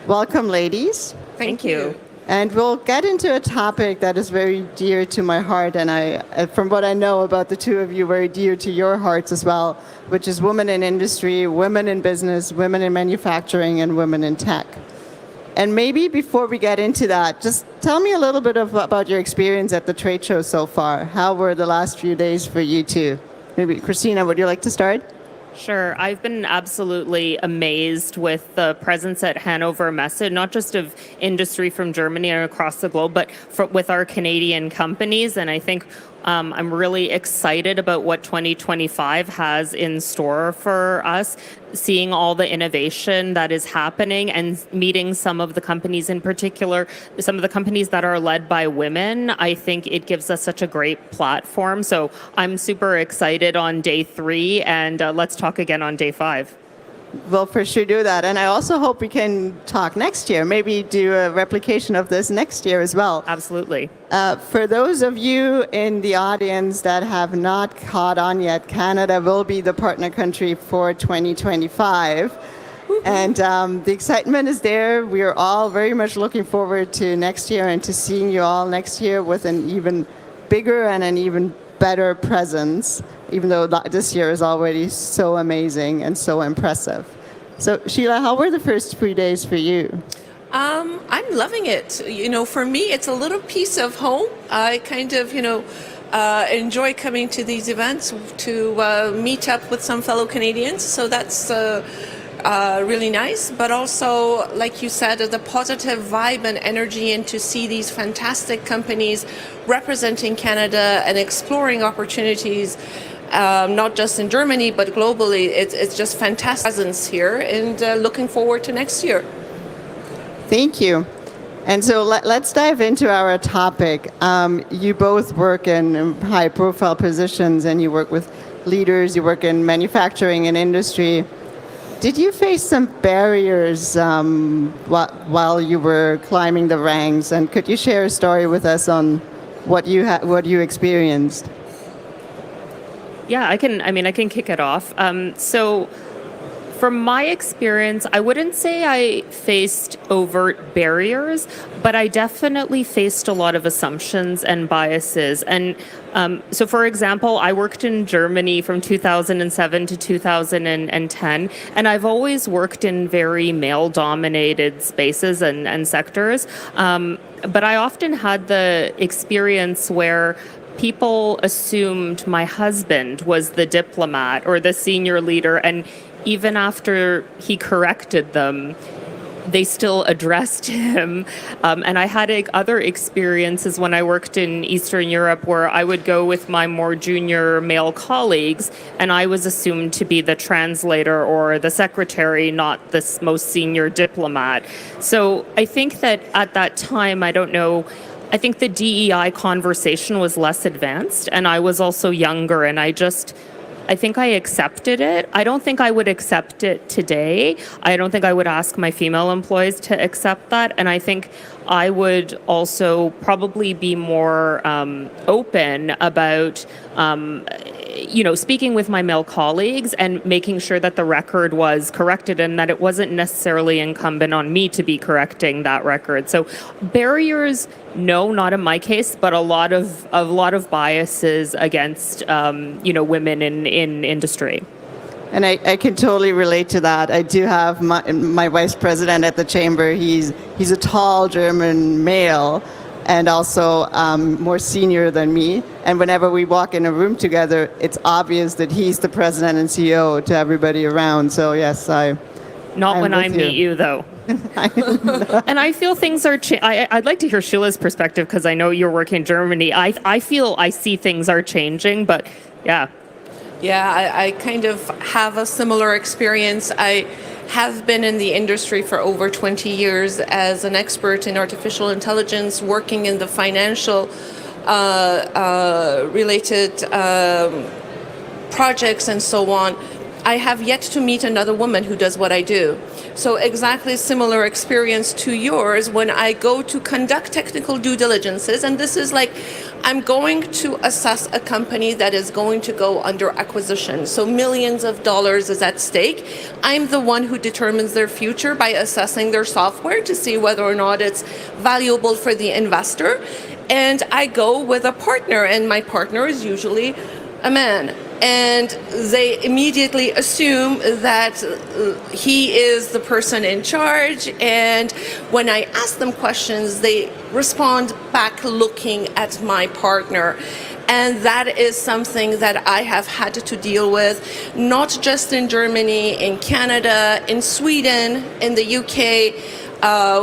Welcome, ladies. Thank you. And we'll get into a topic that is very dear to my heart, and from what I know about the two of you, very dear to your hearts as well, which is women in industry, women in business, women in manufacturing, and women in tech. And maybe before we get into that, just tell me a little bit about your experience at the trade show so far. How were the last few days for you two? Maybe Christina, would you like to start? Sure. I've been absolutely amazed with the presence at Hannover Messe, not just of industry from Germany and across the globe, but with our Canadian companies. And I think I'm really excited about what 2025 has in store for us, seeing all the innovation that is happening and meeting some of the companies in particular, some of the companies that are led by women. I think it gives us such a great platform. So I'm super excited on day 3, and let's talk again on day 5. We'll for sure do that. And I also hope we can talk next year, maybe do a replication of this next year as well. Absolutely. For those of you in the audience that have not caught on yet, Canada will be the partner country for 2025. And the excitement is there. We are all very much looking forward to next year and to seeing you all next year with an even bigger and an even better presence, even though this year is already so amazing and so impressive. So Sheila, how were the first 3 days for you? I'm loving it. For me, it's a little piece of home. I kind of, enjoy coming to these events to meet up with some fellow Canadians. So that's really nice. But also, like you said, the positive vibe and energy, and to see these fantastic companies representing Canada and exploring opportunities, not just in Germany, but globally. It's just fantastic presence here, and looking forward to next year. Thank you. And so let's dive into our topic. You both work in high-profile positions, and you work with leaders. You work in manufacturing and industry. Did you face some barriers while you were climbing the ranks? And could you share a story with us on what you experienced? Yeah, I can kick it off. So from my experience, I wouldn't say I faced overt barriers, but I definitely faced a lot of assumptions and biases. And so, for example, I worked in Germany from 2007 to 2010, and I've always worked in very male-dominated spaces and sectors. But I often had the experience where people assumed my husband was the diplomat or the senior leader, and even after he corrected them, they still addressed him. And I had other experiences when I worked in Eastern Europe where I would go with my more junior male colleagues, and I was assumed to be the translator or the secretary, not the most senior diplomat. So I think that at that time, I think the DEI conversation was less advanced, and I was also younger, and I think I accepted it. I don't think I would accept it today. I don't think I would ask my female employees to accept that. And I think I would also probably be more open about, speaking with my male colleagues and making sure that the record was corrected and that it wasn't necessarily incumbent on me to be correcting that record. So barriers, no, not in my case, but a lot of biases against women in industry. And I can totally relate to that. I do have my vice president at the chamber. He's a tall German male, and also more senior than me. And whenever we walk in a room together, it's obvious that he's the president and CEO to everybody around. So yes, Not when I meet you, though. And I feel things are. I'd like to hear Sheila's perspective because I know you're working in Germany. I feel I see things are changing, but yeah. Yeah, I kind of have a similar experience. I have been in the industry for over 20 years as an expert in artificial intelligence, working in the financial related projects and so on. I have yet to meet another woman who does what I do. So exactly similar experience to yours when I go to conduct technical due diligences, and this is like I'm going to assess a company that is going to go under acquisition. So millions of dollars is at stake. I'm the one who determines their future by assessing their software to see whether or not it's valuable for the investor. And I go with a partner, and my partner is usually a man. And they immediately assume that he is the person in charge. And when I ask them questions, they respond back looking at my partner. And that is something that I have had to deal with, not just in Germany, in Canada, in Sweden, in the UK.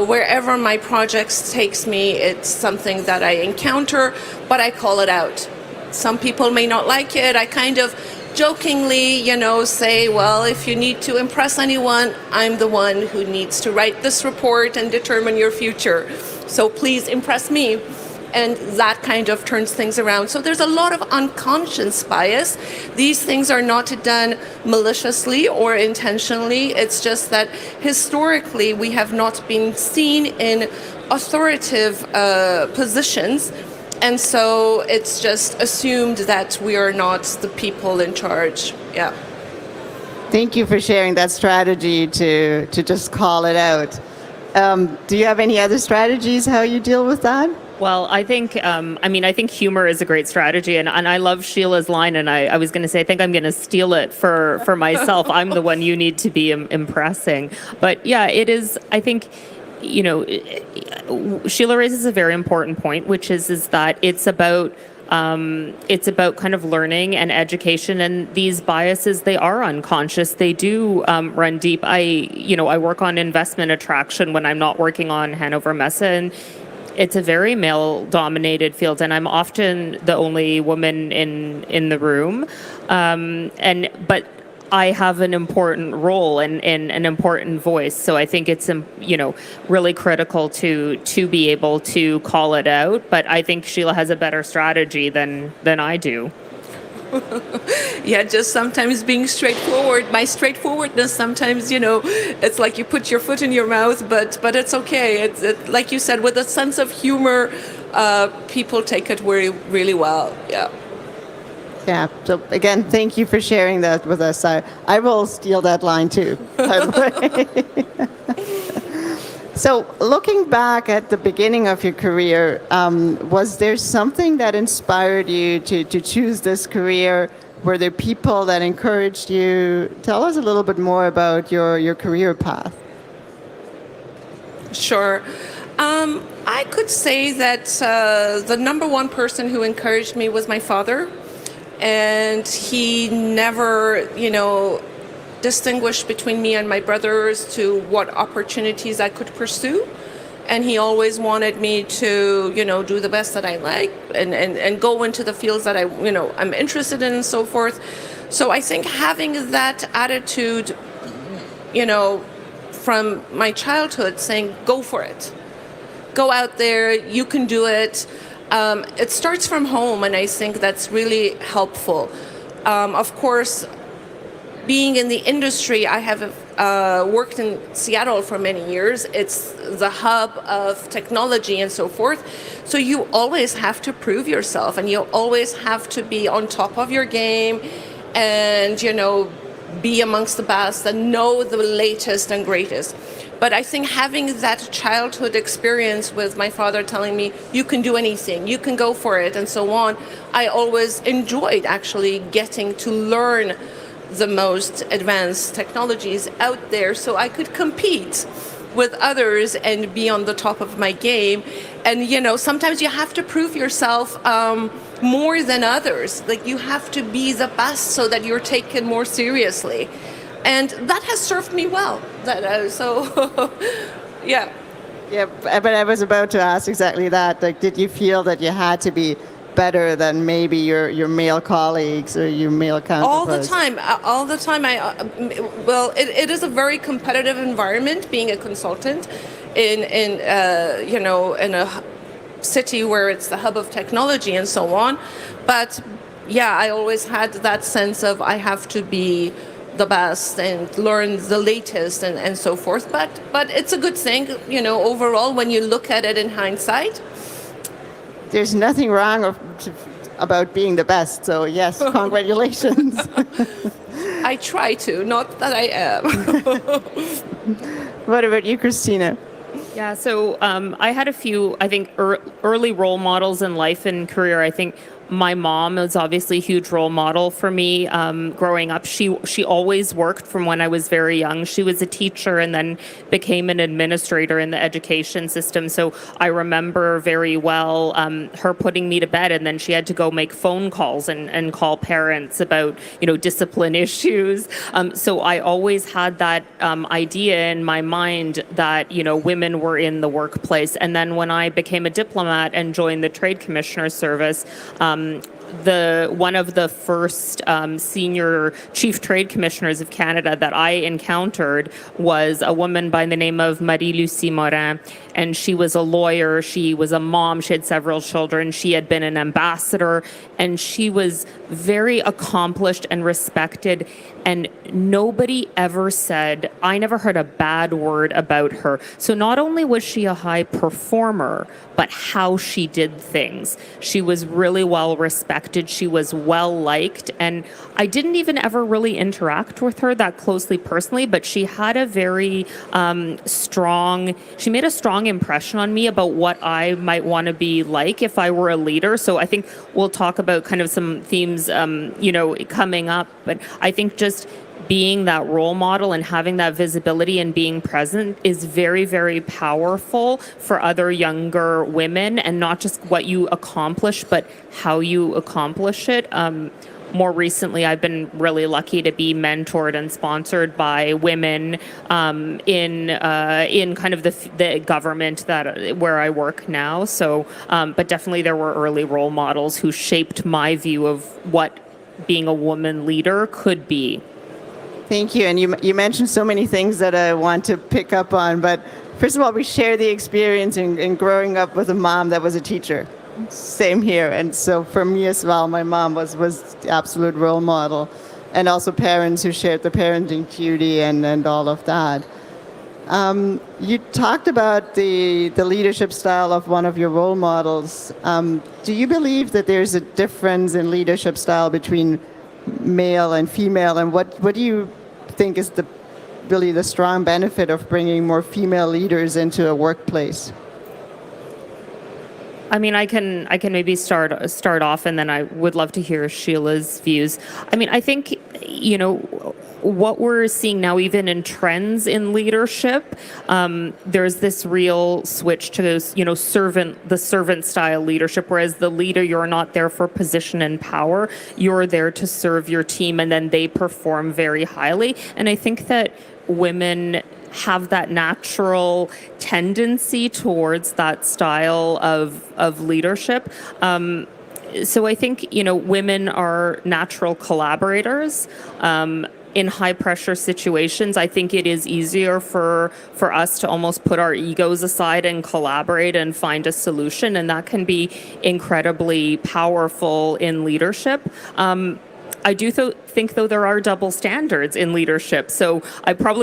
Wherever my projects takes me, it's something that I encounter, but I call it out. Some people may not like it. I kind of jokingly, say, well, if you need to impress anyone, I'm the one who needs to write this report and determine your future. So please impress me. And that kind of turns things around. So there's a lot of unconscious bias. These things are not done maliciously or intentionally. It's just that historically we have not been seen in authoritative positions. And so it's just assumed that we are not the people in charge. Yeah. Thank you for sharing that strategy to just call it out. Do you have any other strategies how you deal with that? Well, I think, I think humor is a great strategy, and I love Sheila's line, and I was going to say, I think I'm going to steal it for myself. I'm the one you need to be impressing. But yeah, it is, I think, Sheila raises a very important point, which is that it's about kind of learning and education, and these biases, they are unconscious. They do run deep. I work on investment attraction when I'm not working on Hannover Messe, and it's a very male-dominated field, and I'm often the only woman in the room. But I have an important role and an important voice, so I think it's really critical to be able to call it out. But I think Sheila has a better strategy than I do. Yeah, just sometimes being straightforward. My straightforwardness sometimes, it's like you put your foot in your mouth, but it's okay. It's like you said, with a sense of humor, people take it really, really well. Yeah. Yeah. So again, thank you for sharing that with us. I will steal that line too. So looking back at the beginning of your career, was there something that inspired you to choose this career? Were there people that encouraged you? Tell us a little bit more about your career path. Sure. I could say that the number one person who encouraged me was my father. And he never, distinguished between me and my brothers to what opportunities I could pursue. And he always wanted me to, do the best that I like and go into the fields that I'm interested in and so forth. So I think having that attitude, from my childhood, saying, go for it. Go out there, you can do it. It starts from home, and I think that's really helpful. Of course, being in the industry, I have worked in Seattle for many years. It's the hub of technology and so forth. So you always have to prove yourself, and you always have to be on top of your game and, be amongst the best and know the latest and greatest. But I think having that childhood experience with my father telling me, you can do anything, you can go for it, and so on, I always enjoyed actually getting to learn the most advanced technologies out there so I could compete with others and be on the top of my game. And, sometimes you have to prove yourself more than others. Like, you have to be the best so that you're taken more seriously. And that has served me well. So, yeah. Yeah, but I was about to ask exactly that. Like, did you feel that you had to be better than maybe your male colleagues or your male counterparts? All the time. It is a very competitive environment being a consultant in a city where it's the hub of technology and so on. But yeah, I always had that sense of I have to be the best and learn the latest and so forth. But it's a good thing, overall when you look at it in hindsight. There's nothing wrong about being the best. So yes, congratulations. I try to, not that I am. What about you, Christina? Yeah, so I had a few, I think, early role models in life and career. I think my mom was obviously a huge role model for me growing up. She always worked from when I was very young. She was a teacher and then became an administrator in the education system. So I remember very well her putting me to bed, and then she had to go make phone calls and call parents about discipline issues. So I always had that idea in my mind that women were in the workplace. And then when I became a diplomat and joined the Trade Commissioner Service, one of the first senior chief trade commissioners of Canada that I encountered was a woman by the name of Marie-Lucie Morin, and she was a lawyer, she was a mom, she had several children, she had been an ambassador, and she was very accomplished and respected, and nobody ever said, I never heard a bad word about her. So not only was she a high performer, but how she did things. She was really well respected, she was well liked, and I didn't even ever really interact with her that closely personally, but she had a very she made a strong impression on me about what I might want to be like if I were a leader. So I think we'll talk about kind of some themes, coming up, but I think just being that role model and having that visibility and being present is very, very powerful for other younger women, and not just what you accomplish, but how you accomplish it. More recently, I've been really lucky to be mentored and sponsored by women in kind of the government where I work now. So, but definitely there were early role models who shaped my view of what being a woman leader could be. Thank you. And you mentioned so many things that I want to pick up on. But first of all, we share the experience in growing up with a mom that was a teacher. Same here. And so for me as well, my mom was the absolute role model. And also parents who shared the parenting duty and all of that. You talked about the leadership style of one of your role models. Do you believe that there's a difference in leadership style between male and female, and what do you think is really the strong benefit of bringing more female leaders into a workplace? I mean, I can maybe start off, and then I would love to hear Sheila's views. I mean, I think what we're seeing now, even in trends in leadership, there's this real switch to the servant style leadership, whereas the leader, you're not there for position and power, you're there to serve your team, and then they perform very highly. And I think that women have that natural tendency towards that style of leadership. So I think, women are natural collaborators. In high pressure situations, I think it is easier for us to almost put our egos aside and collaborate and find a solution. And that can be incredibly powerful in leadership. I do think, though, there are double standards in leadership. So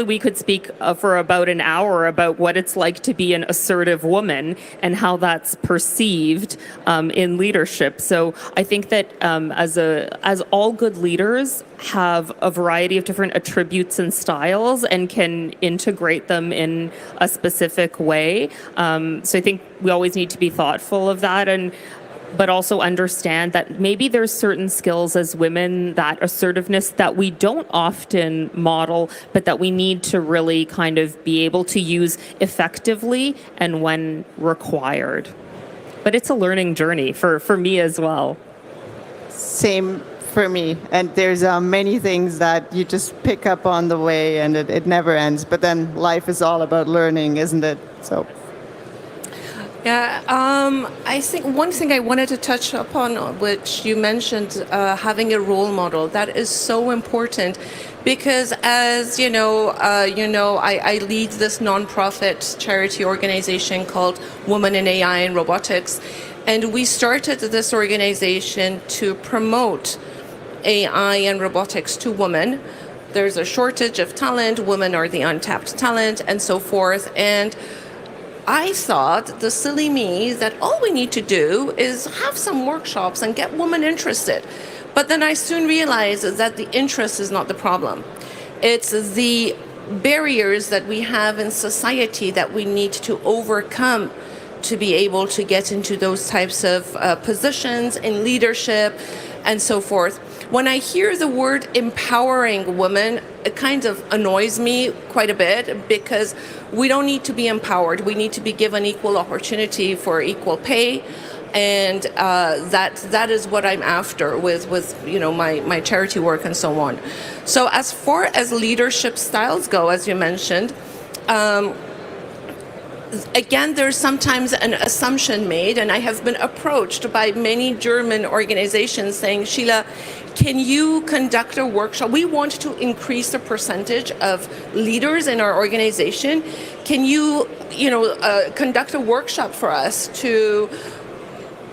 we could speak for about an hour about what it's like to be an assertive woman and how that's perceived in leadership. So I think that as all good leaders have a variety of different attributes and styles and can integrate them in a specific way. So I think we always need to be thoughtful of that, but also understand that maybe there's certain skills as women, that assertiveness that we don't often model, but that we need to really kind of be able to use effectively and when required. But it's a learning journey for me as well. Same for me. And there's many things that you just pick up on the way, and it never ends. But then life is all about learning, isn't it? So. Yeah, I think one thing I wanted to touch upon, which you mentioned, having a role model, that is so important, because as you know, I lead this nonprofit charity organization called Women in AI and Robotics, and we started this organization to promote AI and robotics to women. There's a shortage of talent, women are the untapped talent, and so forth, and I thought, the silly me, that all we need to do is have some workshops and get women interested. But then I soon realized that the interest is not the problem. It's the barriers that we have in society that we need to overcome to be able to get into those types of positions in leadership and so forth. When I hear the word empowering women, it kind of annoys me quite a bit, because we don't need to be empowered. We need to be given equal opportunity for equal pay, and that is what I'm after with my charity work and so on. So as far as leadership styles go, as you mentioned, again, there's sometimes an assumption made, and I have been approached by many German organizations saying, Sheila, can you conduct a workshop? We want to increase the percentage of leaders in our organization. Can you, conduct a workshop for us to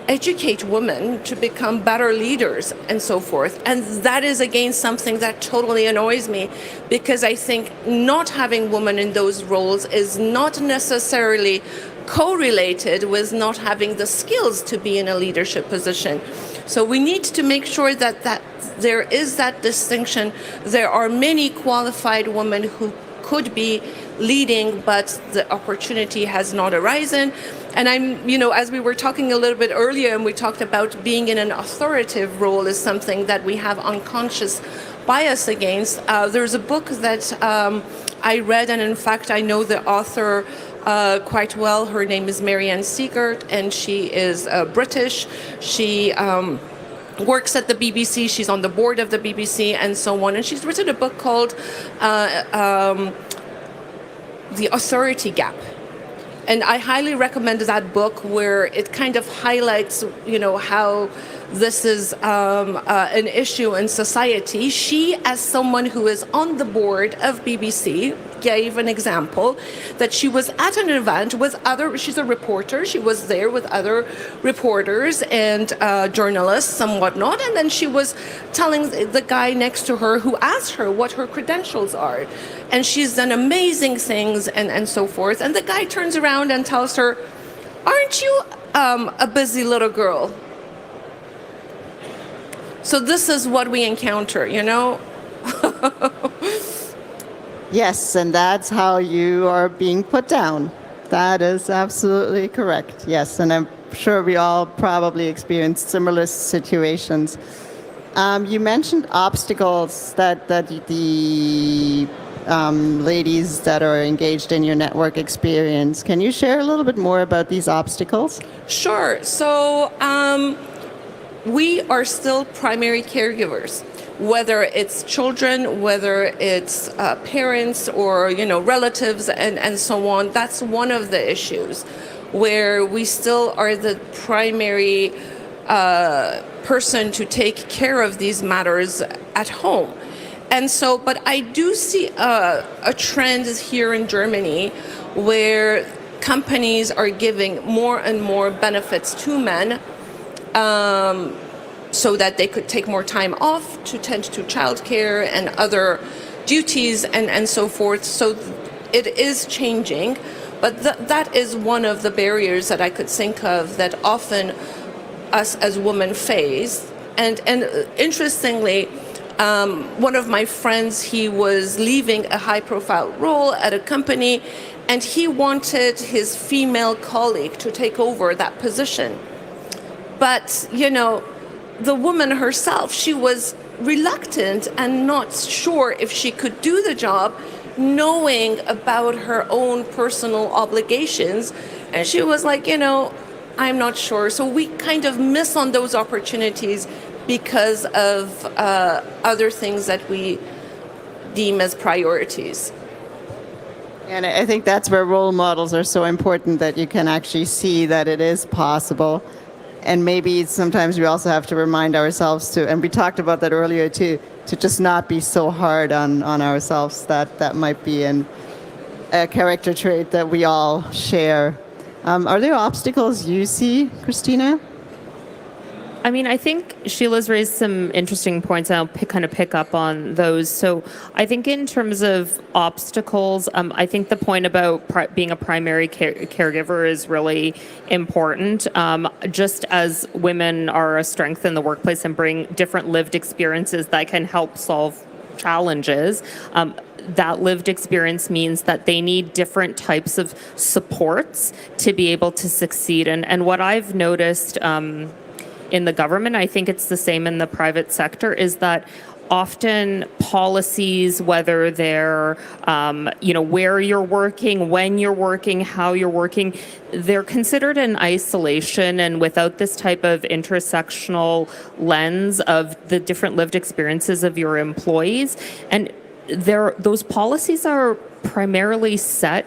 educate women to become better leaders and so forth? And that is, again, something that totally annoys me, because I think not having women in those roles is not necessarily correlated with not having the skills to be in a leadership position. So we need to make sure that there is that distinction. There are many qualified women who could be leading, but the opportunity has not arisen. And as we were talking a little bit earlier, and we talked about being in an authoritative role is something that we have unconscious bias against. There's a book that I read, and in fact, I know the author quite well. Her name is Marianne Siegert, and she is British. She works at the BBC. She's on the board of the BBC and so on. And she's written a book called The Authority Gap. And I highly recommend that book, where it kind of highlights, how this is an issue in society. She, as someone who is on the board of BBC, gave an example that she was at an event with she's a reporter, she was there with other reporters and journalists and whatnot, and then she was telling the guy next to her, who asked her what her credentials are, and she's done amazing things and so forth, and the guy turns around and tells her, aren't you a busy little girl? So this is what we encounter, Yes, and that's how you are being put down. That is absolutely correct. Yes, and I'm sure we all probably experienced similar situations. You mentioned obstacles that the ladies that are engaged in your network experience. Can you share a little bit more about these obstacles? Sure. So we are still primary caregivers. Whether it's children, whether it's parents or relatives and so on, that's one of the issues, where we still are the primary person to take care of these matters at home. And so, but I do see a trend here in Germany where companies are giving more and more benefits to men, so that they could take more time off to tend to childcare and other duties and so forth. So it is changing, but that is one of the barriers that I could think of that often us as women face. And interestingly, one of my friends, he was leaving a high-profile role at a company, and he wanted his female colleague to take over that position. But, the woman herself, she was reluctant and not sure if she could do the job, knowing about her own personal obligations. And she was like, I'm not sure. So we kind of miss on those opportunities because of other things that we deem as priorities. And I think that's where role models are so important, that you can actually see that it is possible. And maybe sometimes we also have to remind ourselves to, and we talked about that earlier too, to just not be so hard on ourselves. That might be a character trait that we all share. Are there obstacles you see, Christina? I mean, I think Sheila's raised some interesting points, and I'll pick up on those. So I think in terms of obstacles, I think the point about being a primary caregiver is really important. Just as women are a strength in the workplace and bring different lived experiences that can help solve challenges, that lived experience means that they need different types of supports to be able to succeed. And what I've noticed in the government, I think it's the same in the private sector, is that often policies, whether they're, where you're working, when you're working, how you're working, they're considered in isolation and without this type of intersectional lens of the different lived experiences of your employees. And those policies are primarily set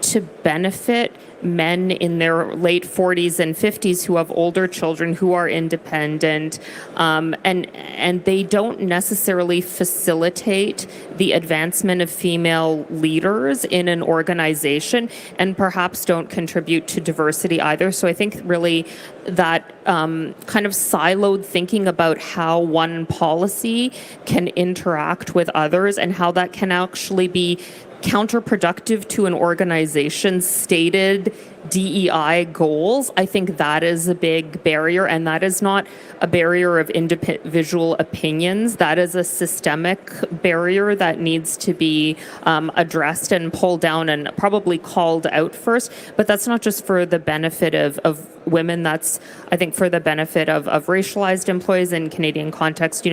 to benefit men in their late 40s and 50s who have older children who are independent, and they don't necessarily facilitate the advancement of female leaders in an organization, and perhaps don't contribute to diversity either. So I think really that kind of siloed thinking about how one policy can interact with others and how that can actually be counterproductive to an organization's stated DEI goals, I think that is a big barrier, and that is not a barrier of individual opinions. That is a systemic barrier that needs to be addressed and pulled down and probably called out first. But that's not just for the benefit of women. That's, I think, for the benefit of racialized employees in Canadian context.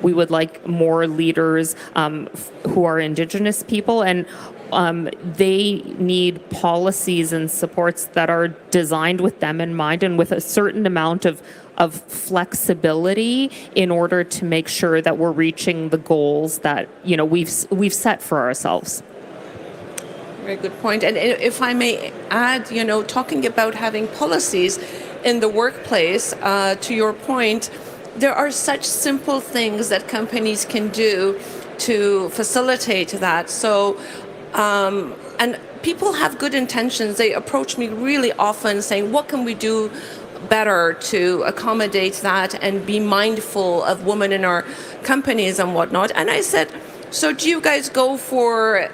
We would like more leaders who are Indigenous people, and they need policies and supports that are designed with them in mind and with a certain amount of flexibility in order to make sure that we're reaching the goals that we've set for ourselves. Very good point. And if I may add, talking about having policies in the workplace, to your point, there are such simple things that companies can do to facilitate that. So, and people have good intentions. They approach me really often saying, what can we do better to accommodate that and be mindful of women in our companies and whatnot? And I said, so do you guys go for,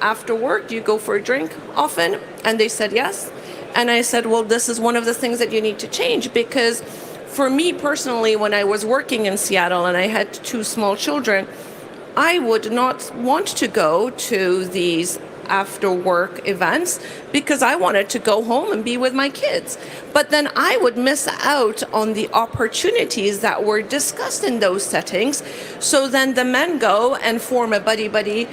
after work, do you go for a drink often? And they said yes. And I said, well, this is one of the things that you need to change, because for me personally, when I was working in Seattle and I had 2 small children, I would not want to go to these after work events because I wanted to go home and be with my kids. But then I would miss out on the opportunities that were discussed in those settings. So then the men go and form a buddy-buddy,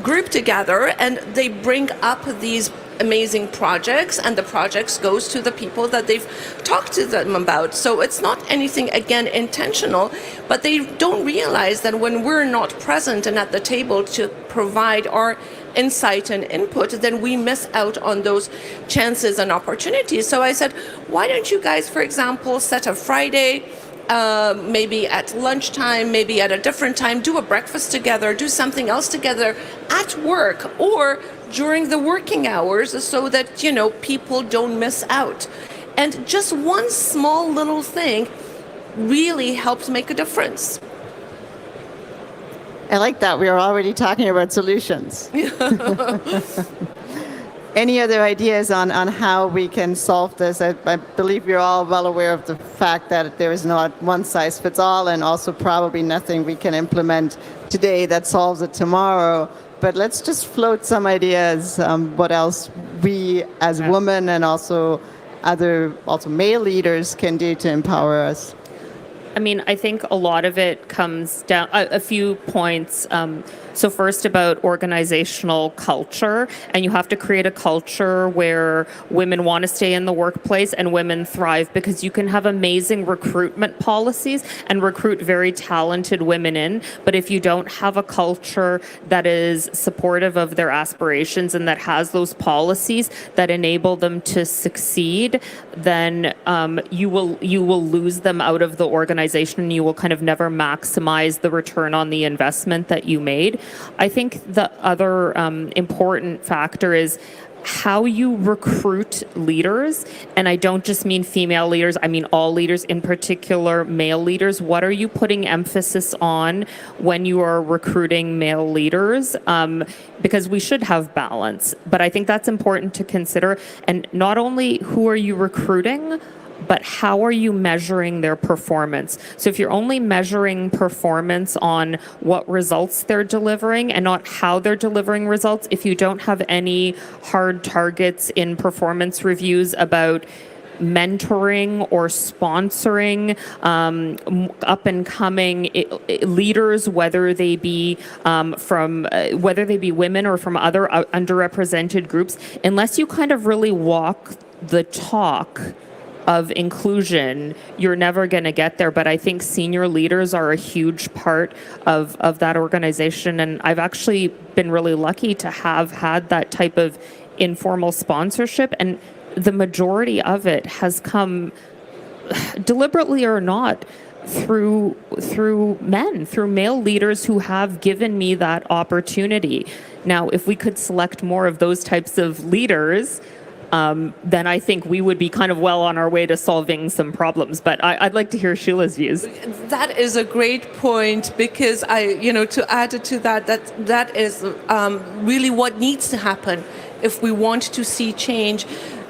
group together, and they bring up these amazing projects, and the projects goes to the people that they've talked to them about. So it's not anything, again, intentional, but they don't realize that when we're not present and at the table to provide our insight and input, then we miss out on those chances and opportunities. So I said, why don't you guys, for example, set a Friday, maybe at lunchtime, maybe at a different time, do a breakfast together, do something else together at work or during the working hours, so that, people don't miss out. And just one small little thing really helps make a difference. I like that. We are already talking about solutions. Any other ideas on how we can solve this? I believe you're all well aware of the fact that there is not one size fits all, and also probably nothing we can implement today that solves it tomorrow. But let's just float some ideas, what else we as women and also male leaders can do to empower us. I mean, I think a lot of it comes down, a few points. So first about organizational culture, and you have to create a culture where women want to stay in the workplace and women thrive, because you can have amazing recruitment policies and recruit very talented women in, but if you don't have a culture that is supportive of their aspirations and that has those policies that enable them to succeed, then you will lose them out of the organization, and you will kind of never maximize the return on the investment that you made. I think the other important factor is how you recruit leaders, and I don't just mean female leaders, I mean all leaders, in particular male leaders. What are you putting emphasis on when you are recruiting male leaders? Because we should have balance, but I think that's important to consider. And not only who are you recruiting, but how are you measuring their performance? So if you're only measuring performance on what results they're delivering and not how they're delivering results, if you don't have any hard targets in performance reviews about mentoring or sponsoring up and coming leaders, whether they be whether they be women or from other underrepresented groups, unless you kind of really walk the talk of inclusion, you're never going to get there. But I think senior leaders are a huge part of that organization. And I've actually been really lucky to have had that type of informal sponsorship. And the majority of it has come, deliberately or not, through male leaders who have given me that opportunity. Now, if we could select more of those types of leaders, then I think we would be kind of well on our way to solving some problems. But I'd like to hear Sheila's views. That is a great point, because to add to that is really what needs to happen if we want to see change.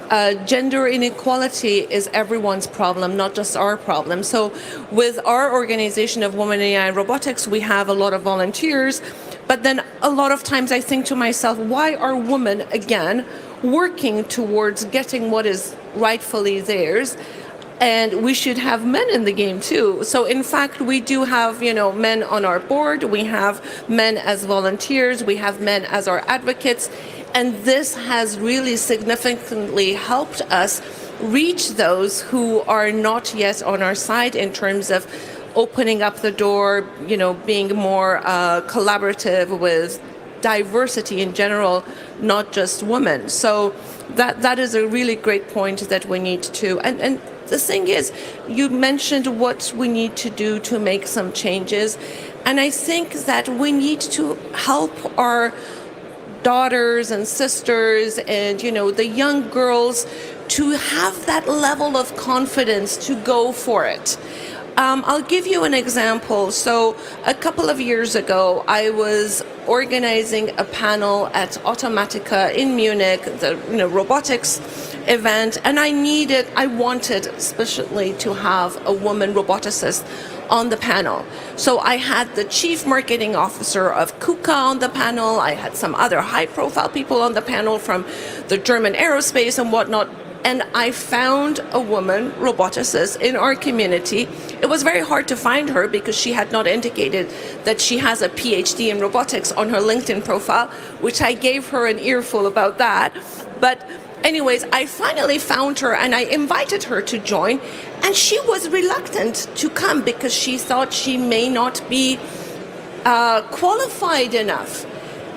Gender inequality is everyone's problem, not just our problem. So with our organization of Women in AI and Robotics, we have a lot of volunteers, but then a lot of times I think to myself, why are women, again, working towards getting what is rightfully theirs? And we should have men in the game too. So in fact, we do have, men on our board, we have men as volunteers, we have men as our advocates, and this has really significantly helped us reach those who are not yet on our side in terms of opening up the door, being more collaborative with diversity in general, not just women. So that is a really great point that we need to. And the thing is, you mentioned what we need to do to make some changes. And I think that we need to help our daughters and sisters and, the young girls to have that level of confidence to go for it. I'll give you an example. So a couple of years ago, I was organizing a panel at Automatica in Munich, the robotics event, and I wanted especially to have a woman roboticist on the panel. So I had the chief marketing officer of KUKA on the panel. I had some other high-profile people on the panel from the German aerospace and whatnot. And I found a woman roboticist in our community. It was very hard to find her because she had not indicated that she has a PhD in robotics on her LinkedIn profile, which I gave her an earful about that. But anyways, I finally found her and I invited her to join, and she was reluctant to come because she thought she may not be qualified enough.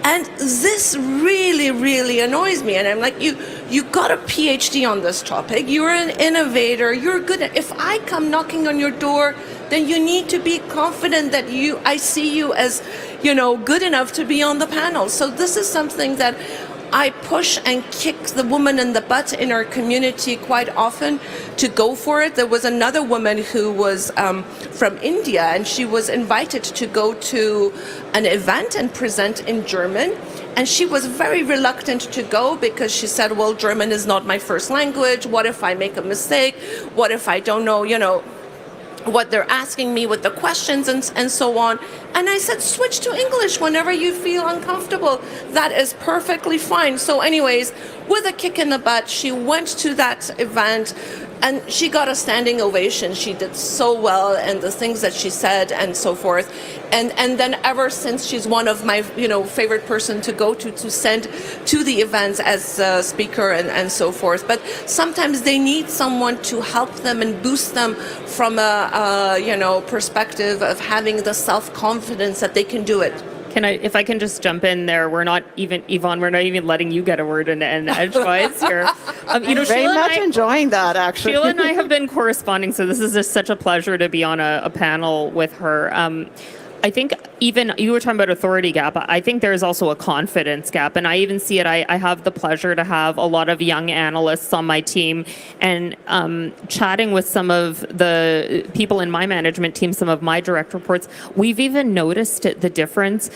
And this really, really annoys me. And I'm like, you got a PhD on this topic. You're an innovator. You're good at. If I come knocking on your door, then you need to be confident that I see you as, good enough to be on the panel. So this is something that I push and kick the woman in the butt in our community quite often to go for it. There was another woman who was from India, and she was invited to go to an event and present in German. And she was very reluctant to go because she said, well, German is not my first language. What if I make a mistake? What if I don't know, what they're asking me with the questions and so on. And I said, switch to English whenever you feel uncomfortable. That is perfectly fine. So anyways, with a kick in the butt, she went to that event, And she got a standing ovation. She did so well, and the things that she said and so forth. And then ever since, she's one of my favorite person to go to send to the events as a speaker and so forth. But sometimes they need someone to help them and boost them from a perspective of having the self-confidence that they can do it. If I can just jump in there, we're not even, Yvonne, we're not even letting you get a word in edgewise here. I'm very much enjoying that, actually. Sheila and I have been corresponding, so this is just such a pleasure to be on a panel with her. I think even you were talking about authority gap. I think there's also a confidence gap, and I even see it. I have the pleasure to have a lot of young analysts on my team, and chatting with some of the people in my management team, some of my direct reports. We've even noticed the difference.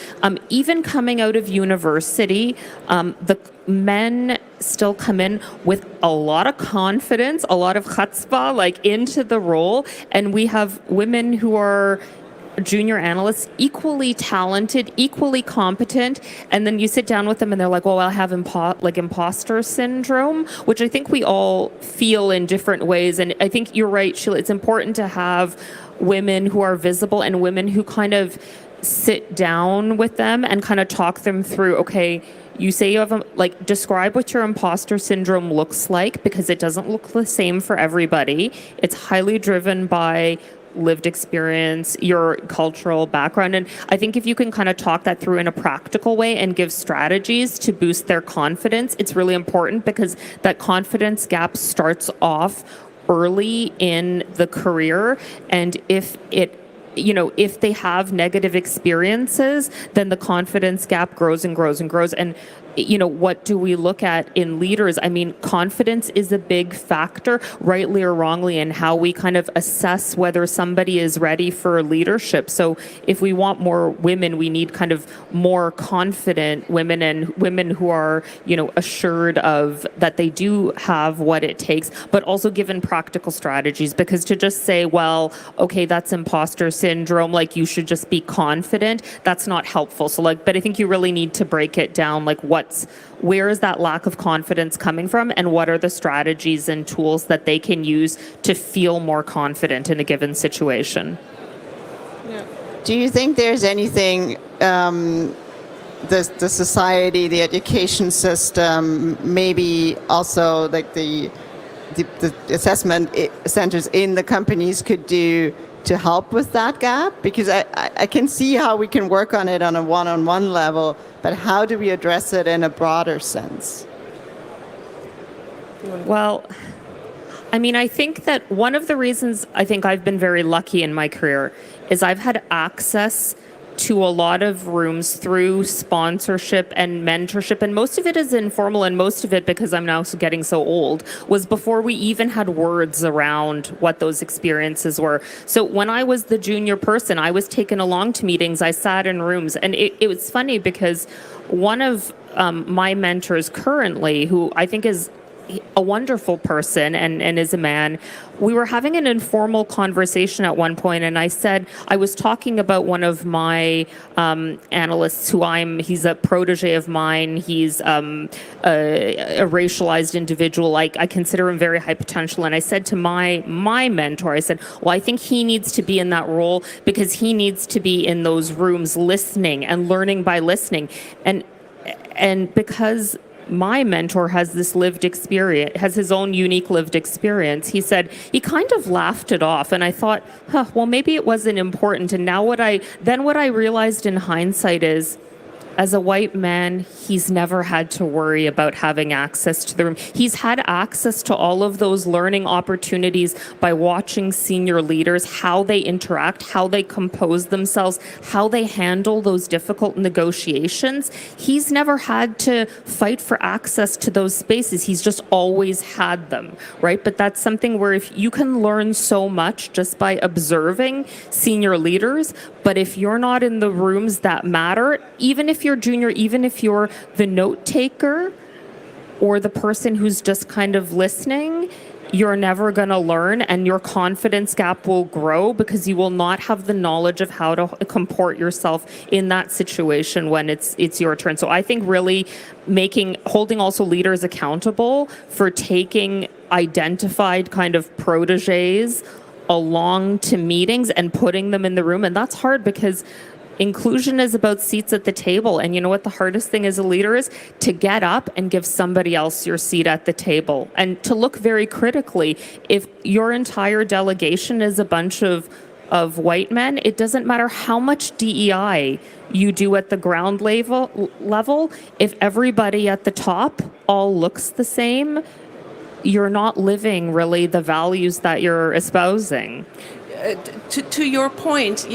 Even coming out of university, the men still come in with a lot of confidence, a lot of chutzpah, like into the role, and we have women who are junior analysts, equally talented, equally competent, and then you sit down with them and they're like, well, I have imposter syndrome, which I think we all feel in different ways. And I think you're right, Sheila, it's important to have women who are visible and women who kind of sit down with them and kind of talk them through, okay, you say you have describe what your imposter syndrome looks like, because it doesn't look the same for everybody. It's highly driven by lived experience, your cultural background. And I think if you can kind of talk that through in a practical way and give strategies to boost their confidence, it's really important, because that confidence gap starts off early in the career. And if they have negative experiences, then the confidence gap grows and grows and grows. And what do we look at in leaders? I mean, confidence is a big factor, rightly or wrongly, in how we kind of assess whether somebody is ready for leadership. So if we want more women, we need kind of more confident women, and women who are, assured of that they do have what it takes, but also given practical strategies. Because to just say, well, okay, that's imposter syndrome, like you should just be confident, that's not helpful. So but I think you really need to break it down, like where is that lack of confidence coming from, and what are the strategies and tools that they can use to feel more confident in a given situation. Do you think there's anything the society, the education system, maybe also like the assessment centers in the companies could do to help with that gap? Because I can see how we can work on it on a one-on-one level, but how do we address it in a broader sense? Well, I mean, I think that one of the reasons I think I've been very lucky in my career is I've had access to a lot of rooms through sponsorship and mentorship, and most of it is informal, and most of it, because I'm now getting so old, was before we even had words around what those experiences were. So when I was the junior person, I was taken along to meetings, I sat in rooms, and it was funny because one of my mentors currently, who I think is a wonderful person and is a man, we were having an informal conversation at one point, and I said, I was talking about one of my analysts he's a protege of mine, he's a racialized individual, I consider him very high potential, and I said to my mentor, I said, well, I think he needs to be in that role because he needs to be in those rooms listening and learning by listening, and because my mentor has this lived experience, has his own unique lived experience. He said, he kind of laughed it off. And I thought, well, maybe it wasn't important. And now what I realized in hindsight is, as a white man, he's never had to worry about having access to the room. He's had access to all of those learning opportunities by watching senior leaders, how they interact, how they compose themselves, how they handle those difficult negotiations. He's never had to fight for access to those spaces. He's just always had them, right? But that's something where if you can learn so much just by observing senior leaders, but if you're not in the rooms that matter, even if you're junior, even if you're the note taker or the person who's just kind of listening, you're never going to learn, and your confidence gap will grow because you will not have the knowledge of how to comport yourself in that situation when it's your turn. So I think really holding also leaders accountable for taking identified kind of proteges along to meetings and putting them in the room. And that's hard because inclusion is about seats at the table. And you know what the hardest thing as a leader is? To get up and give somebody else your seat at the table. And to look very critically, if your entire delegation is a bunch of white men, it doesn't matter how much DEI you do at the ground level. If everybody at the top all looks the same, you're not living really the values that you're espousing. To your point,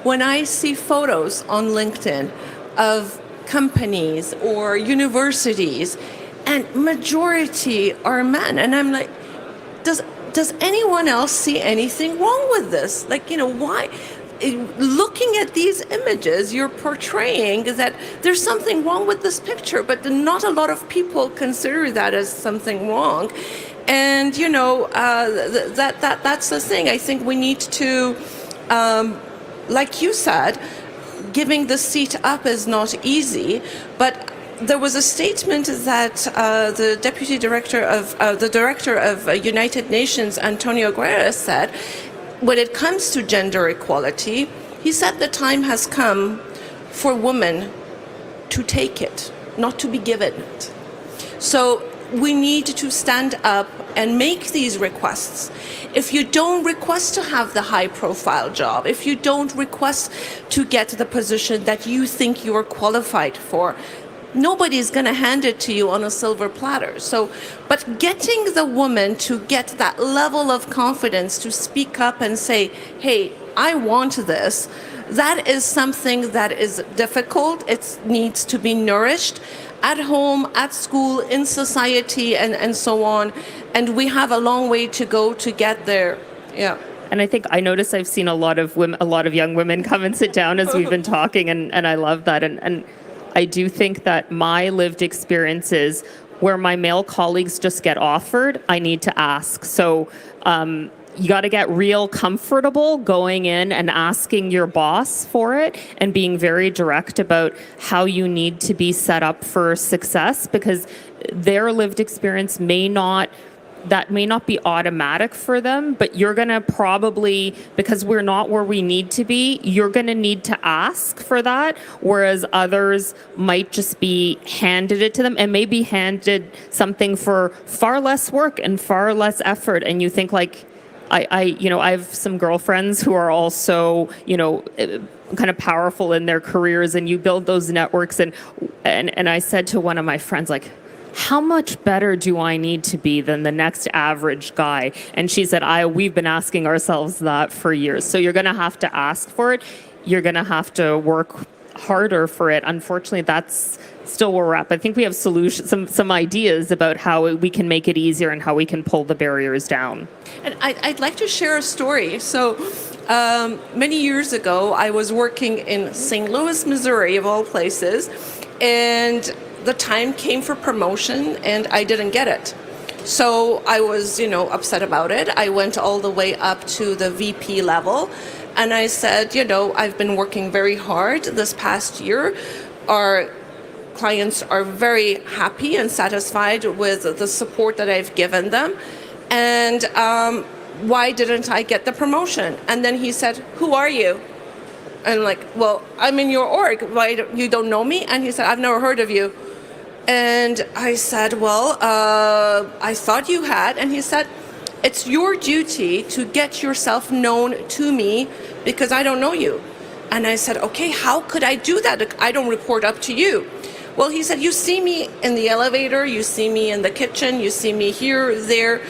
when I see photos on LinkedIn of companies or universities, and majority are men, and I'm like, does anyone else see anything wrong with this? Why? Looking at these images, you're portraying that there's something wrong with this picture, but not a lot of people consider that as something wrong. And that's the thing. I think we need to, like you said, giving the seat up is not easy. But there was a statement that the director of United Nations, Antonio Guterres, said. When it comes to gender equality, he said the time has come for women to take it, not to be given it. So we need to stand up and make these requests. If you don't request to have the high-profile job, if you don't request to get the position that you think you are qualified for, nobody's going to hand it to you on a silver platter. But getting the woman to get that level of confidence to speak up and say, hey, I want this, that is something that is difficult. It needs to be nourished at home, at school, in society, and so on. And we have a long way to go to get there. Yeah. And I think I notice I've seen a lot of young women come and sit down as we've been talking, and I love that. And I do think that my lived experiences where my male colleagues just get offered, I need to ask. So you got to get real comfortable going in and asking your boss for it and being very direct about how you need to be set up for success, because their lived experience may not be automatic for them, but you're going to probably, because we're not where we need to be, you're going to need to ask for that, whereas others might just be handed it to them and maybe handed something for far less work and far less effort. And you think I have some girlfriends who are also, kind of powerful in their careers, and you build those networks. And I said to one of my friends, how much better do I need to be than the next average guy? And she said, we've been asking ourselves that for years. So you're going to have to ask for it. You're going to have to work harder for it. Unfortunately, that's still where we're at. But I think we have solutions, some ideas about how we can make it easier and how we can pull the barriers down. And I'd like to share a story. So many years ago, I was working in St. Louis, Missouri, of all places, and the time came for promotion and I didn't get it. So I was, upset about it. I went all the way up to the VP level and I said, I've been working very hard this past year. Our clients are very happy and satisfied with the support that I've given them. And why didn't I get the promotion? And then he said, who are you? And I'm like, well, I'm in your org. Why, you don't know me? And he said, I've never heard of you. And I said, well, I thought you had. And he said, it's your duty to get yourself known to me because I don't know you. And I said, okay, how could I do that? I don't report up to you. Well, he said, you see me in the elevator, you see me in the kitchen, you see me here, there.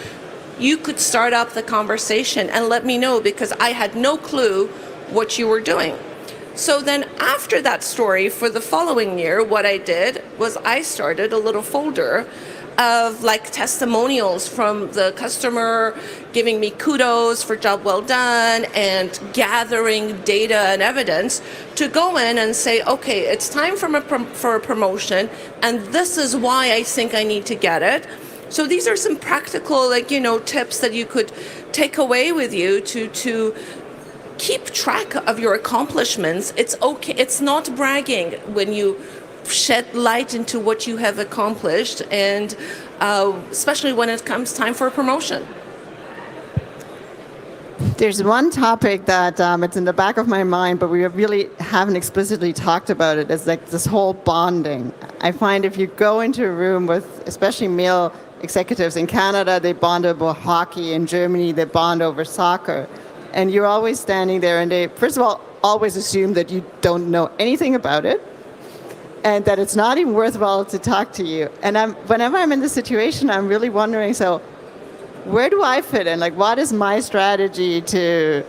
You could start up the conversation and let me know because I had no clue what you were doing. So then after that story, for the following year, what I did was I started a little folder of testimonials from the customer giving me kudos for job well done and gathering data and evidence to go in and say, okay, it's time for a promotion and this is why I think I need to get it. So these are some practical, tips that you could take away with you to keep track of your accomplishments. It's okay. It's not bragging when you shed light into what you have accomplished, and especially when it comes time for a promotion. There's one topic that it's in the back of my mind, but we really haven't explicitly talked about it. It's like this whole bonding. I find if you go into a room with especially male executives in Canada, they bond over hockey. In Germany, they bond over soccer. And you're always standing there, and they, first of all, always assume that you don't know anything about it, and that it's not even worthwhile to talk to you. And whenever I'm in this situation, I'm really wondering, so where do I fit in? Like, what is my strategy to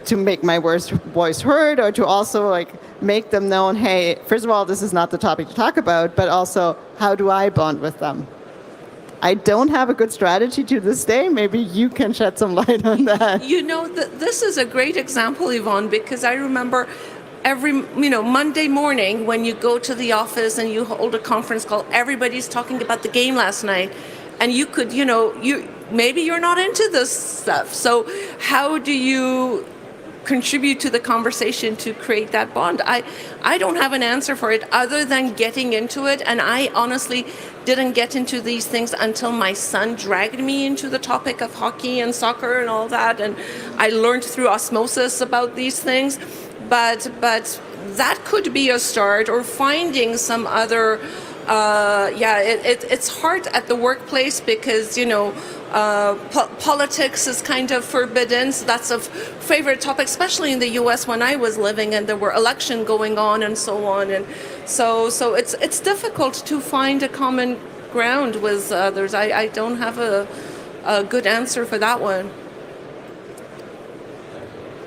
make my voice heard, or to also make them known, hey, first of all, this is not the topic to talk about, but also, how do I bond with them? I don't have a good strategy to this day. Maybe you can shed some light on that. This is a great example, Yvonne, because I remember every Monday morning when you go to the office and you hold a conference call, everybody's talking about the game last night, and you could, maybe you're not into this stuff. So how do you contribute to the conversation to create that bond? I don't have an answer for it other than getting into it, and I honestly didn't get into these things until my son dragged me into the topic of hockey and soccer and all that, and I learned through osmosis about these things. But that could be a start, or finding some other it's hard at the workplace because politics is kind of forbidden. So that's a favorite topic, especially in the U.S. when I was living, and there were elections going on and so on. And so it's difficult to find a common ground with others. I don't have a good answer for that one.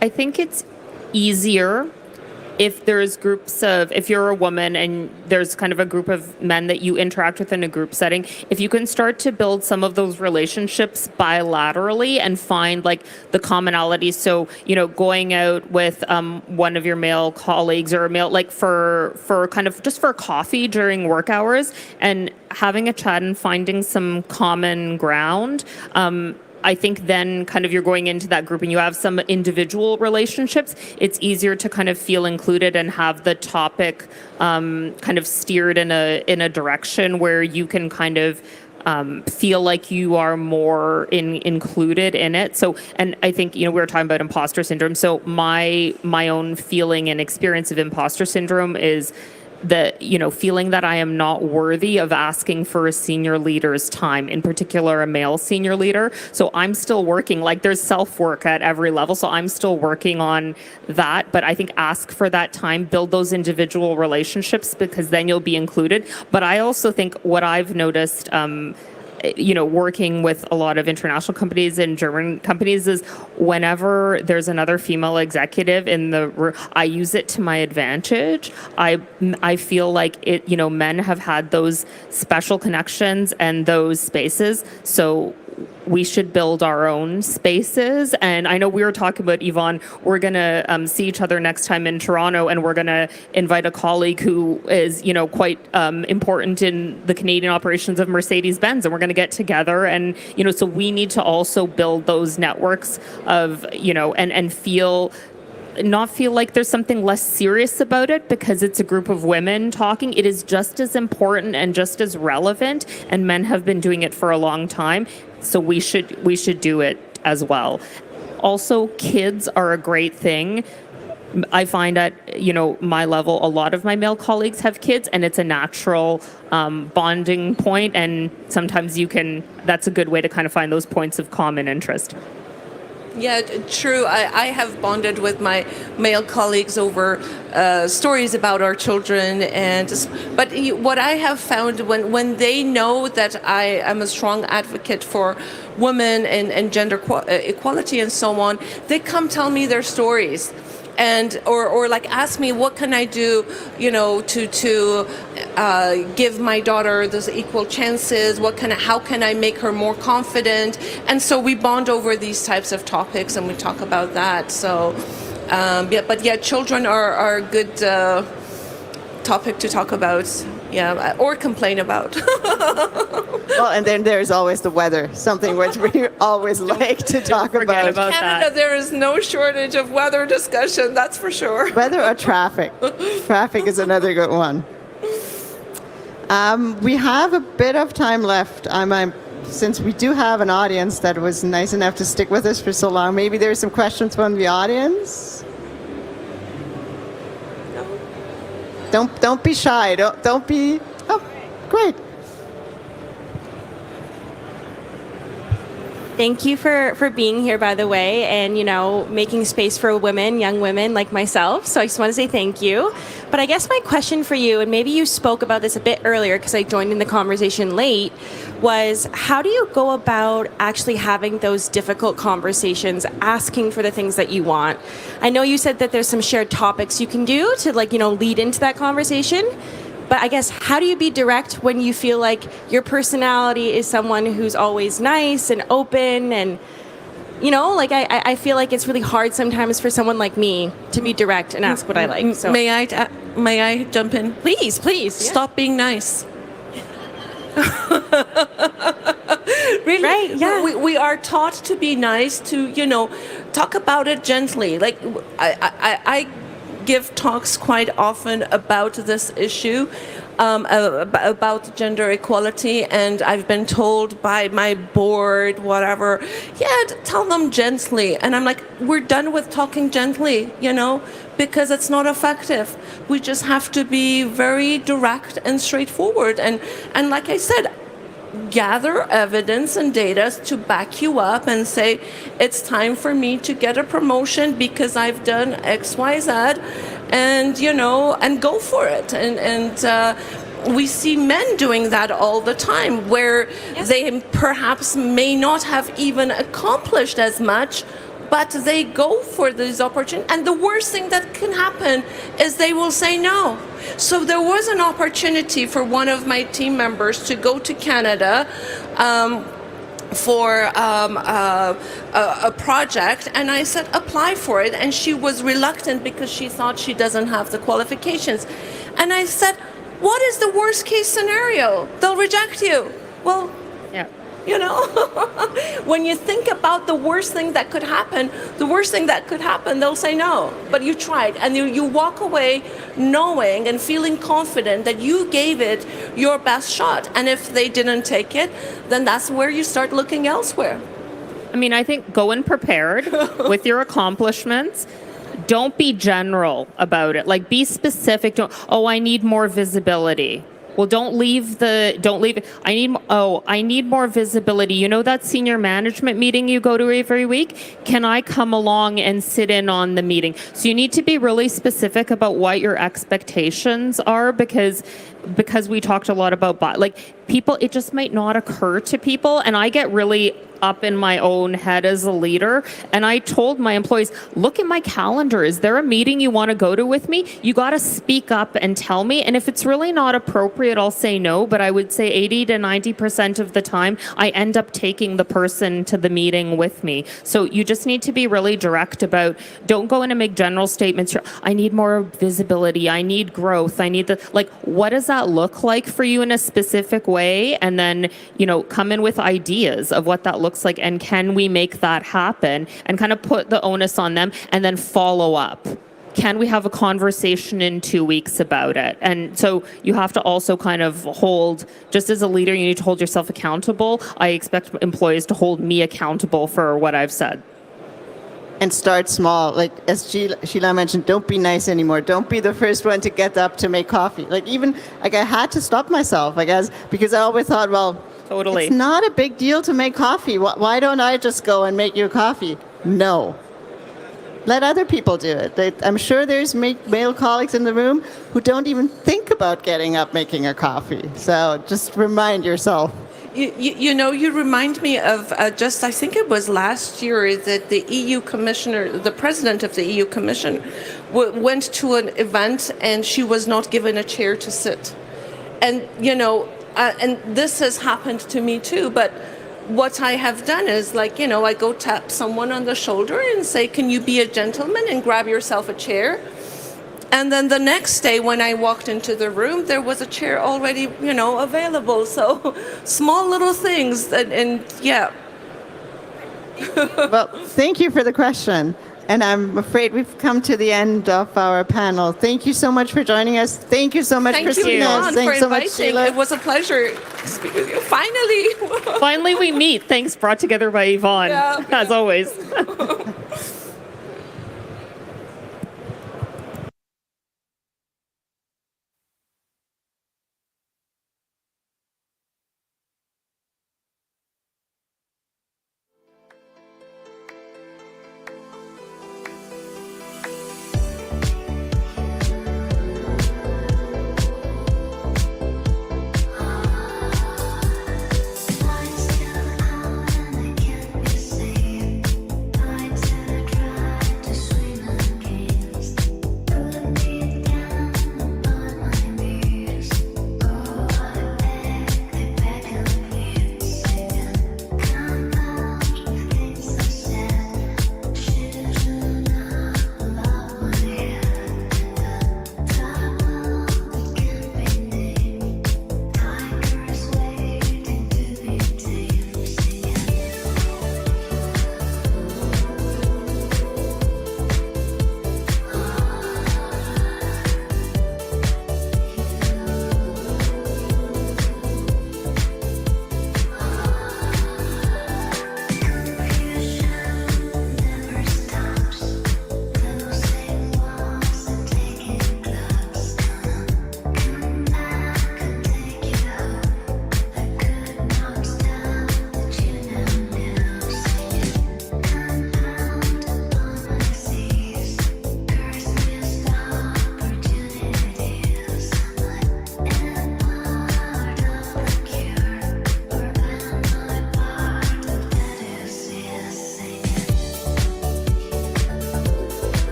I think it's easier if you're a woman and there's kind of a group of men that you interact with in a group setting, if you can start to build some of those relationships bilaterally and find the commonalities. So, going out with one of your male colleagues or a male, for kind of just for coffee during work hours and having a chat and finding some common ground. I think then kind of you're going into that group and you have some individual relationships, it's easier to kind of feel included and have the topic kind of steered in a direction where you can kind of feel like you are more included in it. So, and I think, we were talking about imposter syndrome. So my own feeling and experience of imposter syndrome is feeling that I am not worthy of asking for a senior leader's time, in particular a male senior leader. So I'm still working, there's self-work at every level. So I'm still working on that. But I think ask for that time, build those individual relationships, because then you'll be included. But I also think what I've noticed, working with a lot of international companies and German companies is whenever there's another female executive in the room, I use it to my advantage. I feel like men have had those special connections and those spaces. So we should build our own spaces. And I know we were talking about, Yvonne, we're going to see each other next time in Toronto, and we're going to invite a colleague who is, quite important in the Canadian operations of Mercedes-Benz, and we're going to get together. And, so we need to also build those networks of, and not feel like there's something less serious about it because it's a group of women talking. It is just as important and just as relevant, and men have been doing it for a long time. So we should do it as well. Also, kids are a great thing. I find at my level, a lot of my male colleagues have kids, and it's a natural bonding point. And sometimes that's a good way to kind of find those points of common interest. Yeah, true. I have bonded with my male colleagues over stories about our children, but what I have found when they know that I am a strong advocate for women and gender equality and so on, they come tell me their stories. And or ask me what can I do, to give my daughter those equal chances. How can I make her more confident? And so we bond over these types of topics and we talk about that. So, children are good topic to talk about, or complain about. Well, and then there's always the weather, something which we always like to talk about. Canada, there is no shortage of weather discussion, that's for sure. Weather or traffic? Traffic is another good one. We have a bit of time left. Since we do have an audience that was nice enough to stick with us for so long, maybe there's some questions from the audience. Don't be shy. Don't be. Oh, great. Thank you for being here, by the way, and, making space for women, young women like myself. So I just want to say thank you. But I guess my question for you, and maybe you spoke about this a bit earlier because I joined in the conversation late, was how do you go about actually having those difficult conversations, asking for the things that you want? I know you said that there's some shared topics you can do to lead into that conversation. But I guess, how do you be direct when you feel like your personality is someone who's always nice and open and, I feel like it's really hard sometimes for someone like me to be direct and ask what I like. So May I jump in? Please. Stop being nice. Really? Right, yeah. We are taught to be nice, to, talk about it gently. Like, I give talks quite often about this issue, about gender equality, and I've been told by my board, whatever, tell them gently. And I'm like, we're done with talking gently, because it's not effective. We just have to be very direct and straightforward. And like I said, gather evidence and data to back you up and say, it's time for me to get a promotion because I've done X, Y, Z, and, and go for it. And we see men doing that all the time, where they perhaps may not have even accomplished as much, but they go for these opportunities. And the worst thing that can happen is they will say no. So there was an opportunity for one of my team members to go to Canada for a project, and I said, apply for it. And she was reluctant because she thought she doesn't have the qualifications. And I said, what is the worst case scenario? They'll reject you. Well, when you think about the worst thing that could happen, they'll say no. But you tried, and you walk away knowing and feeling confident that you gave it your best shot. And if they didn't take it, then that's where you start looking elsewhere. I mean, I think go in prepared with your accomplishments. Don't be general about it. Like, be specific. I need more visibility. Well, don't leave it. I need more visibility. You know that senior management meeting you go to every week? Can I come along and sit in on the meeting? So you need to be really specific about what your expectations are, because we talked a lot about people, it just might not occur to people. And I get really up in my own head as a leader. And I told my employees, look at my calendar. Is there a meeting you want to go to with me? You got to speak up and tell me. And if it's really not appropriate, I'll say no. But I would say 80 to 90% of the time, I end up taking the person to the meeting with me. So you just need to be really direct about, don't go in and make general statements. I need more visibility. I need growth. I need what does that look like for you in a specific way? And then, come in with ideas of what that looks like, and can we make that happen, and kind of put the onus on them, and then follow up. Can we have a conversation in 2 weeks about it? And so you have to also kind of hold, just as a leader, you need to hold yourself accountable. I expect employees to hold me accountable for what I've said. And start small. Like, as Sheila mentioned, don't be nice anymore. Don't be the first one to get up to make coffee. I had to stop myself, because I always thought, well, totally, it's not a big deal to make coffee. Why don't I just go and make you coffee? No. Let other people do it. I'm sure there's male colleagues in the room who don't even think about getting up making a coffee. So just remind yourself. You remind me of I think it was last year that the EU commissioner, the president of the EU Commission, went to an event and she was not given a chair to sit. And, and this has happened to me too, but what I have done is I go tap someone on the shoulder and say, can you be a gentleman and grab yourself a chair? And then the next day when I walked into the room, there was a chair already, available. So small little things and yeah. Well, thank you for the question. And I'm afraid we've come to the end of our panel. Thank you so much for joining us. Thank you so much, Thank Christina. you, Yvonne, for Thanks so much, inviting. Sheila. It was a pleasure to speak with you. Finally. Finally, we meet. Thanks, brought together by Yvonne, as always. Lights still out and I can't be seen. Lights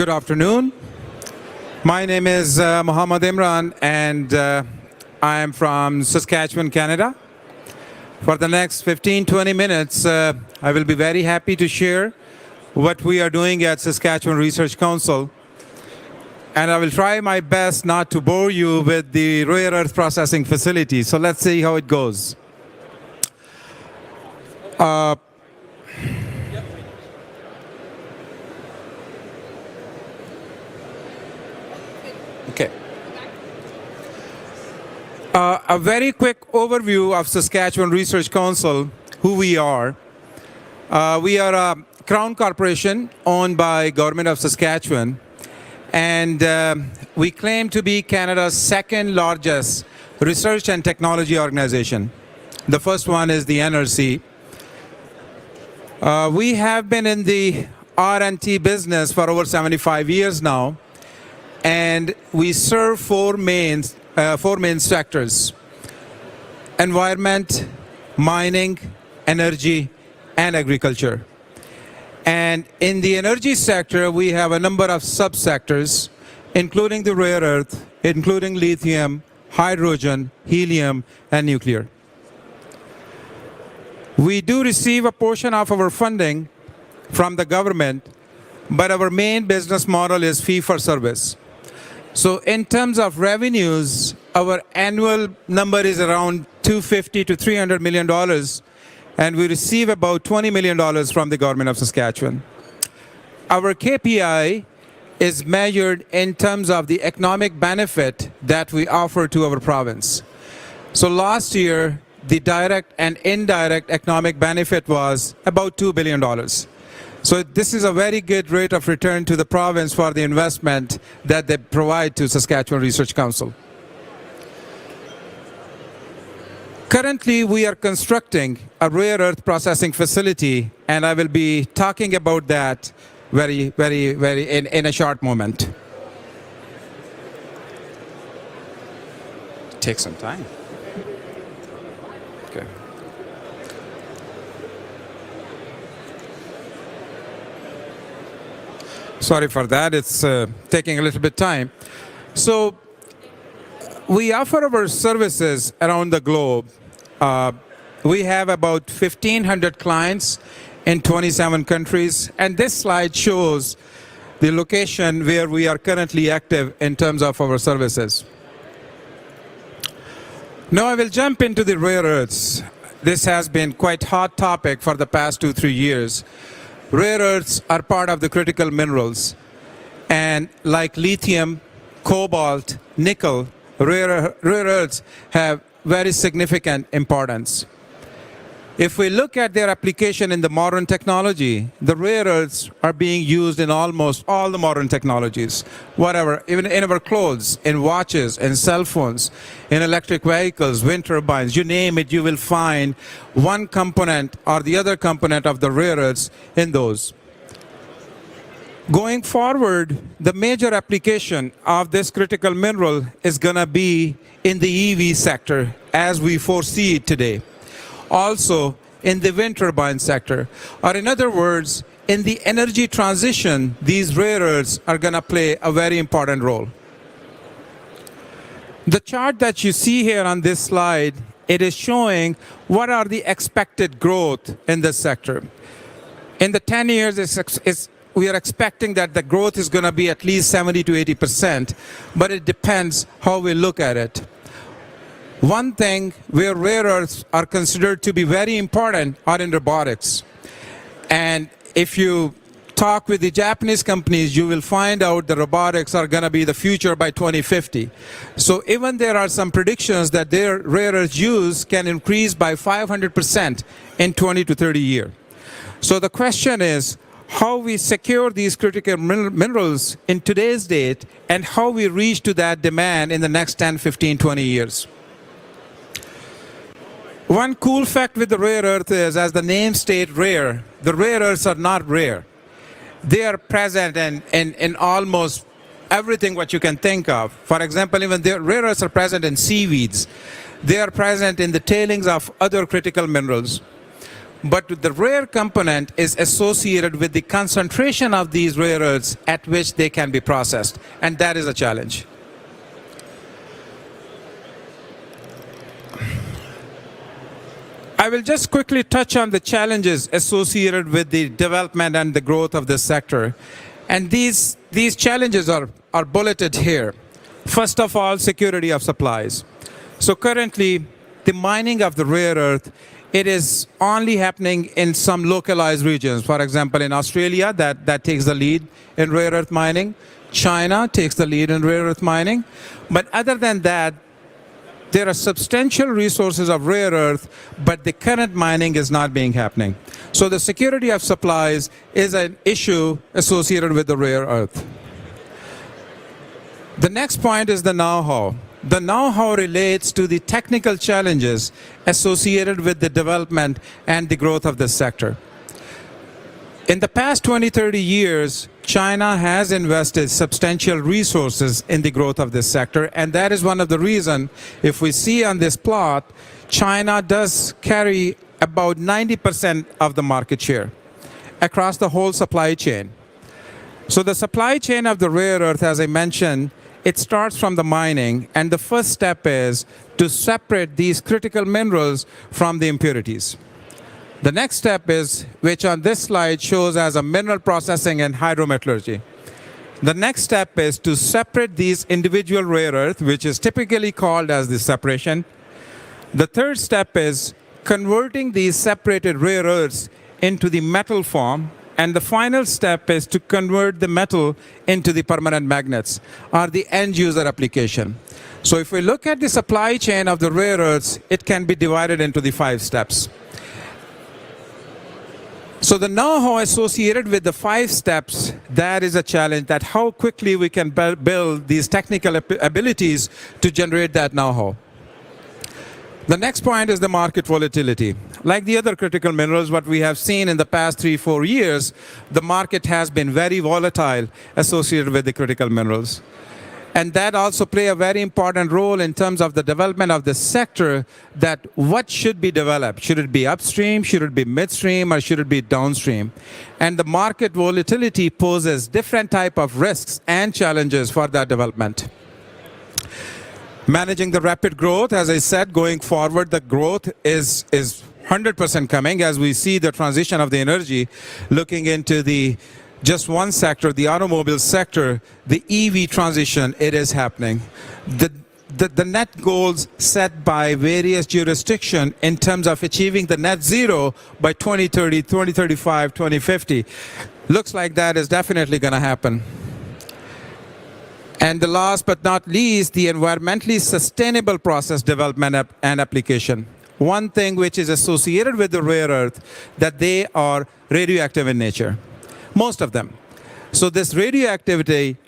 Good afternoon. My name is Mohammad Imran, and I am from Saskatchewan, Canada. For the next 15-20 minutes, I will be very happy to share what we are doing at Saskatchewan Research Council. And I will try my best not to bore you with the rare earth processing facility. So let's see how it goes. Okay. A very quick overview of Saskatchewan Research Council, who we are. We are a Crown Corporation owned by Government of Saskatchewan, and we claim to be Canada's second largest research and technology organization. The first one is the NRC. We have been in the R&T business for over 75 years now, and we serve four main sectors: environment, mining, energy, and agriculture. And in the energy sector, we have a number of subsectors, including the rare earth, including lithium, hydrogen, helium, and nuclear. We do receive a portion of our funding from the government, but our main business model is fee-for-service. So in terms of revenues, our annual number is around $250 to $300 million, and we receive about $20 million from the government of Saskatchewan. Our KPI is measured in terms of the economic benefit that we offer to our province. So last year, the direct and indirect economic benefit was about $2 billion. So this is a very good rate of return to the province for the investment that they provide to Saskatchewan Research Council. Currently, we are constructing a rare earth processing facility, and I will be talking about that very in a short moment. Take some time. Okay. Sorry for that, it's taking a little bit time. So we offer our services around the globe. We have about 1,500 clients in 27 countries, and this slide shows the location where we are currently active in terms of our services. Now I will jump into the rare earths. This has been quite hot topic for the past 2-3 years. Rare earths are part of the critical minerals, and like lithium, cobalt, nickel, rare earths have very significant importance. If we look at their application in the modern technology, the rare earths are being used in almost all the modern technologies, whatever, even in our clothes, in watches, in cell phones, in electric vehicles, wind turbines, you name it, you will find one component or the other component of the rare earths in those. Going forward, the major application of this critical mineral is going to be in the EV sector as we foresee it today. Also in the wind turbine sector, or in other words, in the energy transition, these rare earths are going to play a very important role. The chart that you see here on this slide, it is showing what are the expected growth in this sector. In the 10 years, we are expecting that the growth is going to be at least 70 to 80%, but it depends how we look at it. One thing where rare earths are considered to be very important are in robotics. And if you talk with the Japanese companies, you will find out the robotics are going to be the future by 2050. So even there are some predictions that their rare earth use can increase by 500% in 20 to 30 years. So the question is, how we secure these critical minerals in today's date and how we reach to that demand in the next 10, 15, 20 years. One cool fact with the rare earth is, as the name states rare, the rare earths are not rare. They are present in almost everything what you can think of. For example, even the rare earths are present in seaweeds. They are present in the tailings of other critical minerals. but the rare component is associated with the concentration of these rare earths at which they can be processed, and that is a challenge. I will just quickly touch on the challenges associated with the development and the growth of this sector. And these challenges are bulleted here. First of all, security of supplies. So currently, the mining of the rare earth, it is only happening in some localized regions. For example, in Australia, that takes the lead in rare earth mining. China takes the lead in rare earth mining. But other than that, there are substantial resources of rare earth, but the current mining is not being happening. So the security of supplies is an issue associated with the rare earth. The next point is the know-how. The know-how relates to the technical challenges associated with the development and the growth of this sector. In the past 20-30 years, China has invested substantial resources in the growth of this sector, and that is one of the reasons, if we see on this plot, China does carry about 90% of the market share across the whole supply chain. So the supply chain of the rare earth, as I mentioned, it starts from the mining, and the first step is to separate these critical minerals from the impurities. The next step is, which on this slide shows as a mineral processing and hydrometallurgy. The next step is to separate these individual rare earth, which is typically called as the separation. The third step is converting these separated rare earths into the metal form. And the final step is to convert the metal into the permanent magnets, or the end user application. So if we look at the supply chain of the rare earths, it can be divided into the 5 steps. So the know-how associated with the 5 steps, that is a challenge, that how quickly we can build these technical abilities to generate that know-how. The next point is the market volatility. Like the other critical minerals, what we have seen in the past 3-4 years, the market has been very volatile associated with the critical minerals. And that also play a very important role in terms of the development of the sector, that what should be developed. Should it be upstream, should it be midstream, or should it be downstream? And the market volatility poses different type of risks and challenges for that development. Managing the rapid growth, as I said, going forward, the growth is 100% coming as we see the transition of the energy, looking into the just one sector, the automobile sector, the EV transition, it is happening. The net goals set by various jurisdictions in terms of achieving the net zero by 2030, 2035, 2050, looks like that is definitely going to happen. And the last but not least, the environmentally sustainable process development and application. One thing which is associated with the rare earth, that they are radioactive in nature. Most of them. So this radioactivity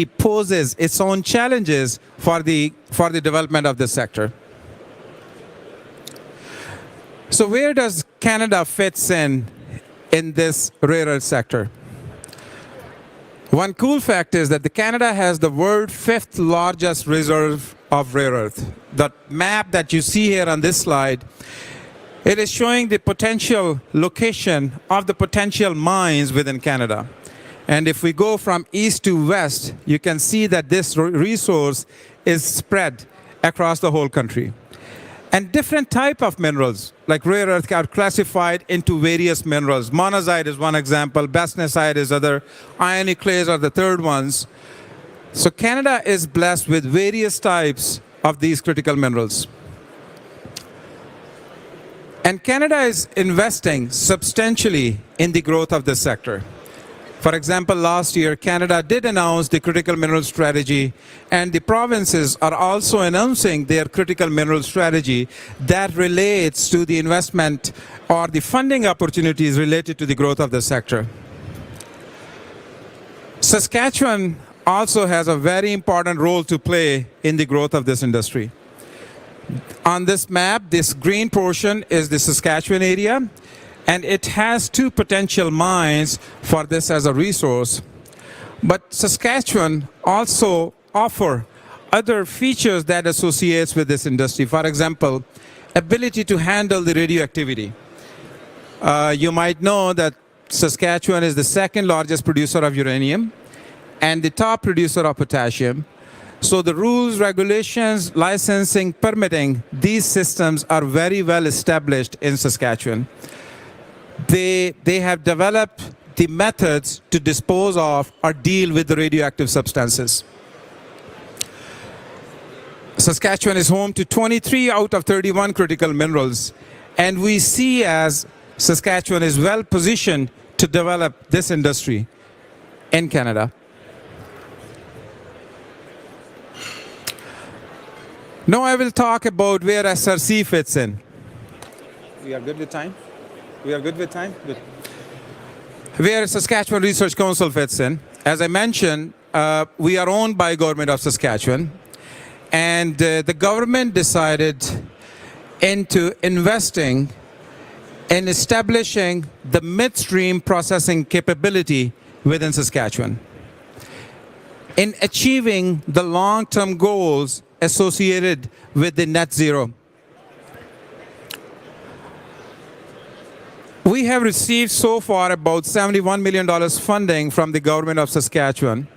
poses its own challenges for the development of this sector. So where does Canada fits in this rare earth sector? One cool fact is that Canada has the world's 5th largest reserve of rare earth. The map that you see here on this slide, it is showing the potential location of the potential mines within Canada. And if we go from east to west, you can see that this resource is spread across the whole country. And different type of minerals, like rare earth, are classified into various minerals. Monazite is one example, bastnasite is other, ionic clays are the third ones. So Canada is blessed with various types of these critical minerals. And Canada is investing substantially in the growth of this sector. For example, last year, Canada did announce the critical mineral strategy, and the provinces are also announcing their critical mineral strategy that relates to the investment or the funding opportunities related to the growth of the sector. Saskatchewan also has a very important role to play in the growth of this industry. On this map, this green portion is the Saskatchewan area, and it has 2 potential mines for this as a resource. But Saskatchewan also offer other features that associates with this industry. For example, ability to handle the radioactivity. You might know that Saskatchewan is the second largest producer of uranium and the top producer of potassium. So the rules, regulations, licensing, permitting, these systems are very well established in Saskatchewan. They have developed the methods to dispose of or deal with the radioactive substances. Saskatchewan is home to 23 out of 31 critical minerals, and we see as Saskatchewan is well positioned to develop this industry in Canada. Now I will talk about where SRC fits in. We are good with time? We are good with time? Good. Where Saskatchewan Research Council fits in. As I mentioned, we are owned by Government of Saskatchewan, and the government decided into investing in establishing the midstream processing capability within Saskatchewan, in achieving the long-term goals associated with the net zero. We have received so far about $71 million funding from the government of Saskatchewan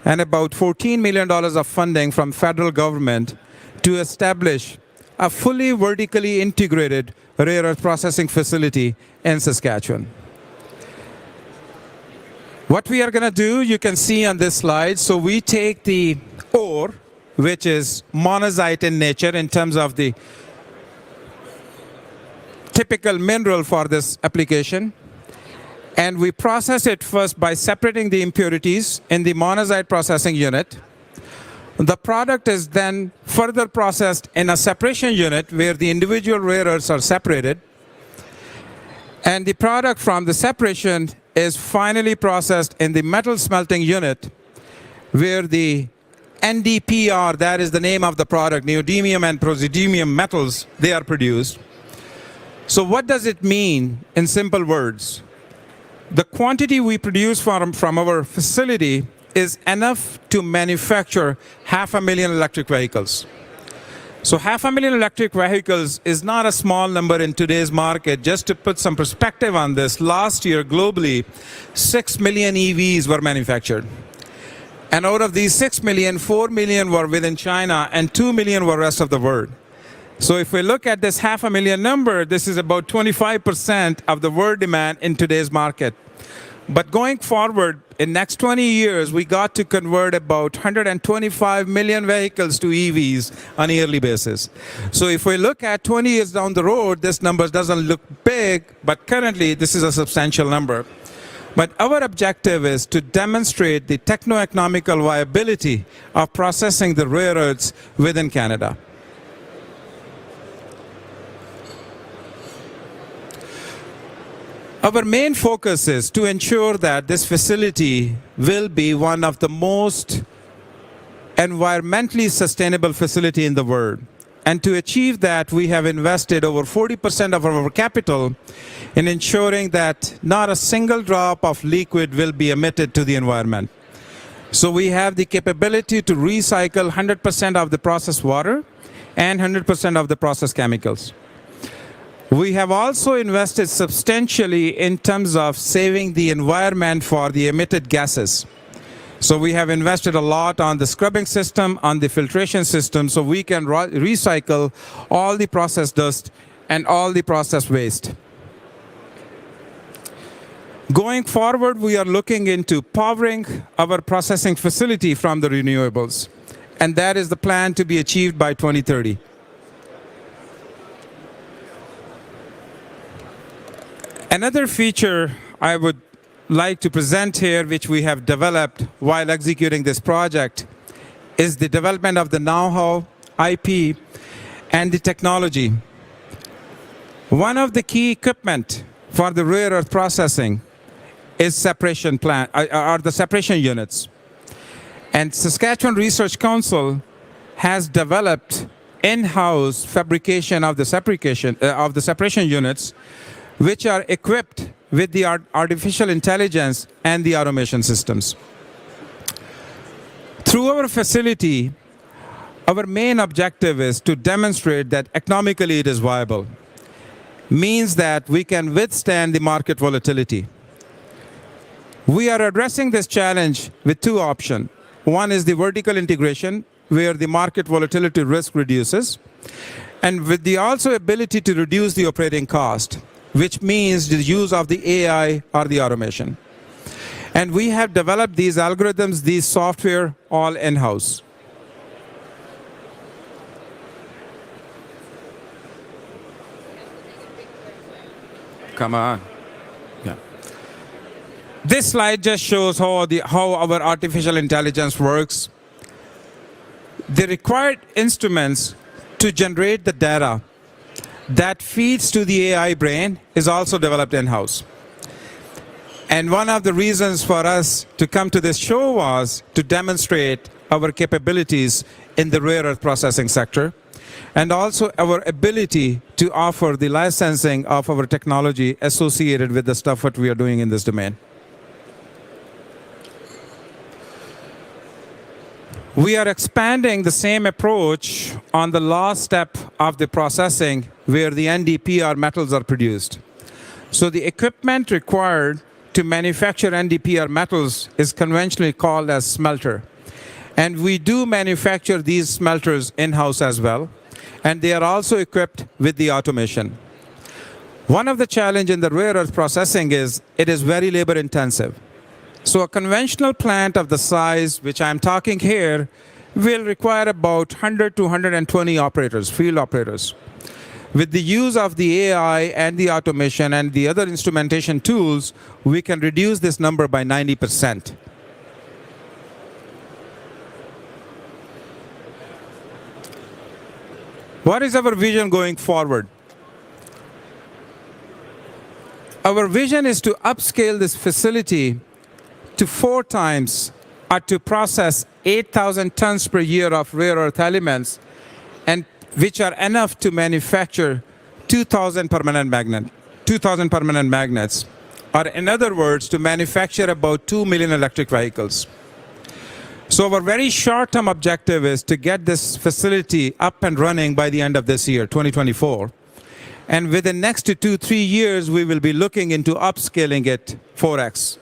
and about $14 million of funding from federal government to establish a fully vertically integrated rare earth processing facility in Saskatchewan. What we are going to do, you can see on this slide. So we take the ore, which is monazite in nature in terms of the typical mineral for this application, and we process it first by separating the impurities in the monazite processing unit. The product is then further processed in a separation unit where the individual rare earths are separated, and the product from the separation is finally processed in the metal smelting unit where the NdPr, that is the name of the product, neodymium and praseodymium metals, they are produced. So what does it mean in simple words? The quantity we produce from our facility is enough to manufacture 500,000 electric vehicles. So 500,000 electric vehicles is not a small number in today's market. Just to put some perspective on this, last year globally, 6 million EVs were manufactured. And out of these 6 million, 4 million were within China and 2 million were rest of the world. So if we look at this 500,000 number, this is about 25% of the world demand in today's market. But going forward, in next 20 years, we got to convert about 125 million vehicles to EVs on a yearly basis. So if we look at 20 years down the road, this number doesn't look big, but currently this is a substantial number. But our objective is to demonstrate the techno-economical viability of processing the rare earths within Canada. Our main focus is to ensure that this facility will be one of the most environmentally sustainable facility in the world. And to achieve that, we have invested over 40% of our capital in ensuring that not a single drop of liquid will be emitted to the environment. So we have the capability to recycle 100% of the processed water and 100% of the processed chemicals. We have also invested substantially in terms of saving the environment for the emitted gases. So we have invested a lot on the scrubbing system, on the filtration system, so we can recycle all the processed dust and all the processed waste. Going forward, we are looking into powering our processing facility from the renewables, and that is the plan to be achieved by 2030. Another feature I would like to present here, which we have developed while executing this project, is the development of the know-how, IP, and the technology. One of the key equipment for the rare earth processing is separation plant, are the separation units. And Saskatchewan Research Council has developed in-house fabrication of the separation units, which are equipped with the artificial intelligence and the automation systems. Through our facility, our main objective is to demonstrate that economically it is viable. means that we can withstand the market volatility. We are addressing this challenge with two options. One is the vertical integration, where the market volatility risk reduces, and with the also ability to reduce the operating cost, which means the use of the AI or the automation. And we have developed these algorithms, these software, all in-house. Come on. Yeah. This slide just shows how our artificial intelligence works. The required instruments to generate the data that feeds to the AI brain is also developed in-house. And one of the reasons for us to come to this show was to demonstrate our capabilities in the rare earth processing sector, and also our ability to offer the licensing of our technology associated with the stuff that we are doing in this domain. We are expanding the same approach on the last step of the processing where the NdPr metals are produced. So the equipment required to manufacture NdPr metals is conventionally called as smelter. And we do manufacture these smelters in-house as well. And they are also equipped with the automation. One of the challenges in the rare earth processing is it is very labor intensive. So a conventional plant of the size which I'm talking here will require about 100 to 120 operators, field operators. With the use of the AI and the automation and the other instrumentation tools, we can reduce this number by 90%. What is our vision going forward? Our vision is to upscale this facility to 4 times or to process 8,000 tons per year of rare earth elements, and which are enough to manufacture 2,000 permanent magnets, or in other words, to manufacture about 2 million electric vehicles. So our very short-term objective is to get this facility up and running by the end of this year, 2024. And within the next 2-3 years, we will be looking into upscaling it 4x.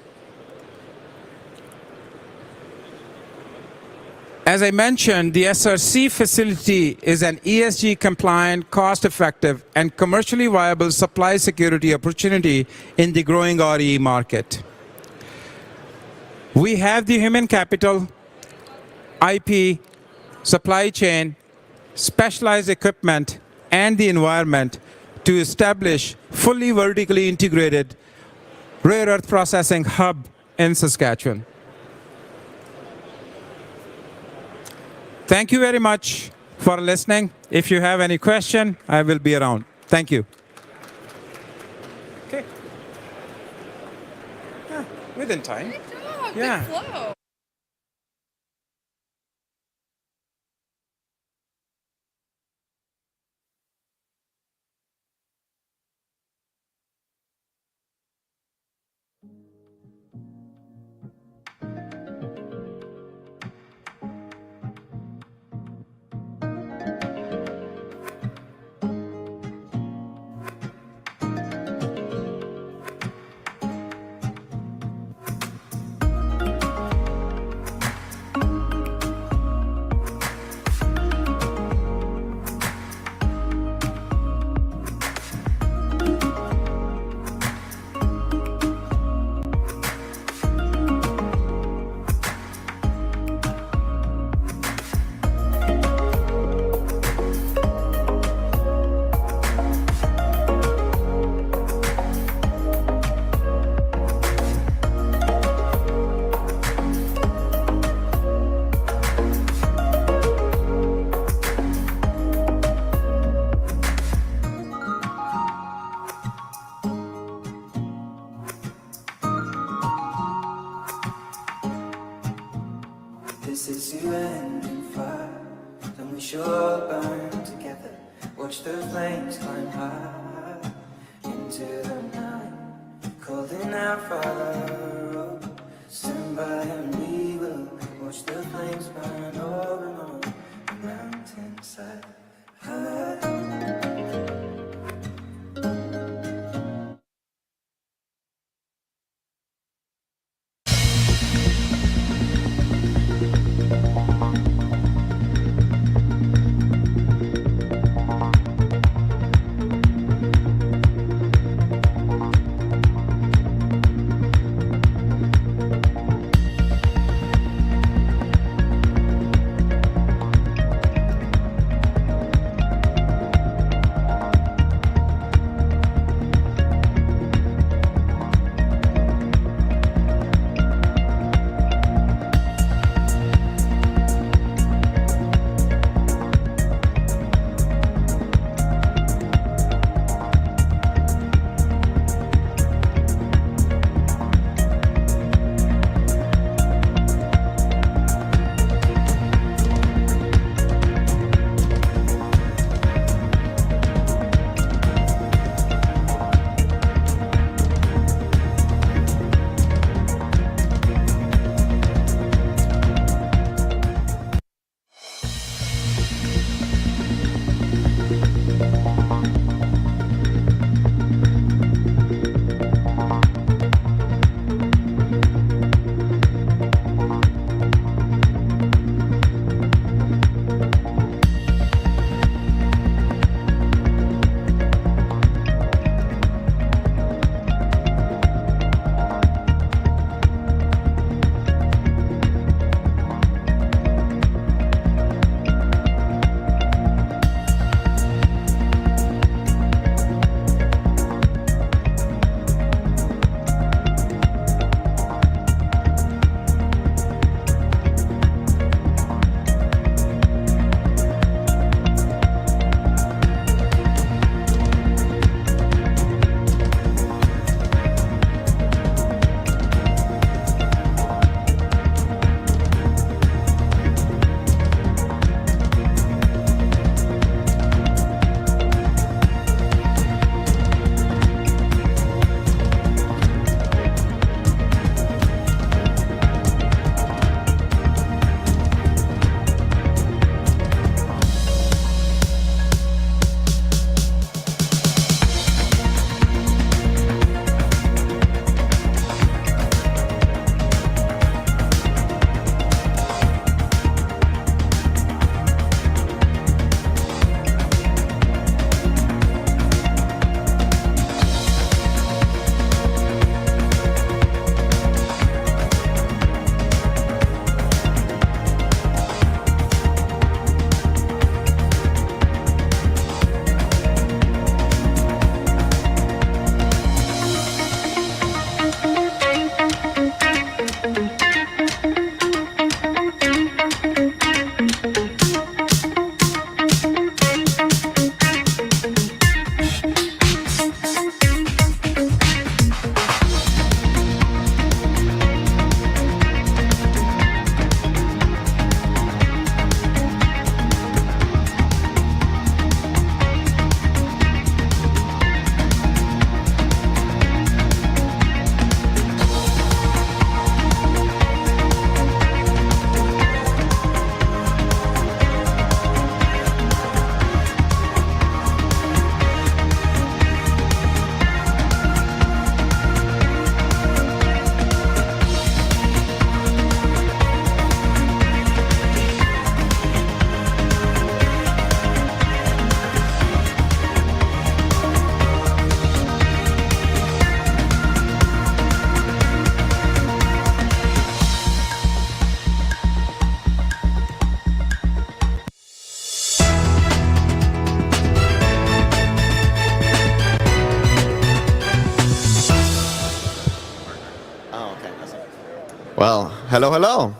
As I mentioned, the SRC facility is an ESG-compliant, cost-effective, and commercially viable supply security opportunity in the growing RE market. We have the human capital, IP, supply chain, specialized equipment, and the environment to establish fully vertically integrated rare earth processing hub in Saskatchewan. Thank you very much for listening. If you have any question, I will be around. Thank you. Okay. Yeah, within time. Good job. Yeah. Good flow. This is you and fire, then we shall burn together. Watch the flames climb high into the night, calling out Father, oh, stand by and we will watch the flames burn over and on the mountainside. High. Hello, hello.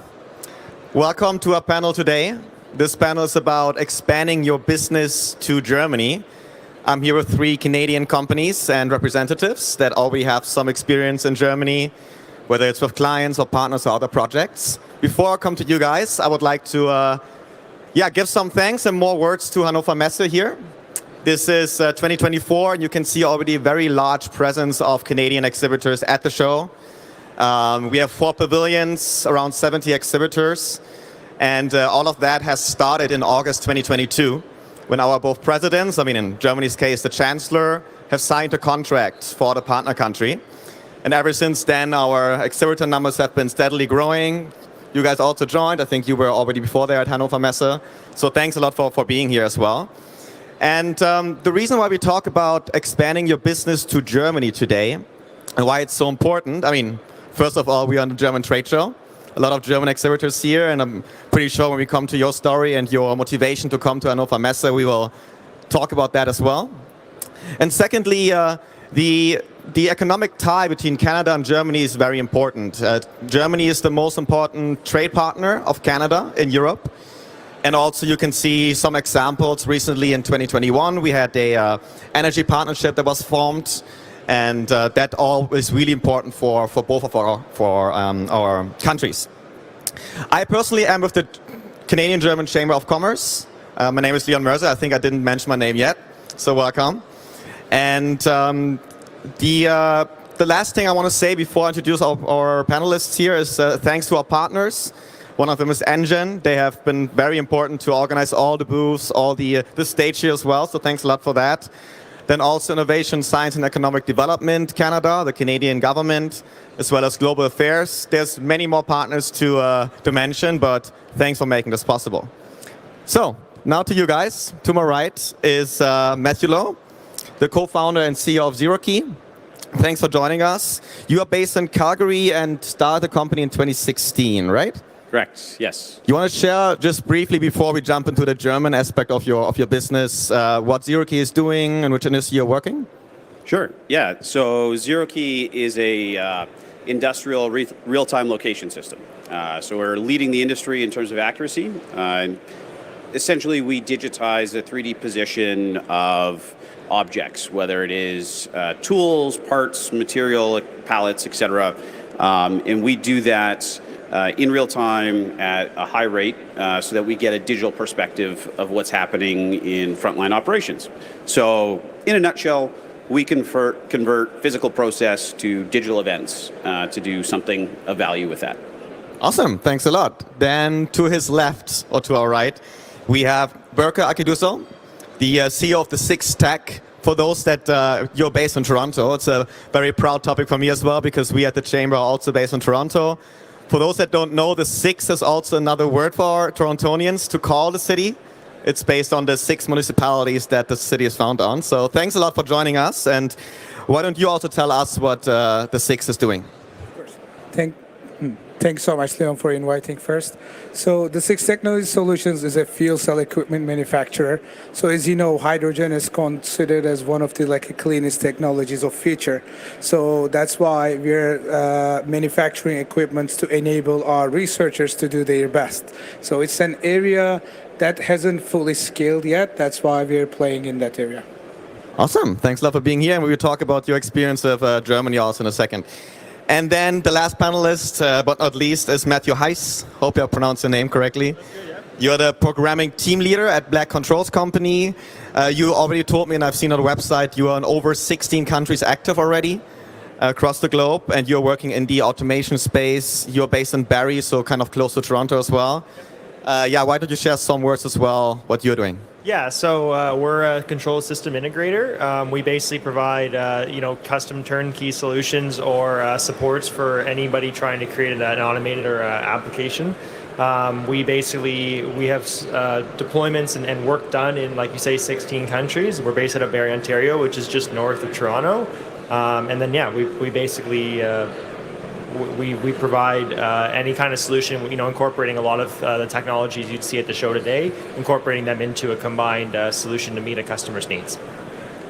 Welcome to our panel today. This panel is about expanding your business to Germany. I'm here with 3 Canadian companies and representatives that already have some experience in Germany, whether it's with clients or partners or other projects. Before I come to you guys, I would like to give some thanks and more words to Hannover Messe here. This is 2024, and you can see already a very large presence of Canadian exhibitors at the show. We have 4 pavilions, around 70 exhibitors, and all of that has started in August 2022, when our both presidents, in Germany's case, the Chancellor, have signed a contract for the partner country. And ever since then, our exhibitor numbers have been steadily growing. You guys also joined. I think you were already before there at Hannover Messe. So thanks a lot for being here as well. And the reason why we talk about expanding your business to Germany today and why it's so important, first of all, we are on the German trade show. A lot of German exhibitors here, and I'm pretty sure when we come to your story and your motivation to come to Hannover Messe, we will talk about that as well. And secondly, the economic tie between Canada and Germany is very important. Germany is the most important trade partner of Canada in Europe. And also you can see some examples. Recently in 2021, we had a energy partnership that was formed. And that all is really important for both of our countries. I personally am with the Canadian-German Chamber of Commerce. My name is Leon Mercer. I think I didn't mention my name yet, so welcome. And the last thing I want to say before I introduce our panelists here is thanks to our partners. One of them is NGen. They have been very important to organize all the booths, all the stage here as well, so thanks a lot for that. Then also Innovation, Science and Economic Development Canada, the Canadian government, as well as Global Affairs. There's many more partners to mention, but thanks for making this possible. So now to you guys. To my right is Matthew Lowe, the co-founder and CEO of ZeroKey. Thanks for joining us. You are based in Calgary and started the company in 2016, right? Correct, yes. You want to share just briefly before we jump into the German aspect of your business, what ZeroKey is doing and which industry you're working? Sure, yeah. So ZeroKey is a industrial real-time location system. So we're leading the industry in terms of accuracy. Essentially, we digitize the 3D position of objects, whether it is tools, parts, material, pallets, etc. And we do that in real time at a high rate so that we get a digital perspective of what's happening in frontline operations. So in a nutshell, we convert physical process to digital events to do something of value with that. Awesome, thanks a lot. Then to his left, or to our right, we have Berke Akiduso, the CEO of the Six Tech. For those that you're based in Toronto, it's a very proud topic for me as well, because we at the Chamber are also based in Toronto. For those that don't know, the Six is also another word for Torontonians to call the city. It's based on the 6 municipalities that the city is found on. So thanks a lot for joining us. And why don't you also tell us what the Six is doing? Of course. Thanks so much, Leon, for inviting first. So the Six Technology Solutions is a fuel cell equipment manufacturer. So as you know, hydrogen is considered as one of the cleanest technologies of future. So that's why we're manufacturing equipment to enable our researchers to do their best. So it's an area that hasn't fully scaled yet. That's why we're playing in that area. Awesome. Thanks a lot for being here. And we will talk about your experience of Germany also in a second. And then the last panelist, but not least, is Matthew Heiss. Hope I pronounced your name correctly. You're the programming team leader at Black Controls Company. You already told me, and I've seen on the website, you are in over 16 countries active already across the globe, and you're working in the automation space. You're based in Barrie, so kind of close to Toronto as well. Why don't you share some words as well, what you're doing? Yeah, so we're a control system integrator. We basically provide, custom turnkey solutions or supports for anybody trying to create an automated or application. We have deployments and work done in, like you say, 16 countries. We're based out of Barrie, Ontario, which is just north of Toronto. We basically we provide any kind of solution, incorporating a lot of the technologies you'd see at the show today, incorporating them into a combined solution to meet a customer's needs.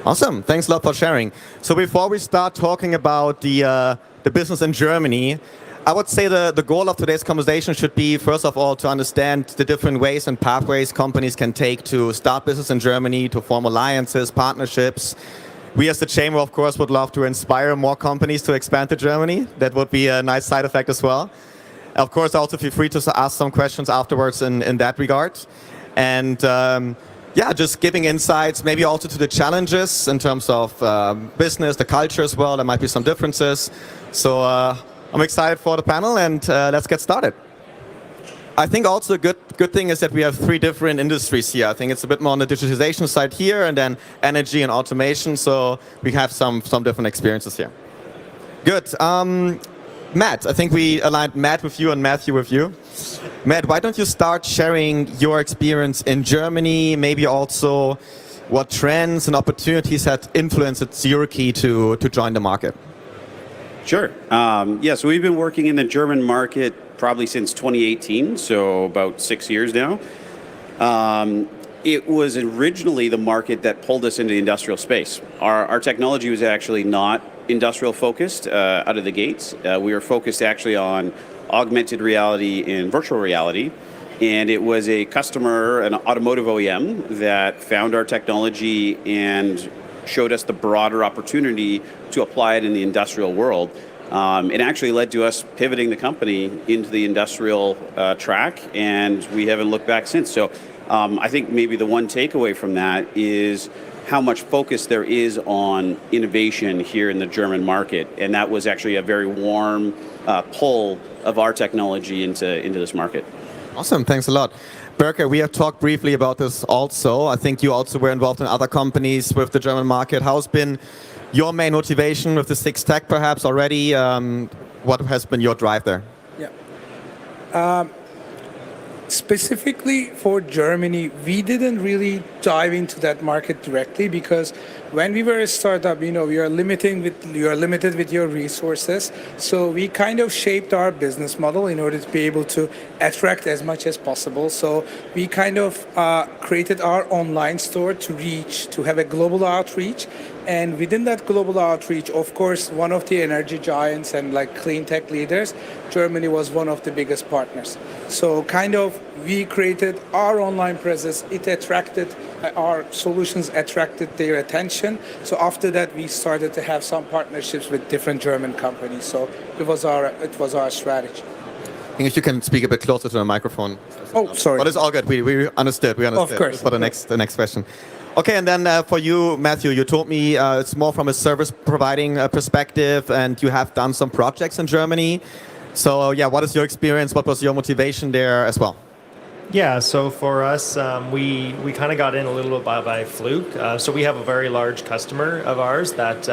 Awesome. Thanks a lot for sharing. So before we start talking about the business in Germany, I would say the goal of today's conversation should be, first of all, to understand the different ways and pathways companies can take to start business in Germany, to form alliances, partnerships. We as the Chamber, of course, would love to inspire more companies to expand to Germany. That would be a nice side effect as well. Of course, also feel free to ask some questions afterwards in that regard. And yeah, just giving insights, maybe also to the challenges in terms of business, the culture as well. There might be some differences. So I'm excited for the panel, and let's get started. I think also a good thing is that we have 3 different industries here. I think it's a bit more on the digitization side here, and then energy and automation. So we have some different experiences here. Good. Matt, I think we aligned Matt with you and Matthew with you. Matt, why don't you start sharing your experience in Germany, maybe also what trends and opportunities had influenced Zurich to join the market? Sure. Yeah, so we've been working in the German market probably since 2018, so about 6 years now. It was originally the market that pulled us into the industrial space. Our technology was actually not industrial focused out of the gates. We were focused actually on augmented reality and virtual reality. And it was a customer, an automotive OEM, that found our technology and showed us the broader opportunity to apply it in the industrial world. It actually led to us pivoting the company into the industrial track, and we haven't looked back since. So I think maybe the one takeaway from that is how much focus there is on innovation here in the German market, and that was actually a very warm pull of our technology into this market. Awesome, thanks a lot. Berke, we have talked briefly about this also. I think you also were involved in other companies with the German market. How's been your main motivation with the Six Tech perhaps already? What has been your drive there? Yeah. Specifically for Germany, we didn't really dive into that market directly because when we were a startup, you are limited with your resources. So we kind of shaped our business model in order to be able to attract as much as possible. So we kind of created our online store to have a global outreach. And within that global outreach, of course, one of the energy giants and like clean tech leaders, Germany was one of the biggest partners. So kind of we created our online presence. It attracted, our solutions attracted their attention. So after that, we started to have some partnerships with different German companies. So it was our strategy. I think if you can speak a bit closer to the microphone. Oh, sorry. But it's all good. We understood. Of course. For the next question. Okay, and then for you, Matthew, you told me it's more from a service providing perspective, and you have done some projects in Germany. So yeah, what is your experience? What was your motivation there as well? Yeah, so for us, we kind of got in a little bit by fluke. So we have a very large customer of ours that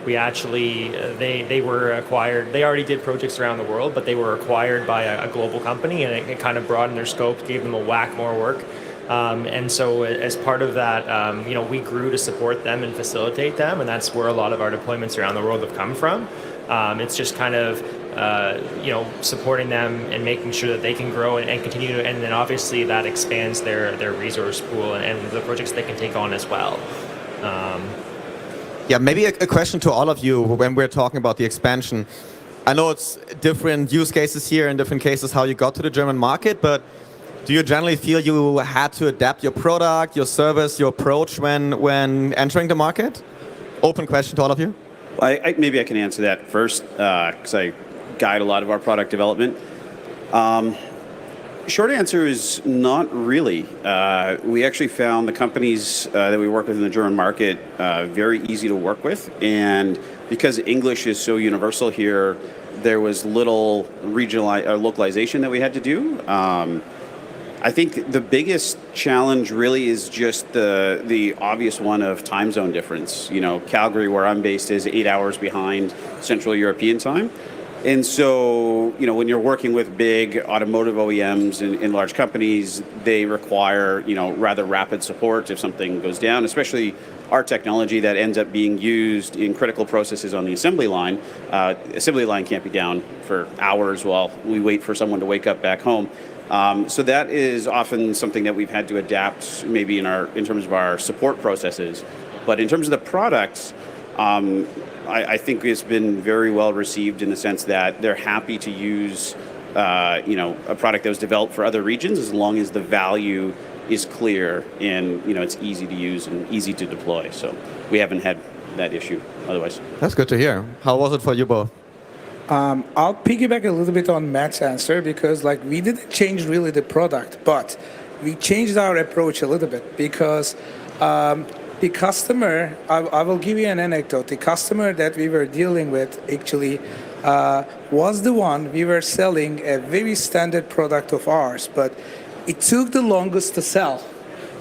we actually, they were acquired. They already did projects around the world, but they were acquired by a global company, and it kind of broadened their scope, gave them a whack more work. And so as part of that, we grew to support them and facilitate them, and that's where a lot of our deployments around the world have come from. It's just kind of, supporting them and making sure that they can grow and continue to, and then obviously that expands their resource pool and the projects they can take on as well. Yeah, maybe a question to all of you when we're talking about the expansion. I know it's different use cases here and different cases how you got to the German market, but do you generally feel you had to adapt your product, your service, your approach when entering the market? Open question to all of you. Maybe I can answer that first because I guide a lot of our product development. Short answer is not really. We actually found the companies that we work with in the German market very easy to work with, and because English is so universal here, there was little localization that we had to do. I think the biggest challenge really is just the obvious one of time zone difference. Calgary, where I'm based, is 8 hours behind Central European time. And so, when you're working with big automotive OEMs in large companies, they require, rather rapid support if something goes down, especially our technology that ends up being used in critical processes on the assembly line. Assembly line can't be down for hours while we wait for someone to wake up back home. So that is often something that we've had to adapt maybe in terms of our support processes. But in terms of the products, I think it's been very well received in the sense that they're happy to use a product that was developed for other regions as long as the value is clear and it's easy to use and easy to deploy. So we haven't had that issue otherwise. That's good to hear. How was it for you both? I'll piggyback a little bit on Matt's answer because we didn't change really the product, but we changed our approach a little bit because the customer, I will give you an anecdote. The customer that we were dealing with actually was the one we were selling a very standard product of ours, but it took the longest to sell.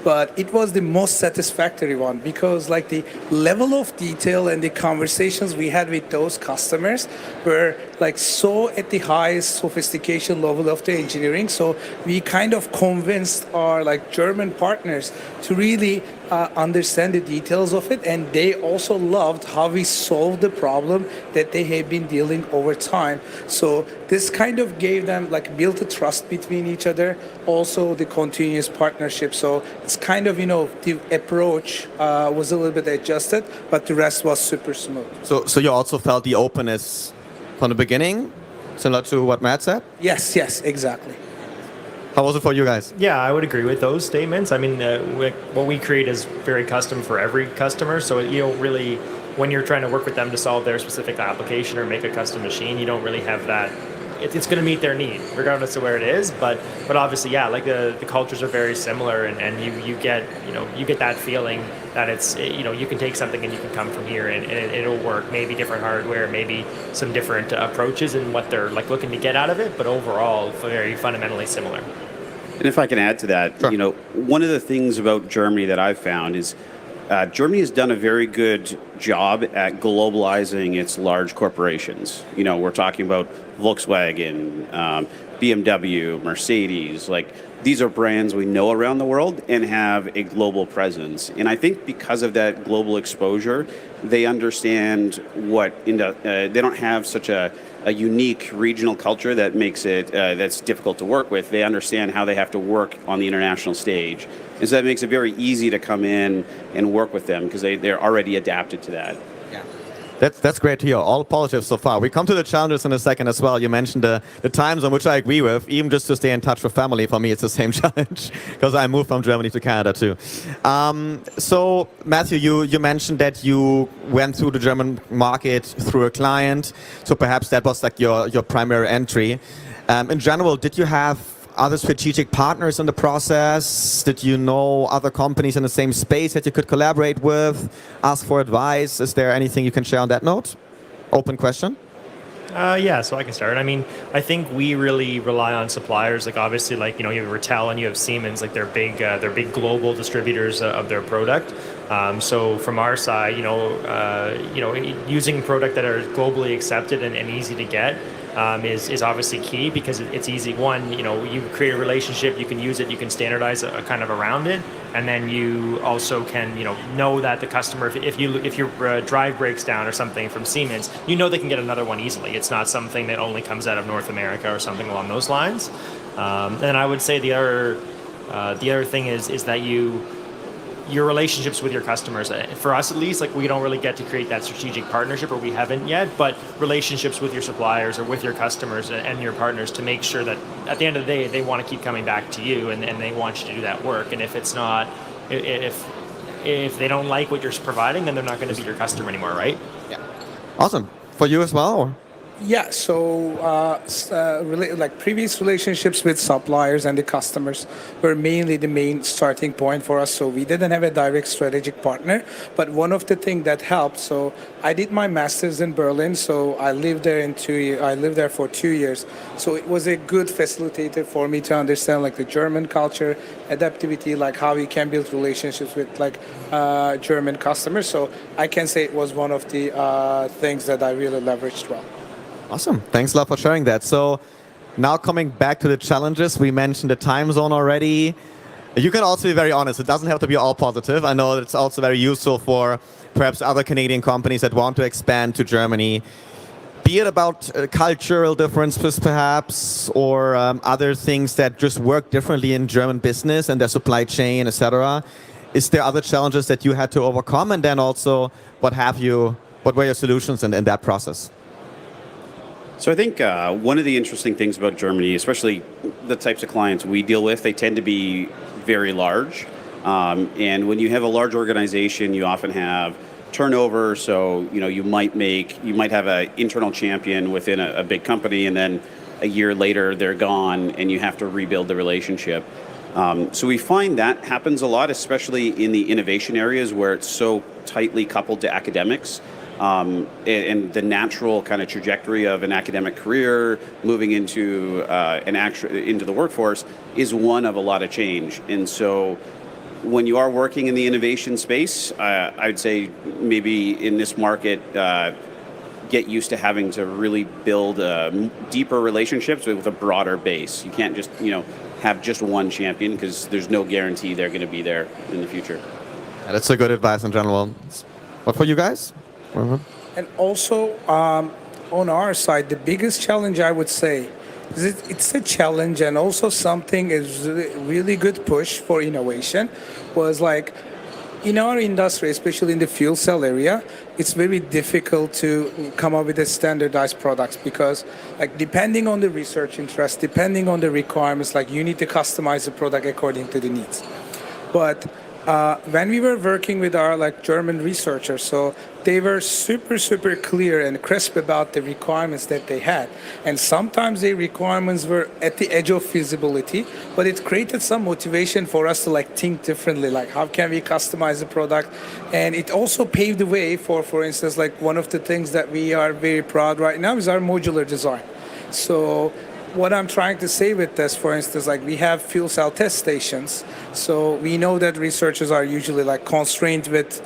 But it was the most satisfactory one because the level of detail and the conversations we had with those customers were so at the highest sophistication level of the engineering. So we kind of convinced our German partners to really understand the details of it, and they also loved how we solved the problem that they had been dealing over time. So this kind of gave them built a trust between each other, also the continuous partnership. So it's kind of the approach was a little bit adjusted, but the rest was super smooth. So you also felt the openness from the beginning, similar to what Matt said? Yes, exactly. How was it for you guys? Yeah, I would agree with those statements. I mean, what we create is very custom for every customer. So you don't really, when you're trying to work with them to solve their specific application or make a custom machine, you don't really have that. It's going to meet their need, regardless of where it is. But obviously, yeah, the cultures are very similar, and you get that feeling that it's you can take something and you can come from here and it'll work. Maybe different hardware, maybe some different approaches in what they're looking to get out of it, but overall, very fundamentally similar. And if I can add to that, sure. One of the things about Germany that I've found is Germany has done a very good job at globalizing its large corporations. We're talking about Volkswagen, BMW, Mercedes, these are brands we know around the world and have a global presence. And I think because of that global exposure, they understand they don't have such a unique regional culture that makes it that's difficult to work with. They understand how they have to work on the international stage. And so that makes it very easy to come in and work with them because they're already adapted to that. Yeah. That's great to hear. All positive so far. We come to the challenges in a second as well. You mentioned the time zone, which I agree with. Even just to stay in touch with family, for me, it's the same challenge because I moved from Germany to Canada too. So Matthew, you mentioned that you went through the German market through a client. So perhaps that was your primary entry. In general, did you have other strategic partners in the process? Did you know other companies in the same space that you could collaborate with, ask for advice? Is there anything you can share on that note? Open question. Yeah, so I can start. I mean, I think we really rely on suppliers. Obviously, you have Rattel and you have Siemens. They're big global distributors of their product. So from our side, using product that are globally accepted and easy to get is obviously key because it's easy. One, you create a relationship, you can use it, you can standardize kind of around it, and then you also can know that the customer, if your drive breaks down or something from Siemens, they can get another one easily. It's not something that only comes out of North America or something along those lines. And I would say the other thing is that your relationships with your customers. For us, at least, we don't really get to create that strategic partnership, or we haven't yet, but relationships with your suppliers or with your customers and your partners to make sure that at the end of the day, they want to keep coming back to you and they want you to do that work. And if it's not, if they don't like what you're providing, then they're not going to be your customer anymore, right? Yeah. Awesome. For you as well? Or? Yeah, so previous relationships with suppliers and the customers were mainly the main starting point for us. So we didn't have a direct strategic partner, but one of the things that helped. So I did my master's in Berlin, so I lived there I lived there for 2 years. So it was a good facilitator for me to understand the German culture, adaptivity, how we can build relationships with German customers. So I can say it was one of the things that I really leveraged well. Awesome. Thanks a lot for sharing that. So now coming back to the challenges, we mentioned the time zone already. You can also be very honest. It doesn't have to be all positive. I know it's also very useful for perhaps other Canadian companies that want to expand to Germany. Be it about cultural differences perhaps, or other things that just work differently in German business and their supply chain, etc. Is there other challenges that you had to overcome? And then also, what have you What were your solutions in that process? So I think one of the interesting things about Germany, especially the types of clients we deal with, they tend to be very large. And when you have a large organization, you often have turnover. So you might have an internal champion within a big company, and then a year later they're gone, and you have to rebuild the relationship. So we find that happens a lot, especially in the innovation areas where it's so tightly coupled to academics. And the natural kind of trajectory of an academic career moving into into the workforce is one of a lot of change. And so when you are working in the innovation space, I would say maybe in this market, get used to having to really build deeper relationships with a broader base. You can't just have just one champion, because there's no guarantee they're going to be there in the future. Yeah, that's a good advice in general. What for you guys? And also, on our side, the biggest challenge, I would say, is it's a challenge, and also something is really good push for innovation, was like, in our industry, especially in the fuel cell area, it's very difficult to come up with a standardized products, because like depending on the research interest, depending on the requirements, like you need to customize the product according to the needs. But when we were working with our German researchers, so they were super clear and crisp about the requirements that they had. And sometimes the requirements were at the edge of feasibility, but it created some motivation for us to think differently, like how can we customize the product. And it also paved the way for instance, one of the things that we are very proud right now is our modular design. So what I'm trying to say with this, for instance, we have fuel cell test stations. So we know that researchers are usually constrained with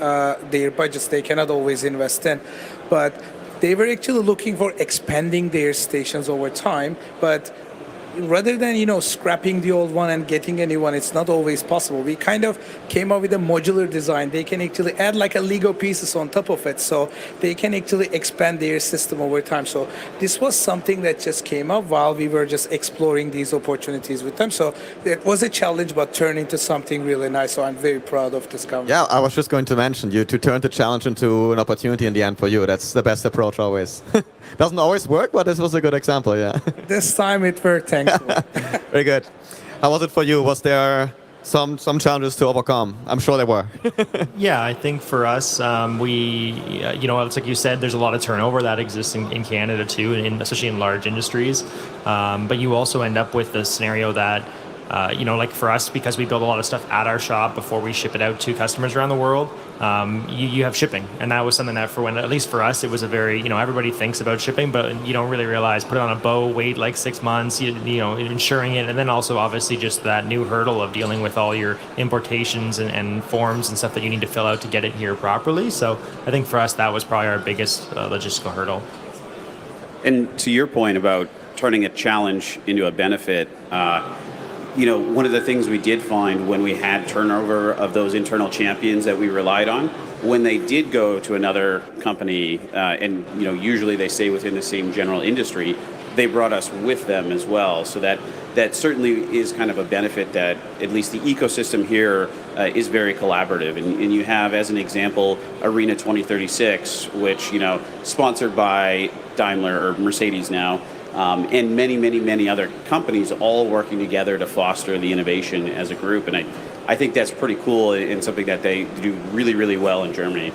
their budgets. They cannot always invest in. But they were actually looking for expanding their stations over time. But rather than, scrapping the old one and getting a new one, it's not always possible. We kind of came up with a modular design. They can actually add a Lego pieces on top of it, so they can actually expand their system over time. So this was something that just came up while we were just exploring these opportunities with them. So it was a challenge, but turned into something really nice. So I'm very proud of this company. Yeah, I was just going to mention you to turn the challenge into an opportunity in the end for you. That's the best approach always. Doesn't always work, but this was a good example, yeah. This time it worked, thankfully. Very good. How was it for you? Was there some challenges to overcome? I'm sure there were. Yeah, I think for us, it's like you said, there's a lot of turnover that exists in Canada too, especially in large industries. But you also end up with the scenario that for us, because we build a lot of stuff at our shop before we ship it out to customers around the world, you have shipping. And that was something that at least for us, it was a very, everybody thinks about shipping, but you don't really realize, put it on a boat, wait 6 months, insuring it. And then also obviously just that new hurdle of dealing with all your importations and forms and stuff that you need to fill out to get it here properly. So I think for us, that was probably our biggest logistical hurdle. And to your point about turning a challenge into a benefit, one of the things we did find when we had turnover of those internal champions that we relied on, when they did go to another company, and usually they stay within the same general industry, they brought us with them as well. So that certainly is kind of a benefit, that at least the ecosystem here is very collaborative. And you have, as an example, Arena 2036, which sponsored by Daimler or Mercedes now. And many other companies all working together to foster the innovation as a group. And I think that's pretty cool, and something that they do really well in Germany.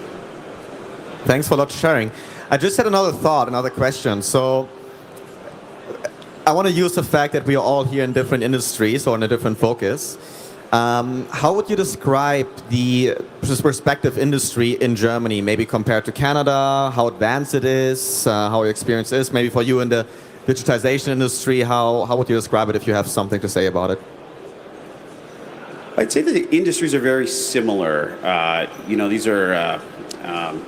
Thanks for sharing. I just had another thought, another question. So I want to use the fact that we are all here in different industries or in a different focus. How would you describe the respective industry in Germany, maybe compared to Canada, how advanced it is, how your experience is, maybe for you in the digitization industry, how would you describe it if you have something to say about it? I'd say that the industries are very similar. These are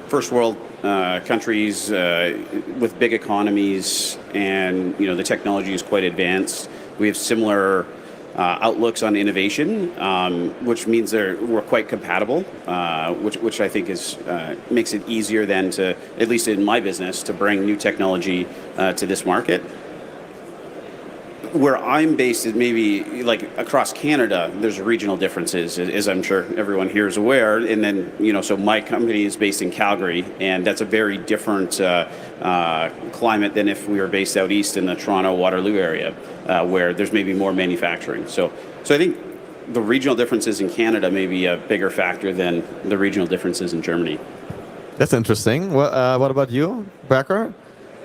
first world countries with big economies, and the technology is quite advanced. We have similar outlooks on innovation, which means we're quite compatible, which I think makes it easier then to, at least in my business, to bring new technology to this market. where I'm based is maybe like across Canada, there's regional differences, as I'm sure everyone here is aware. And then, so my company is based in Calgary, and that's a very different climate than if we were based out east in the Toronto, Waterloo area, where there's maybe more manufacturing. So I think the regional differences in Canada may be a bigger factor than the regional differences in Germany. That's interesting. What about you, Becker?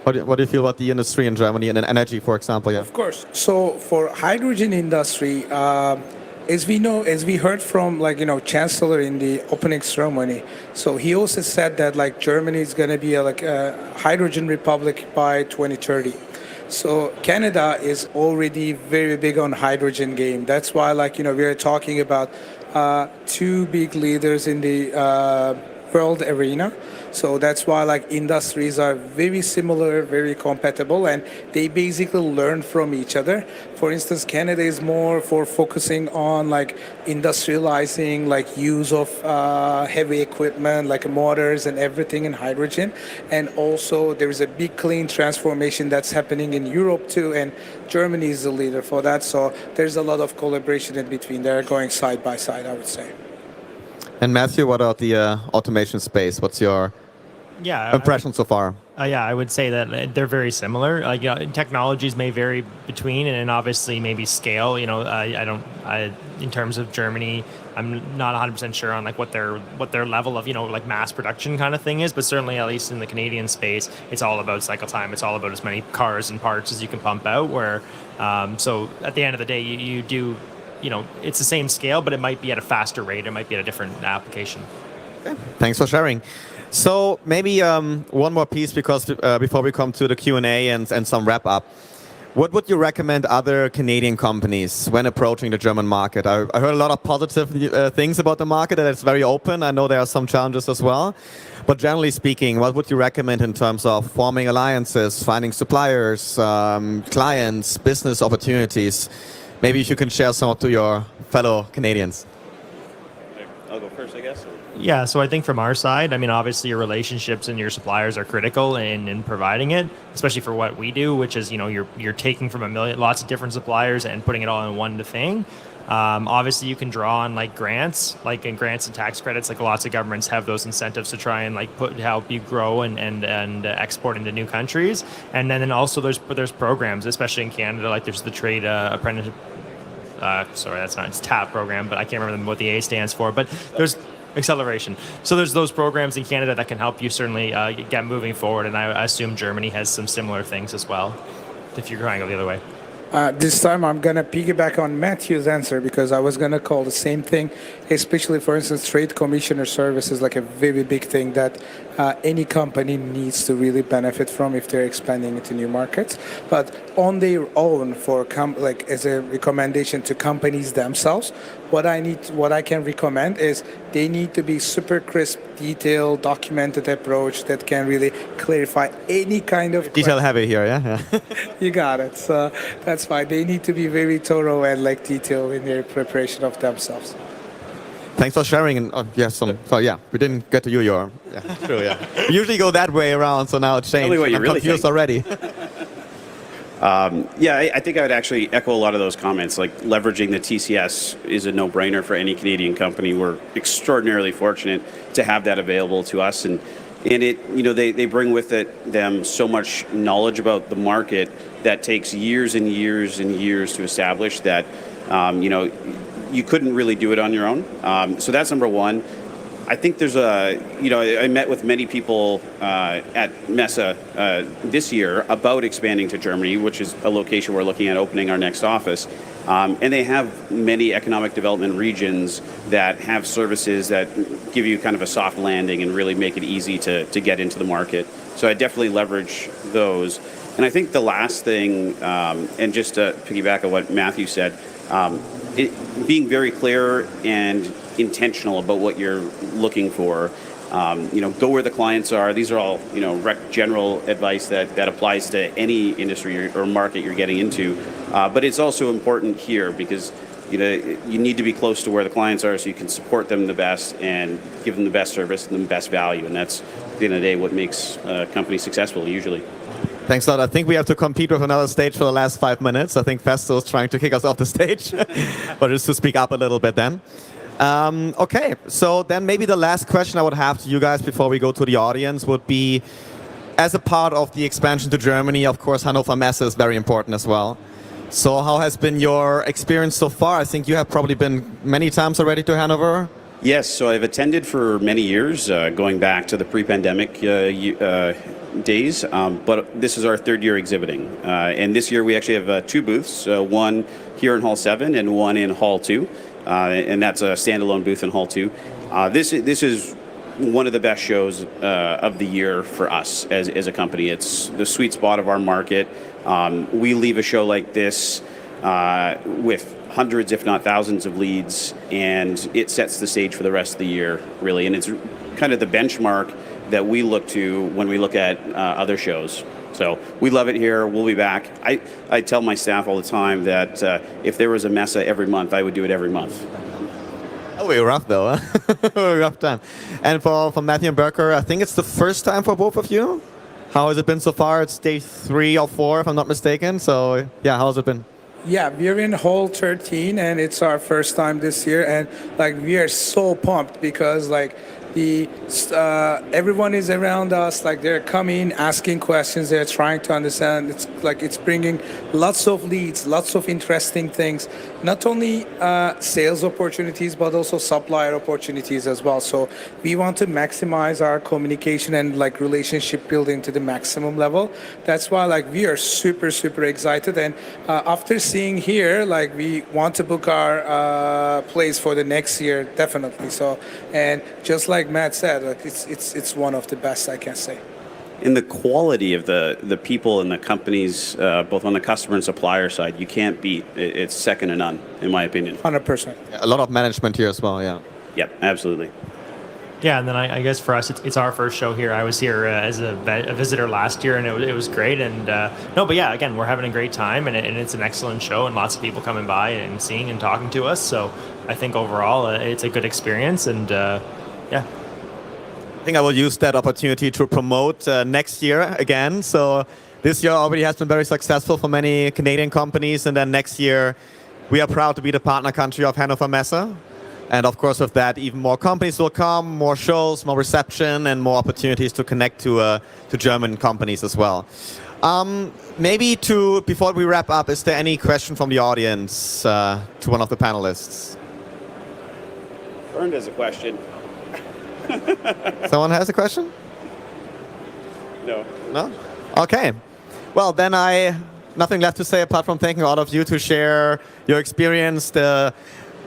What do you feel about the industry in Germany and in energy, for example? Yeah. Of course. So for hydrogen industry, as we heard from Chancellor in the opening ceremony, so he also said that Germany is going to be a hydrogen republic by 2030. So Canada is already very big on hydrogen game. That's why we are talking about two big leaders in the world arena. So that's why industries are very similar, very compatible, and they basically learn from each other. For instance, Canada is more for focusing on industrializing use of heavy equipment like motors and everything in hydrogen. And also there is a big clean transformation that's happening in Europe too, and Germany is the leader for that. So there's a lot of collaboration in between. They're going side by side, I would say. And Matthew, what about the automation space? What's your impression so far? Yeah, I would say that they're very similar. Technologies may vary between, and obviously maybe scale. In terms of Germany, I'm not 100% sure on what their level of mass production kind of thing is, but certainly at least in the Canadian space, it's all about cycle time. It's all about as many cars and parts as you can pump out. So at the end of the day, you do. It's the same scale, but it might be at a faster rate. It might be at a different application. Okay. Thanks for sharing. So maybe one more piece, because before we come to the Q&A and some wrap up, what would you recommend other Canadian companies when approaching the German market? I heard a lot of positive things about the market, and it's very open. I know there are some challenges as well. But generally speaking, what would you recommend in terms of forming alliances, finding suppliers, clients, business opportunities? Maybe if you can share some to your fellow Canadians. I'll go first, I guess. Yeah, so I think from our side, obviously your relationships and your suppliers are critical in providing it, especially for what we do, which is, you're taking from lots of different suppliers and putting it all in one thing. Obviously, you can draw on grants, and grants and tax credits. Lots of governments have those incentives to try and help you grow and export into new countries. And then also there's programs, especially in Canada, there's the trade apprenticeship. It's TAP program, but I can't remember what the A stands for. But there's acceleration. So there's those programs in Canada that can help you certainly get moving forward. And I assume Germany has some similar things as well, if you're trying to go the other way. This time I'm going to piggyback on Matthew's answer, because I was going to call the same thing, especially, for instance, trade commissioner service is a very big thing that any company needs to really benefit from if they're expanding into new markets. But on their own, as a recommendation to companies themselves, what I can recommend is they need to be super crisp, detailed, documented approach that can really clarify any kind of detail heavy here, yeah. You got it. So that's fine. They need to be very thorough and detailed in their preparation of themselves. Thanks for sharing. And we didn't get to you. True, yeah. We usually go that way around, so now it's changed. I'm confused already. I think I would actually echo a lot of those comments. Leveraging the TCS is a no-brainer for any Canadian company. We're extraordinarily fortunate to have that available to us, and they bring with them so much knowledge about the market that takes years and years and years to establish that you couldn't really do it on your own. So that's number one. I think there's I met with many people at Messe this year about expanding to Germany, which is a location we're looking at opening our next office. And they have many economic development regions that have services that give you kind of a soft landing and really make it easy to get into the market. So I definitely leverage those. And I think the last thing, and just to piggyback on what Matthew said, being very clear and intentional about what you're looking for. Go where the clients are. These are all, general advice that applies to any industry or market you're getting into. But it's also important here because, you need to be close to where the clients are so you can support them the best and give them the best service and the best value. And that's, at the end of the day, what makes a company successful usually. Thanks a lot. I think we have to compete with another stage for the last 5 minutes. I think Festo is trying to kick us off the stage, but just to speak up a little bit then. Okay, so then maybe the last question I would have to you guys before we go to the audience would be, as a part of the expansion to Germany, of course, Hannover Messe is very important as well. So how has been your experience so far? I think you have probably been many times already to Hannover. Yes, so I've attended for many years, going back to the pre-pandemic days, but this is our third year exhibiting. And this year we actually have 2 booths, one here in Hall 7 and one in Hall 2, and that's a standalone booth in Hall 2. This is one of the best shows of the year for us as a company. It's the sweet spot of our market. We leave a show like this with hundreds, if not thousands, of leads, and it sets the stage for the rest of the year, really. And it's kind of the benchmark that we look to when we look at other shows. So we love it here. We'll be back. I tell my staff all the time that if there was a Messe every month, I would do it every month. Oh, we're rough though, huh? Rough time. And for Matthew and Berker, I think it's the first time for both of you. How has it been so far? It's day 3 or 4, if I'm not mistaken. So yeah, how has it been? Yeah, we're in Hall 13, and it's our first time this year, and like we are so pumped because like the everyone is around us, like they're coming, asking questions, they're trying to understand. It's like it's bringing lots of leads, lots of interesting things, not only sales opportunities but also supplier opportunities as well. So we want to maximize our communication and like relationship building to the maximum level. That's why like we are super excited, and after seeing here, like we want to book our place for the next year definitely. So, and just like Matt said, like it's one of the best, I can say. In the quality of the people and the companies, both on the customer and supplier side, you can't beat. It's second to none, in my opinion. 100%. A lot of management here as well, yeah. Yep, absolutely. Yeah, and then I guess for us, it's our first show here. I was here as a visitor last year, and it was great. And no, but yeah, again, we're having a great time, and it's an excellent show, and lots of people coming by and seeing and talking to us. So I think overall, it's a good experience, and yeah. I think I will use that opportunity to promote next year again. So this year already has been very successful for many Canadian companies, and then next year we are proud to be the partner country of Hannover Messe. And of course with that, even more companies will come, more shows, more reception, and more opportunities to connect to German companies as well. Maybe before we wrap up, is there any question from the audience to one of the panelists? Bernd has a question. Someone has a question? No. No? Okay. Well, then nothing left to say apart from thanking all of you to share your experience, the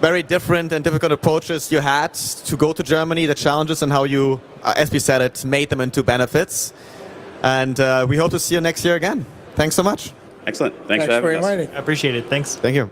very different and difficult approaches you had to go to Germany, the challenges, and how you, as we said it, made them into benefits. And we hope to see you next year again. Thanks so much. Excellent. Thanks for having us. I appreciate it. Thanks. Thank you.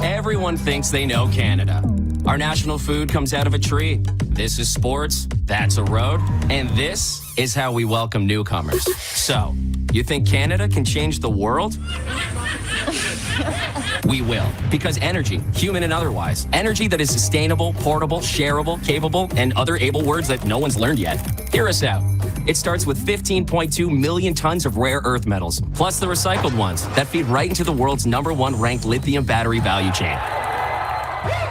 Everyone thinks they know Canada. Our national food comes out of a tree. This is sports, that's a road, and this is how we welcome newcomers. So, you think Canada can change the world? We will, because energy, human and otherwise, energy that is sustainable, portable, shareable, capable, and other able words that no one's learned yet. Hear us out. It starts with 15.2 million tons of rare earth metals, plus the recycled ones that feed right into the world's #1 ranked lithium battery value chain.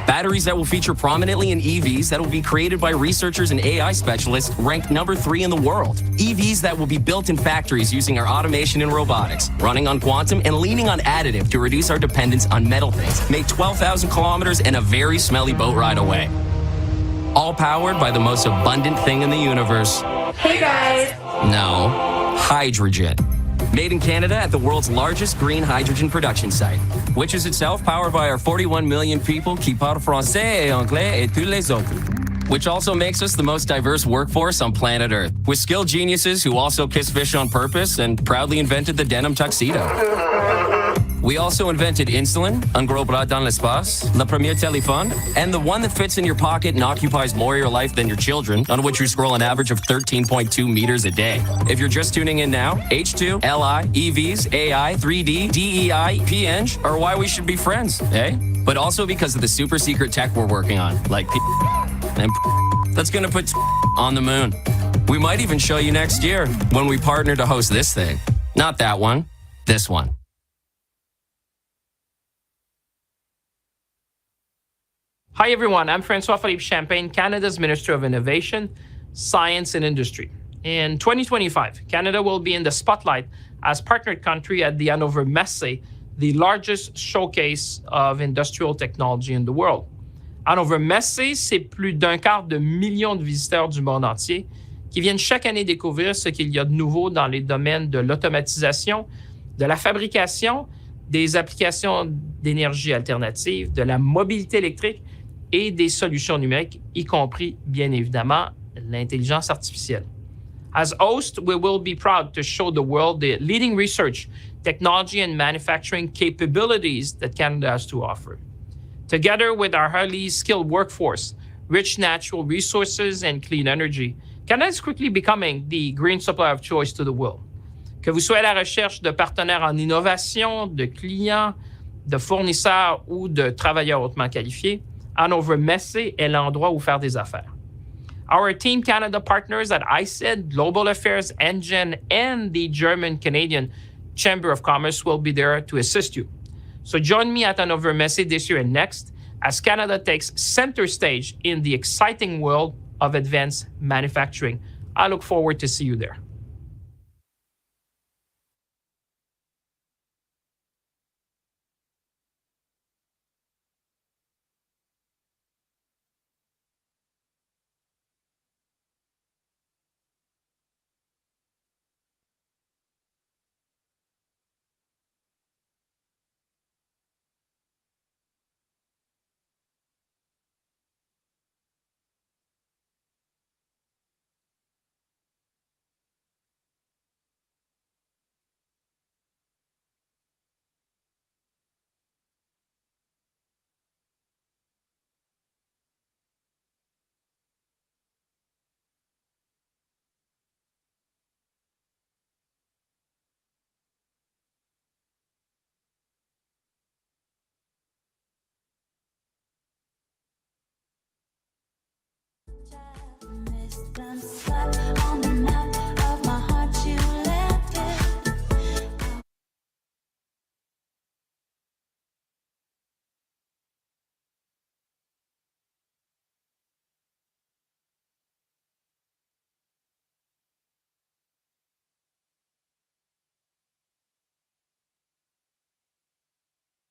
Batteries that will feature prominently in EVs that will be created by researchers and AI specialists ranked #3 in the world. EVs that will be built in factories using our automation and robotics, running on quantum and leaning on additive to reduce our dependence on metal things, make 12,000 kilometers and a very smelly boat ride away. All powered by the most abundant thing in the universe. Hey guys! No, hydrogen. Made in Canada at the world's largest green hydrogen production site, which is itself powered by our 41 million people qui parlent français et anglais et tous les autres. Which also makes us the most diverse workforce on planet Earth, with skilled geniuses who also kiss fish on purpose and proudly invented the denim tuxedo. We also invented insulin, un gros bras dans l'espace, le premier téléphone, and the one that fits in your pocket and occupies more of your life than your children, on which you scroll an average of 13.2 meters a day. If you're just tuning in now, H2, LI, EVs, AI, 3D, DEI, PNG are why we should be friends, eh? But also because of the super secret tech we're working on, like and that's gonna put on the moon. We might even show you next year when we partner to host this thing. Not that one, this one. Hi everyone, I'm François-Philippe Champagne, Canada's Minister of Innovation, Science and Industry. In 2025, Canada will be in the spotlight as partnered country at the Hannover Messe, the largest showcase of industrial technology in the world. Hannover Messe, c'est plus d'1/4 de million de visiteurs du monde entier qui viennent chaque année découvrir ce qu'il y a de nouveau dans les domaines de l'automatisation, de la fabrication, des applications d'énergie alternative, de la mobilité électrique et des solutions numériques, y compris, bien évidemment, l'intelligence artificielle. As host, we will be proud to show the world the leading research, technology, and manufacturing capabilities that Canada has to offer. Together with our highly skilled workforce, rich natural resources, and clean energy, Canada is quickly becoming the green supplier of choice to the world. Que vous soyez à la recherche de partenaires en innovation, de clients, de fournisseurs ou de travailleurs hautement qualifiés, Hannover Messe est l'endroit où faire des affaires. Our Team Canada partners at ICED, Global Affairs, NGen, and the German-Canadian Chamber of Commerce will be there to assist you. So join me at Hannover Messe this year and next as Canada takes center stage in the exciting world of advanced manufacturing. I look forward to see you there. Miss them